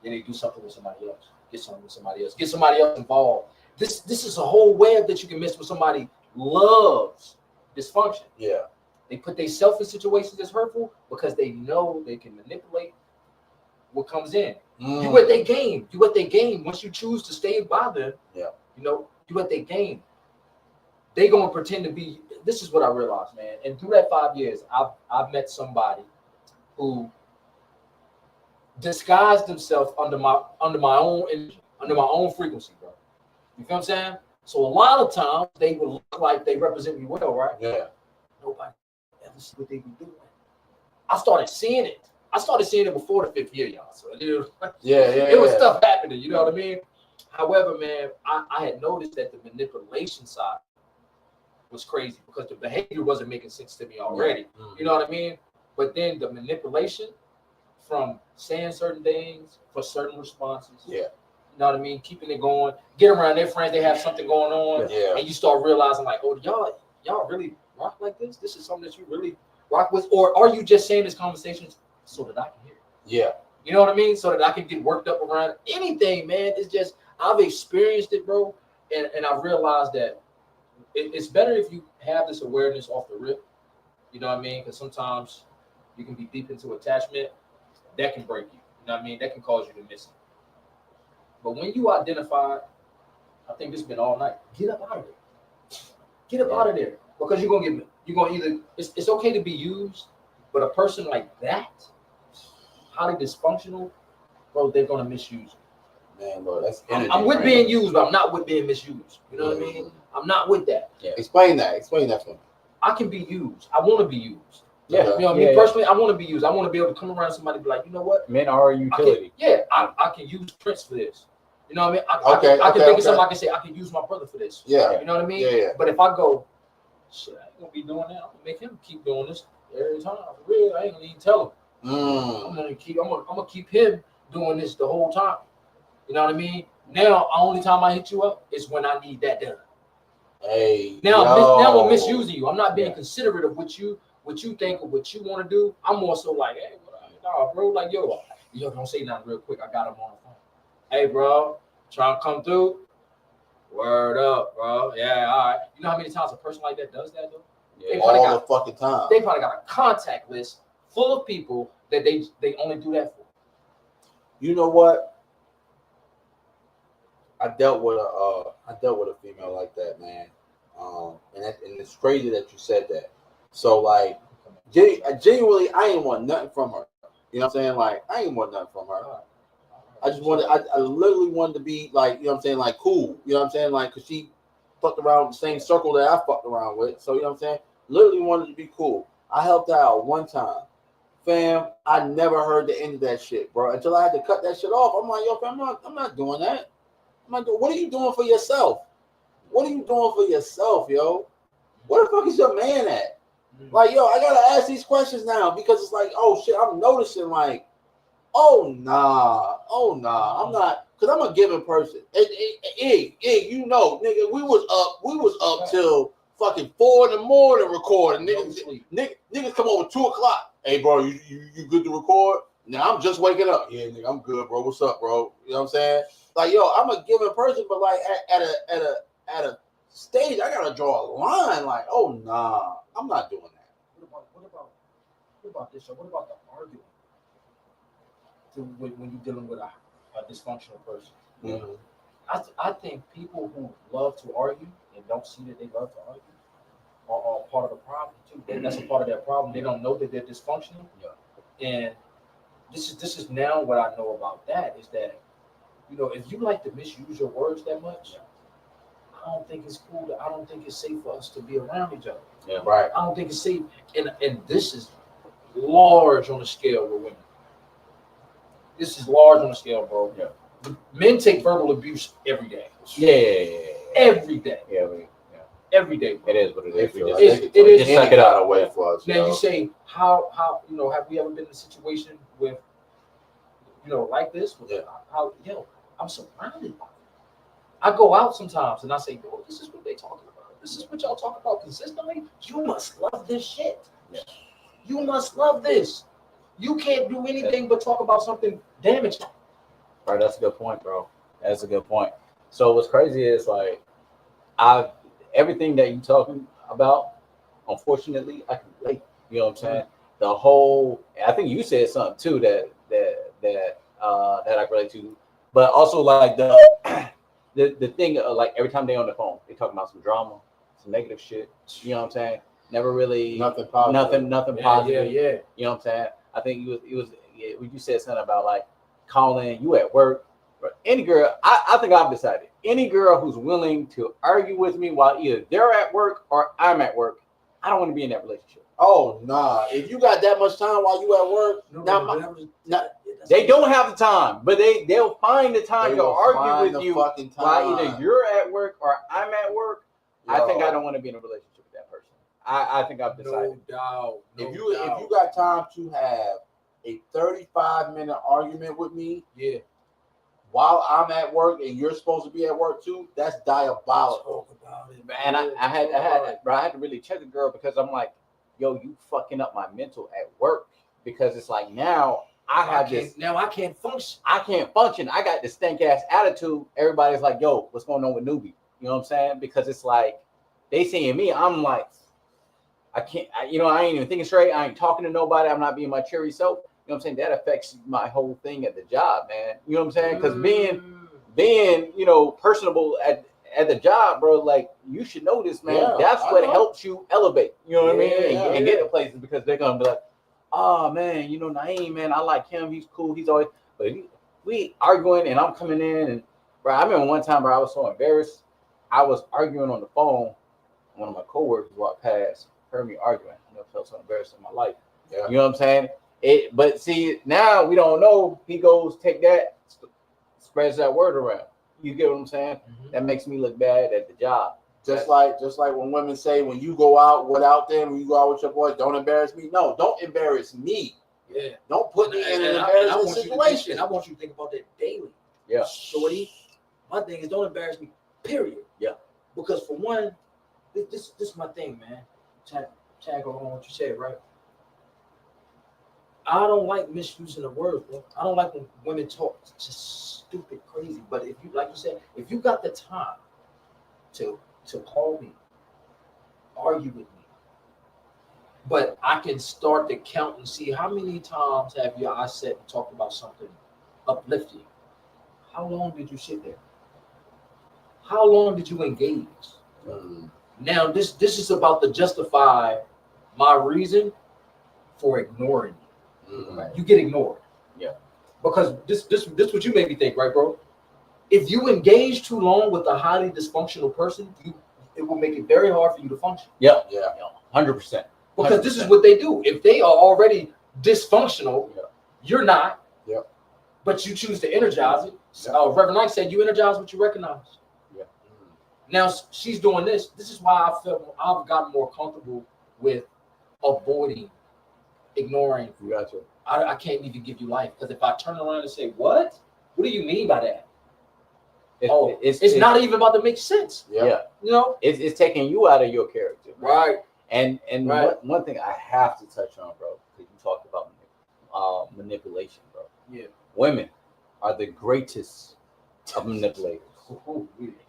then they do something with somebody else. Get something with somebody else. Get somebody else involved. This is a whole web that you can miss when somebody loves dysfunction. Yeah. They put themselves in situations that's hurtful because they know they can manipulate what comes in. You at their game. You at their game. Once you choose to stay by them, yeah, you at their game. They gonna pretend to be. This is what I realized, man. And through that 5 years, I've met somebody who disguised themselves under my own energy, under my own frequency, bro. You feel what I'm saying? So a lot of times they will look like they represent me well, right? Yeah. Nobody ever see what they be doing. I started seeing it. I started seeing it before the 5th year, y'all. So it was stuff happening. You know what I mean? However, man, I had noticed that the manipulation side was crazy because the behavior wasn't making sense to me already. You know what I mean? But then the manipulation from saying certain things for certain responses. Yeah. You know what I mean? Keeping it going. Get around their friends. They have something going on. Yeah. And you start realizing like, oh, y'all really rock like this? This is something that you really rock with? Or are you just saying this conversation so that I can hear it? Yeah. You know what I mean? So that I can get worked up around anything, man. It's just, I've experienced it, bro. And I've realized that it's better if you have this awareness off the rip. You know what I mean? Because sometimes you can be deep into attachment. That can break you. You know what I mean? That can cause you to miss it. But when you identify, I think this has been all night, get up out of there. Get up out of there. Because you're gonna either, it's okay to be used, but a person like that, highly dysfunctional, bro, they're gonna misuse you. Man, bro, that's energy. I'm with being used, but I'm not with being misused. You know what I mean? I'm not with that. Yeah. Explain that for me. I can be used. I want to be used. Yeah. You know what I mean? Personally, I want to be used. I want to be able to come around somebody and be like, you know what? Men are a utility. I can use Prince for this. You know what I mean? I can think of something I can say, I can use my brother for this. Yeah. You know what I mean? Yeah. But if I go, shit, I ain't gonna be doing that. I'm gonna make him keep doing this every time. For real, I ain't gonna even tell him. I'm gonna keep him doing this the whole time. You know what I mean? Now, the only time I hit you up is when I need that done. Hey. Now I'm misusing you. I'm not being considerate of what you think of what you want to do. I'm more so like, hey, nah, bro, like yo, don't say nothing real quick. I got him on the phone. Hey, bro, trying to come through. Word up, bro. Yeah, all right. You know how many times a person like that does that, though? Yeah, all the fucking time. They probably got a contact list full of people that they only do that for. You know what? I dealt with a female like that, man. And it's crazy that you said that. So like, genuinely, I ain't want nothing from her. You know what I'm saying? Like, I ain't want nothing from her. I literally wanted to be like, you know what I'm saying, like cool. You know what I'm saying? Like, cause she fucked around the same circle that I fucked around with. So you know what I'm saying? Literally wanted to be cool. I helped her out one time. Fam, I never heard the end of that shit, bro. Until I had to cut that shit off. I'm like, yo, fam, I'm not doing that. What are you doing for yourself? What are you doing for yourself, yo? Where the fuck is your man at? Like, yo, I gotta ask these questions now because it's like, oh shit, I'm noticing like, oh nah, I'm not, cause I'm a giving person. You know, nigga, we was up till fucking 4 a.m. recording. Niggas come over 2 o'clock. Hey, bro, you good to record? Now I'm just waking up. Yeah, nigga, I'm good, bro. What's up, bro? You know what I'm saying? Like, yo, I'm a giving person, but like at a stage, I gotta draw a line. Like, oh nah, I'm not doing that. What about this? What about the arguing? When you're dealing with a dysfunctional person, I think people who love to argue and don't see that they love to argue are part of the problem too. That's a part of their problem. They don't know that they're dysfunctional. Yeah. And this is now what I know about that is that, you know, if you like to misuse your words that much, I don't think it's cool. I don't think it's safe for us to be around each other. Yeah, right. I don't think it's safe. And this is large on the scale with women. This is large on the scale, bro. Yeah. Men take verbal abuse every day. Yeah. Every day. Yeah. Every day, bro. It is what it is. It is. Just suck it out away for us. Now you say how you know, have we ever been in a situation with, you know, like this? Yeah. I'm surrounded by it. I go out sometimes and I say, "Yo, this is what they talking about. This is what y'all talk about consistently. You must love this shit. Yeah. You must love this. You can't do anything but talk about something damaging." Right, that's a good point, bro. That's a good point. So what's crazy is like everything that you talking about, unfortunately, I can relate. You know what I'm saying? The whole, I think you said something too that I relate to, but also like the thing like every time they on the phone, they talking about some drama, some negative shit. You know what I'm saying? Never really Nothing positive. nothing Yeah, positive. yeah. You know what I'm saying? I think you said something about like calling you at work. Any girl, I think I've decided. Any girl who's willing to argue with me while either they're at work or I'm at work, I don't want to be in that relationship. Oh nah! If you got that much time while you at work, They don't have the time, but they'll find the time They to will argue find with the you fucking while time. either you're at work or I'm at work. I think I don't want to be in a relationship with that person. I think I've decided. No doubt. if you got time to have a 35-minute argument with me, yeah, while I'm at work and you're supposed to be at work too, that's diabolical. talk about it. And I had to really check the girl because I'm like, yo, you fucking up my mental at work because it's like now I can't function. I can't function. I got this stank ass attitude. Everybody's like, yo, what's going on with newbie? You know what I'm saying? Because it's like they seeing me. I'm like, I ain't even thinking straight. I ain't talking to nobody. I'm not being my cheery self. You know what I'm saying? That affects my whole thing at the job, man. You know what I'm saying? Because being personable at the job, bro, like you should know this, man. Yeah, that's what helps you elevate. You know what I mean? And get to places because they're gonna be like, oh man, Naeem, man, I like him. He's cool. He's always, but we arguing and I'm coming in and bro, I remember one time, bro, I was so embarrassed. I was arguing on the phone. One of my coworkers walked past, heard me arguing. I never felt so embarrassed in my life. Yeah. You know what I'm saying? But see, now we don't know. He goes, take that, spreads that word around. You get what I'm saying? Mm-hmm. That makes me look bad at the job. Just like when women say, when you go out without them, when you go out with your boys, don't embarrass me. No, don't embarrass me. Yeah. Don't put me in an embarrassing situation. I want you to think about that daily. Yeah. Shorty, my thing is don't embarrass me, period. Yeah. Because for one, this is my thing, man. Tag on what you said, right? I don't like misusing the word, bro. I don't like when women talk just stupid, crazy. But if you, like you said, if you got the time to call me, argue with me, but I can start to count and see how many times have your eyes set and talked about something uplifting. How long did you sit there? How long did you engage? Now this is about to justify my reason for ignoring you. You get ignored. Yeah. Because this what you made me think, right, bro? If you engage too long with a highly dysfunctional person, it will make it very hard for you to function. Yeah. 100%. Because this is what they do. If they are already dysfunctional, you're not. Yeah. But you choose to energize it. Reverend Knight said, "You energize what you recognize." Yeah. Now she's doing this. This is why I've gotten more comfortable with avoiding, ignoring. Gotcha. I can't even give you life because if I turn around and say, "What do you mean by that?" It's not even about to make sense. Yeah. It's taking you out of your character. Right. And right. One thing I have to touch on, bro, because you talked about manipulation, bro. Yeah. Women are the greatest of manipulators.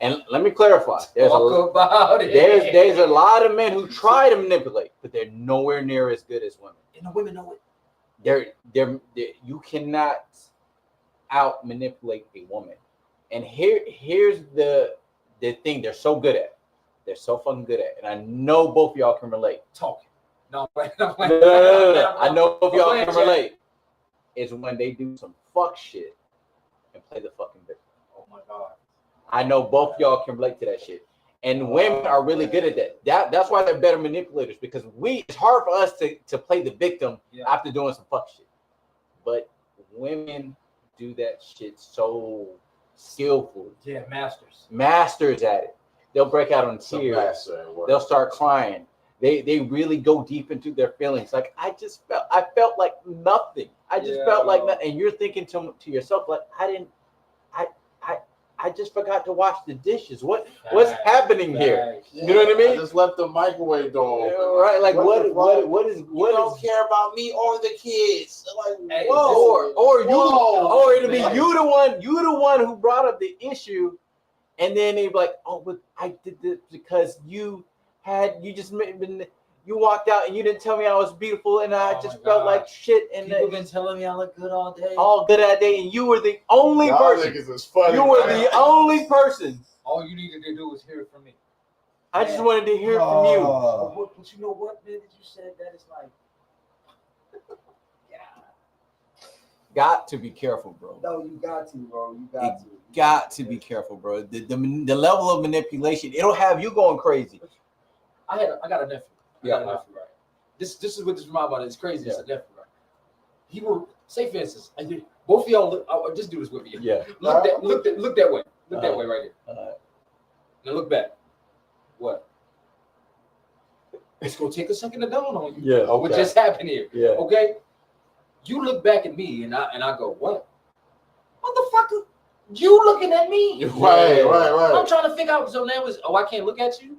And let me clarify. There's a lot of men who try to manipulate, but they're nowhere near as good as women. And the women know it. They're you cannot out manipulate a woman. And here's the thing they're so good at. They're so fucking good at. And I know both of y'all can relate. Talking. No. I know both of y'all can relate. Is when they do some fuck shit and play the fucking victim. Oh my God. I know both of y'all can relate to that shit. And women are really good at that. That's why they're better manipulators, because it's hard for us to play the victim after doing some fuck shit. But women do that shit so skillfully. Yeah, Masters at it. They'll break out in tears. They'll start crying. They really go deep into their feelings. Like I felt like nothing. I just felt like nothing. And you're thinking to yourself, like I I just forgot to wash the dishes. What's happening here? You know what I mean? I just left the microwave door open. Right? Like what You don't care about me or the kids. Like Hey, whoa, or it'll be man. you the one who brought up the issue, and then they be like, oh, but I did this because you walked out and you didn't tell me I was beautiful, and I just felt like shit. And people been telling me I look good all day. all good that day, and you were the only person. Niggas is funny, You were man. the only person. All you needed to do was hear it from me. I just wanted to hear from you. But you know what, man? That you said that is like, Got to be careful, bro. No, you got to, bro. You Got to be careful, bro. The level of manipulation, it'll have you going crazy. I got a nephew. I got a nephew, right? This is what this reminds me of. It's crazy. It's a nephew, right? He will say, for instance, both of y'all look. I'll just do this with me. Yeah. Look that way. Look that way right there. Now look back. What? It's gonna take a second to dawn on you. Yeah. Okay. What just happened here? Yeah. Okay. You look back at me and I go, what? Motherfucker, you looking at me? Right. I'm trying to figure out. So now it's I can't look at you.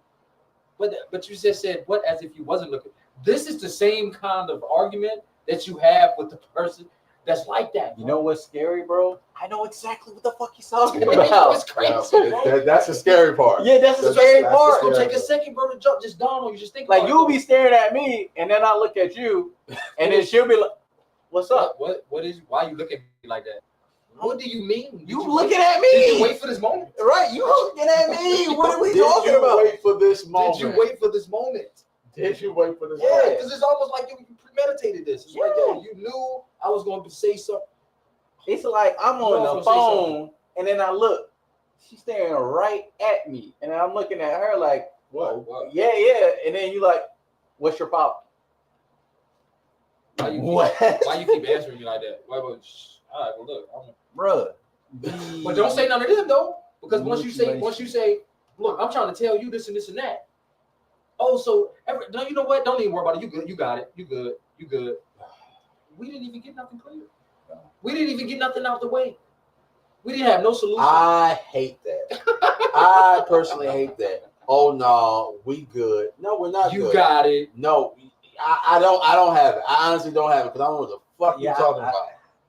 But you just said what as if you wasn't looking. This is the same kind of argument that you have with the person that's like that. You know what's scary, bro? I know exactly what the fuck he's talking It's about. crazy. Bro. That's the scary part. Yeah, that's the scary part. It's gonna take a second, bro, to jump. Just dawn on you. Just think Like about you'll it. be staring at me, and then I look at you, and then she'll be like, "What's up?" What is? Why you look at me like that? What do you mean? Did You wait- looking at me? Did you wait for this moment? Right? You looking at me? What are we Did talking you about? wait for this moment? Did you wait for this moment? Did you wait for this Yeah, moment? because it's almost like you premeditated this. It's right there. You knew I was going to say something. It's like I'm You on know the I'm gonna say phone, and then I look. She's staring right at me, and I'm looking at her like, What? yeah, and then you like, "What's your problem?" Why you What? why you keep answering me like that? Why would? All right, well look, Bruh. but don't say none of them though, because once you say, look, I'm trying to tell you this and this and that. Oh, so no, you know what? Don't even worry about it. You good? You got it. You good? We didn't even get nothing clear. We didn't even get nothing out the way. We didn't have no solution. I hate that. I personally hate that. Oh no, we good. No, we're not. You good. got it. No, I don't have it. I honestly don't have it because I don't know what the fuck you're talking about.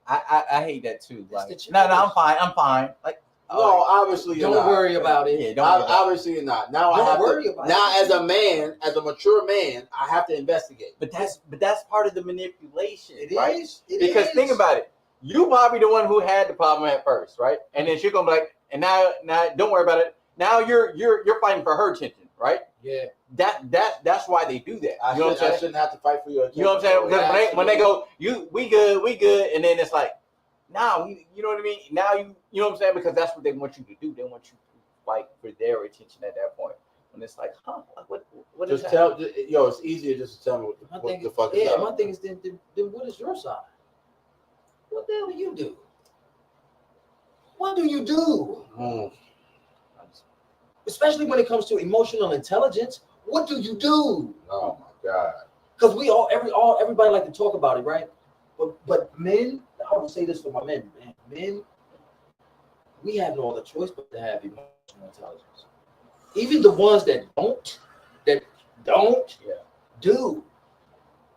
I hate that too. That's Like, the no, challenge. I'm fine. Like, No, obviously you're Don't not. worry about it. yeah, don't worry about Obviously you're not. Now I Don't have worry to. about Now it. as a man, as a mature man, I have to investigate. it. But that's part of the manipulation, It right? is. It Because is. think about it. You probably the one who had the problem at first, right? And then she's gonna be like, and now don't worry about it. Now you're fighting for her attention, right? Yeah. That's why they do that. You know what I'm I saying? shouldn't have to fight for your attention. You know what I'm saying? bro. Because when they go, we good, and then it's like, nah, you know what I mean? Now you know what I'm saying? Because that's what they want you to do. They want you to fight for their attention at that point. When it's like, huh, what is Just that? it's easier just to tell me My what thing the is, fuck is yeah, up. my thing is then what is your side? What the hell do you do? What do you do? Mm. Especially when it comes to emotional intelligence, what do you do? Oh my god. Because we everybody like to talk about it, right? But men, I would say this for my men, man. Men, we have no other choice but to have emotional intelligence. Even the ones that don't do,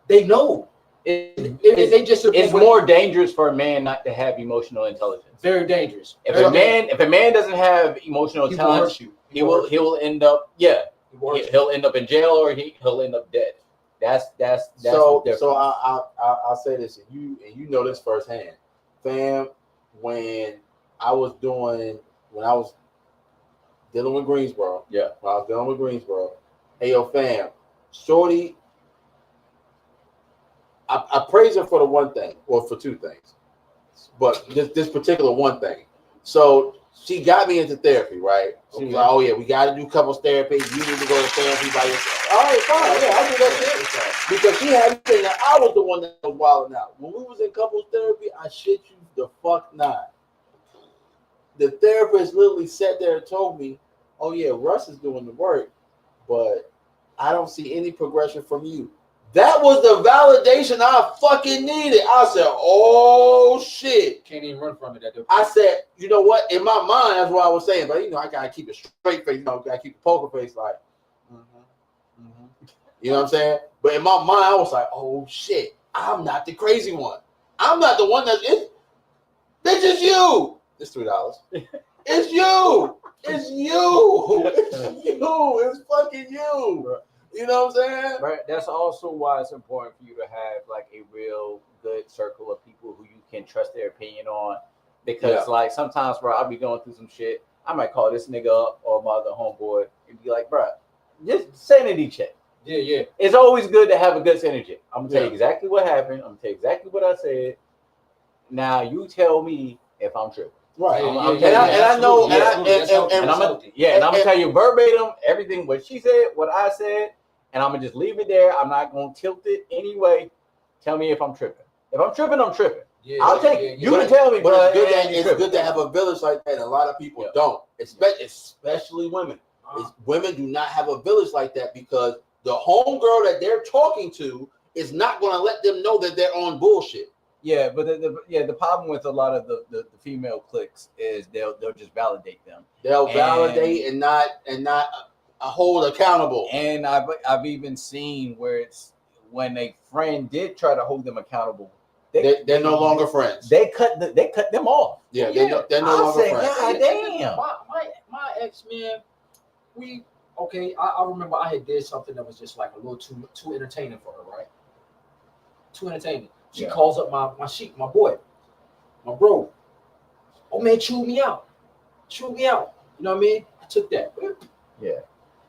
they know. They just It's more dangerous for a man not to have emotional intelligence. very dangerous. If Very a man doesn't have emotional He will intelligence, hurt you. he will end up Worse. he'll end up in jail or he'll end up dead. That's So the difference. I'll say this, and you know this firsthand, fam. When I was dealing with Greensboro, hey yo, fam, shorty, I praise her for the one thing, or for two things, but this particular one thing. So she got me into therapy, right? She was like, "Oh yeah, we got to do couples therapy. You need to go to therapy by yourself." All right, fine, yeah, I do that shit. Because she had me saying that I was the one that was wilding out. When we was in couples therapy, I shit you the fuck not. The therapist literally sat there and told me, "Oh yeah, Russ is doing the work, but I don't see any progression from you. That was the validation I fucking needed. I said, oh shit. Can't even run from it. I said, you know what? In my mind, that's what I was saying. But, I got to keep a straight face. I got to keep a poker face like, you know what I'm saying? But in my mind, I was like, oh shit. I'm not the crazy one. I'm not the one that's it. This is you. It's $3. It's you. It's you. It's you. It's fucking you. You know what I'm saying? Right. That's also why it's important for you to have like a real good circle of people who you can trust their opinion on. Because like sometimes, bro, I'll be going through some shit. I might call this nigga up or my other homeboy and be like, bro, just sanity check. Yeah. It's always good to have a good synergy. I'm gonna tell you exactly what happened. I'm gonna tell you exactly what I said. Now you tell me if I'm tripping. Right. And I'm gonna tell you verbatim everything what she said, what I said, and I'm gonna just leave it there. I'm not gonna tilt it anyway. Tell me if I'm tripping. If I'm tripping, I'm tripping. I'll take it. You can tell me, but it's good to have a village like that. A lot of people don't, especially women. Women do not have a village like that because the homegirl that they're talking to is not going to let them know that they're on bullshit. Yeah, but the problem with a lot of the female cliques is they'll just validate them. They'll validate and not hold accountable. And I've even seen where it's when a friend did try to hold them accountable, they're no longer friends. They cut them off. Yeah, they're no longer friends. God damn. My ex, man, I remember I had did something that was just like a little too entertaining for her, right? Too entertaining. She calls up my boy, my bro. Oh man, chew me out. You know what I mean? I took that. Yeah.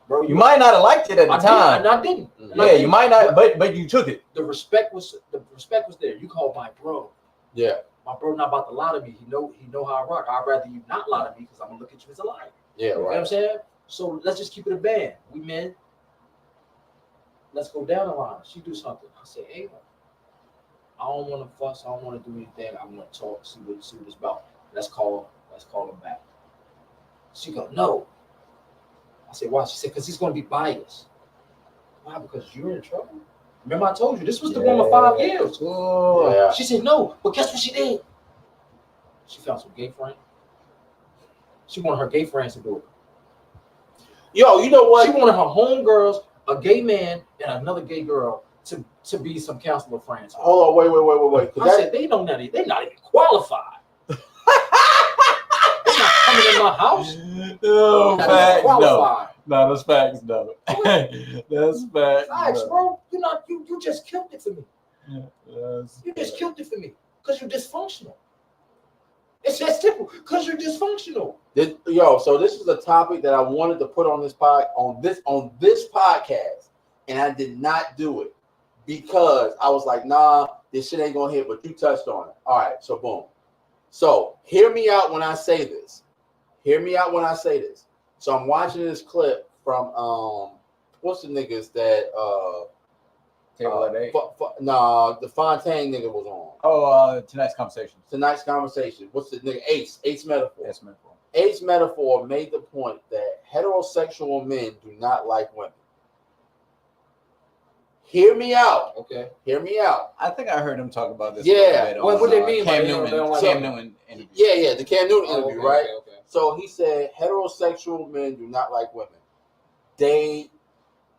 Bro, you might not have liked it at the time. I didn't. You might not, but you took it. The respect was there. You called my bro. Yeah. My bro not about to lie to me. He know how I rock. I'd rather you not lie to me because I'm gonna look at you as a liar. Yeah, right. You know what I'm saying? So let's just keep it a band. We men. Let's go down the line. She do something. I say, hey, I don't want to fuss. I don't want to do anything. I want to talk. See what it's about. Let's call him back. She go, no. I said, why? She said, because he's going to be biased. Why? Because you're in trouble. Remember I told you this was the woman 5 years. Oh. Yeah. She said no, but guess what she did? She found some gay friend. She wanted her gay friends to do it. Yo, you know what? She wanted her homegirls, a gay man, and another gay girl to be some counselor friends. Hold on, wait. I said they're not even qualified. They're not coming in my house. No, facts, qualified. No, that's facts, no. That's facts. Facts, bro. You just killed it for me. Yes. You just killed it for me because you're dysfunctional. It's that simple. Because you're dysfunctional. So this is a topic that I wanted to put on this podcast, and I did not do it because I was like, nah, this shit ain't gonna hit. But you touched on it. All right, so boom. So hear me out when I say this. So I'm watching this clip from what's the niggas that Table at 8? the Fontaine nigga was on. Oh, tonight's conversation. What's the nigga? Ace Metaphor. Yes, Metaphor. Ace Metaphor made the point that heterosexual men do not like women. Hear me out. Okay. Hear me out. I think I heard him talk about this. Yeah. What they mean by Cam Newman interview. Yeah, the Cam Newman interview, okay, right? Okay. So he said heterosexual men do not like women. They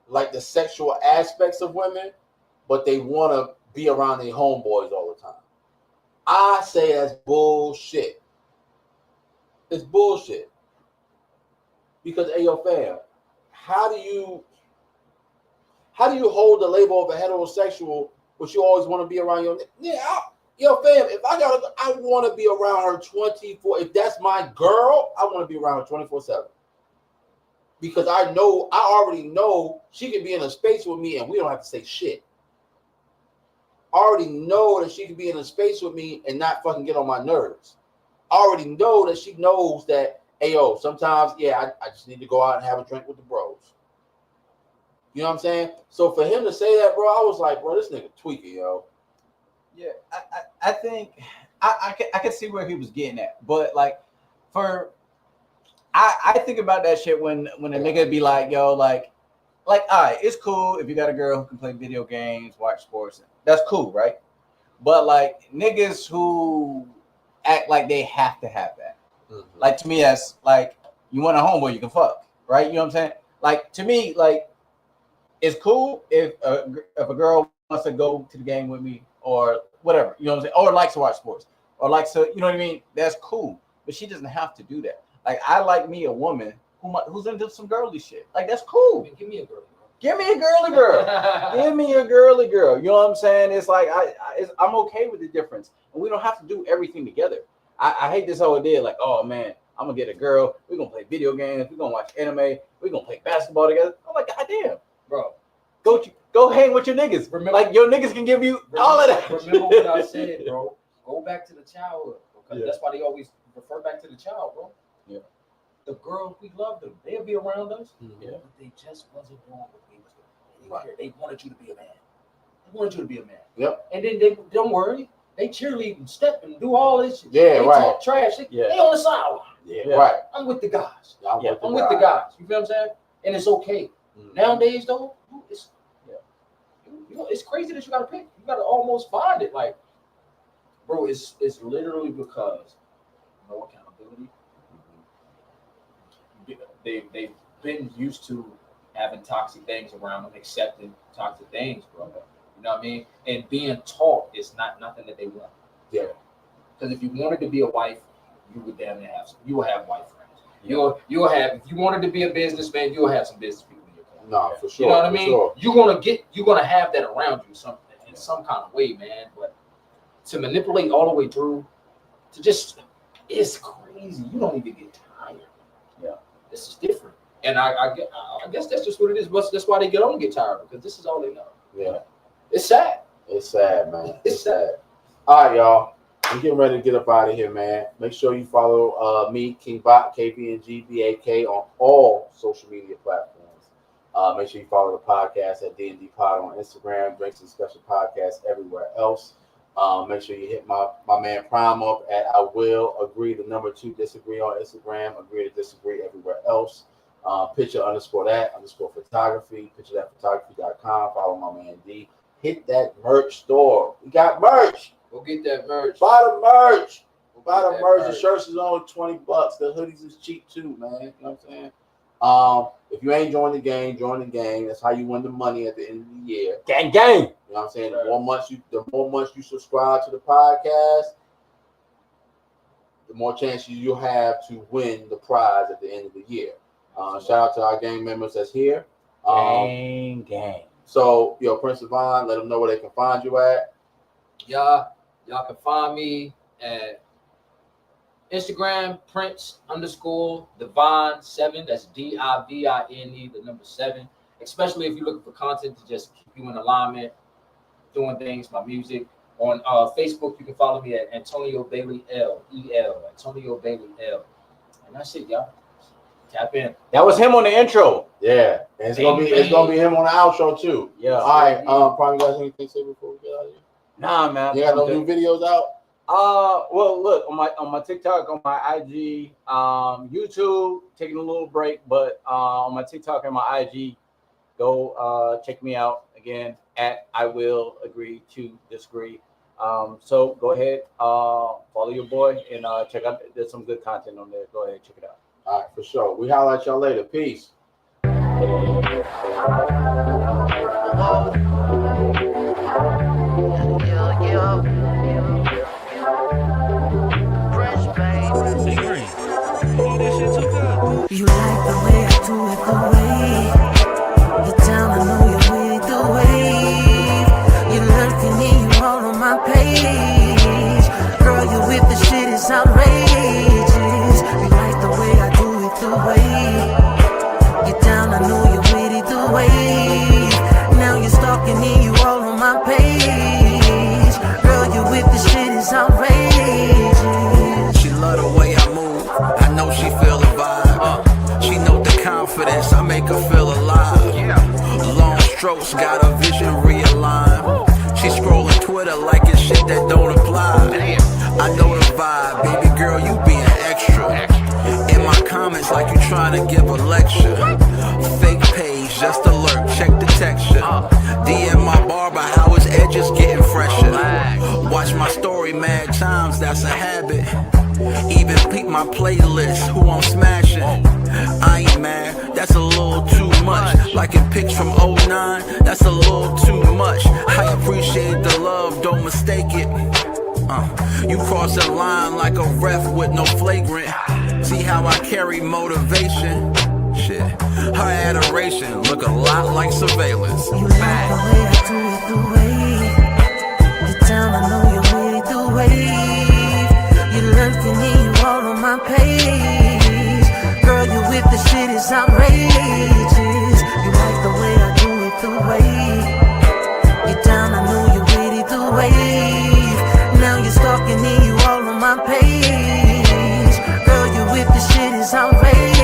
like the sexual aspects of women, but they want to be around their homeboys all the time. I say that's bullshit. It's bullshit. Because, hey, yo, fam, how do you hold the label of a heterosexual, but you always want to be around your... Yo, fam, if I want to be around her 24... If that's my girl, I want to be around her 24/7. Because I already know she can be in a space with me and we don't have to say shit. I already know that she can be in a space with me and not fucking get on my nerves. I already know that she knows that, hey, yo, sometimes, I just need to go out and have a drink with the bros. You know what I'm saying? So for him to say that, bro, I was like, bro, this nigga tweaking, yo. Yeah, I think I can see where he was getting at. But, like, I think about that shit when a nigga be like, yo, like, like, all right, it's cool if you got a girl who can play video games, watch sports. That's cool, right? But like niggas who act like they have to have that. Mm-hmm. Like to me, that's like you want a homeboy you can fuck, right? You know what I'm saying? Like to me, like it's cool if a girl wants to go to the game with me or whatever, you know what I'm saying? Or likes to watch sports or likes to, you know what I mean? That's cool, but she doesn't have to do that. Like I like me a woman who's into some girly shit. Like that's cool. Give me a girl. Give me a girly girl. Give me a girly girl. You know what I'm saying? It's like I'm okay with the difference, and we don't have to do everything together. I hate this whole idea. Like, oh man, I'm gonna get a girl. We're gonna play video games. We're gonna watch anime. We're gonna play basketball together. I'm like, goddamn, bro. Go hang with your niggas. Remember, like your niggas can give you all of that. Remember what I said, bro. Go back to the childhood because that's why they always refer back to the child, bro. Yeah. The girls, we love them. They'll be around us. Yeah. But they just wasn't born what we was doing. Right. They wanted you to be a man. They wanted you to be a man. Yep. And then they don't worry. They cheerlead and step and do all this shit. Yeah, they right. Talk trash. They on the sideline. Yeah, right. I'm with the guys. I'm with the guys. You feel what I'm saying? And it's okay. Mm-hmm. Nowadays, though, it's crazy that you gotta pick. You gotta almost find it. Like, bro, it's literally because no accountability. They've been used to having toxic things around them, accepting toxic things, bro. You know what I mean? And being taught is not nothing that they want. Yeah. Because if you wanted to be a wife, you would damn near have some. You will have wife friends. You'll have. If you wanted to be a businessman, you'll have some business people in your corner. No, for sure. You know what I mean? Sure. You're gonna have that around you in some kind of way, man. But to manipulate all the way through, it's crazy. You don't even get tired. Yeah, this is different. And I guess that's just what it is. But that's why they get on and get tired, because this is all they know. Yeah. It's sad. It's sad, man. It's sad. All right, y'all. I'm getting ready to get up out of here, man. Make sure you follow me, King Bak, KBNGBAK, on all social media platforms. Make sure you follow the podcast at D&D Pod on Instagram, Drinks and Discussion Podcast everywhere else. Make sure you hit my man Prime up at I Will Agree, the number 2 Disagree on Instagram, Agree to Disagree everywhere else. Picture_that_photography, picturethatphotography.com. Follow my man D. Hit that merch store. We got merch. Go get that merch. Buy the merch. Buy the merch. The shirts is only $20. The hoodies is cheap too, man. You know what I'm saying? If you ain't joined the game, join the game. That's how you win the money at the end of the year. Gang. You know what I'm saying? The more months you subscribe to the podcast, the more chances you'll have to win the prize at the end of the year. Shout out to our gang members that's here. Gang. So, Prince Devon, let them know where they can find you at. Y'all can find me at Instagram, Prince_Devon7. That's DIVINE, the number 7. Especially if you're looking for content to just keep you in alignment, doing things, my music. On Facebook, you can follow me at Antonio Bailey LEL. Antonio Bailey L. And that's it, y'all. Tap in. That was him on the intro. Yeah, and it's gonna be him on the outro too. Yeah. All right. Probably guys anything to say before we get out of here? Nah, man. You got no new videos out? Well, look on my TikTok, on my IG, YouTube, taking a little break, but on my TikTok and my IG, go check me out again at I Will Agree to Disagree. So go ahead, follow your boy and check out. There's some good content on there. Go ahead, check it out. All right, for sure. We holler at y'all later. Peace. You like the way I do it, the way you're down, I know you're with the wave. You're lurking and you all on my page. Girl, you with the shit, it's outrageous. You like the way I do it, the way you're down, I know you're with it, the wave. Now you're stalking and you all on my page. Girl, you with the shit, it's outrageous. She love the way I move. I know she feel the vibe. She know the confidence. I make her feel alive. Long strokes, got her vision realigned. She scrolling Twitter like it's shit that don't apply. I know the vibe, baby girl, you being extra. In my comments like you trying to give a lecture. Fake page, just alert, check the texture. DM my barber, how his edges getting fresher. Watch my story mad times, that's a habit. Even peep my playlist, who I'm smashing. I ain't mad, that's a little too much. Like in pics from 09, that's a little too much. I appreciate the love, don't mistake it. You cross the line like a ref with no flagrant. See how I carry motivation? Shit, her adoration look a lot like surveillance. You like the way I do it, the way you down, I know you're with the wave. You lurking and you all on my page. Girl, you with the shit is outrageous. You like the way I do it, the way you down, I know you're with it, the wave. Now you're stalking and you all on my page. Girl, you with the shit is outrageous.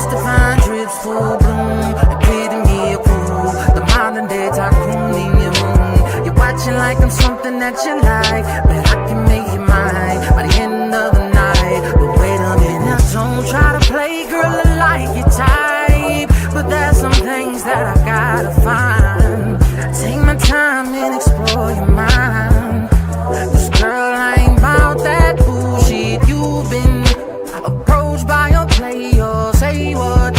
Divine drips full bloom, epitome of cool. The modern day tycoon in your room. You're watching like I'm something that you like, but I can make you mine by the end of the night. But wait a minute, now don't try to play, girl, I like your type. But there's some things that I gotta find. Take my time and explore your mind. 'Cause girl, I ain't about that bullshit. You've been approached by your player, say what?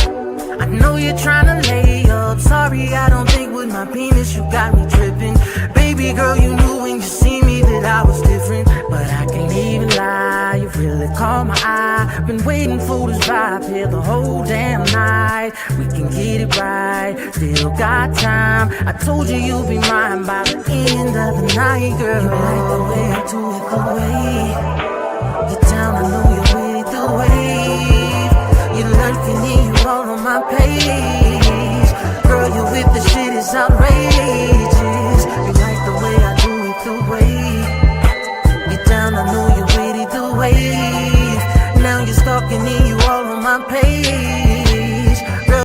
I know you're trying to lay up. Sorry, I don't think with my penis you got me tripping. Baby girl, you knew when you see me that I was different. But I can't even lie, you really caught my eye. Been waiting for this vibe here the whole damn night. We can get it right, still got time. I told you you'll be mine by the end of the night, girl. You like the way I do it, the way you're down, I know you're with it, the wave. You lurking and you all on my page. Girl, you with the shit is outrageous. You like the way I do it, the way you down, I know you're with it, the wave. Now you're stalking and you all on my page.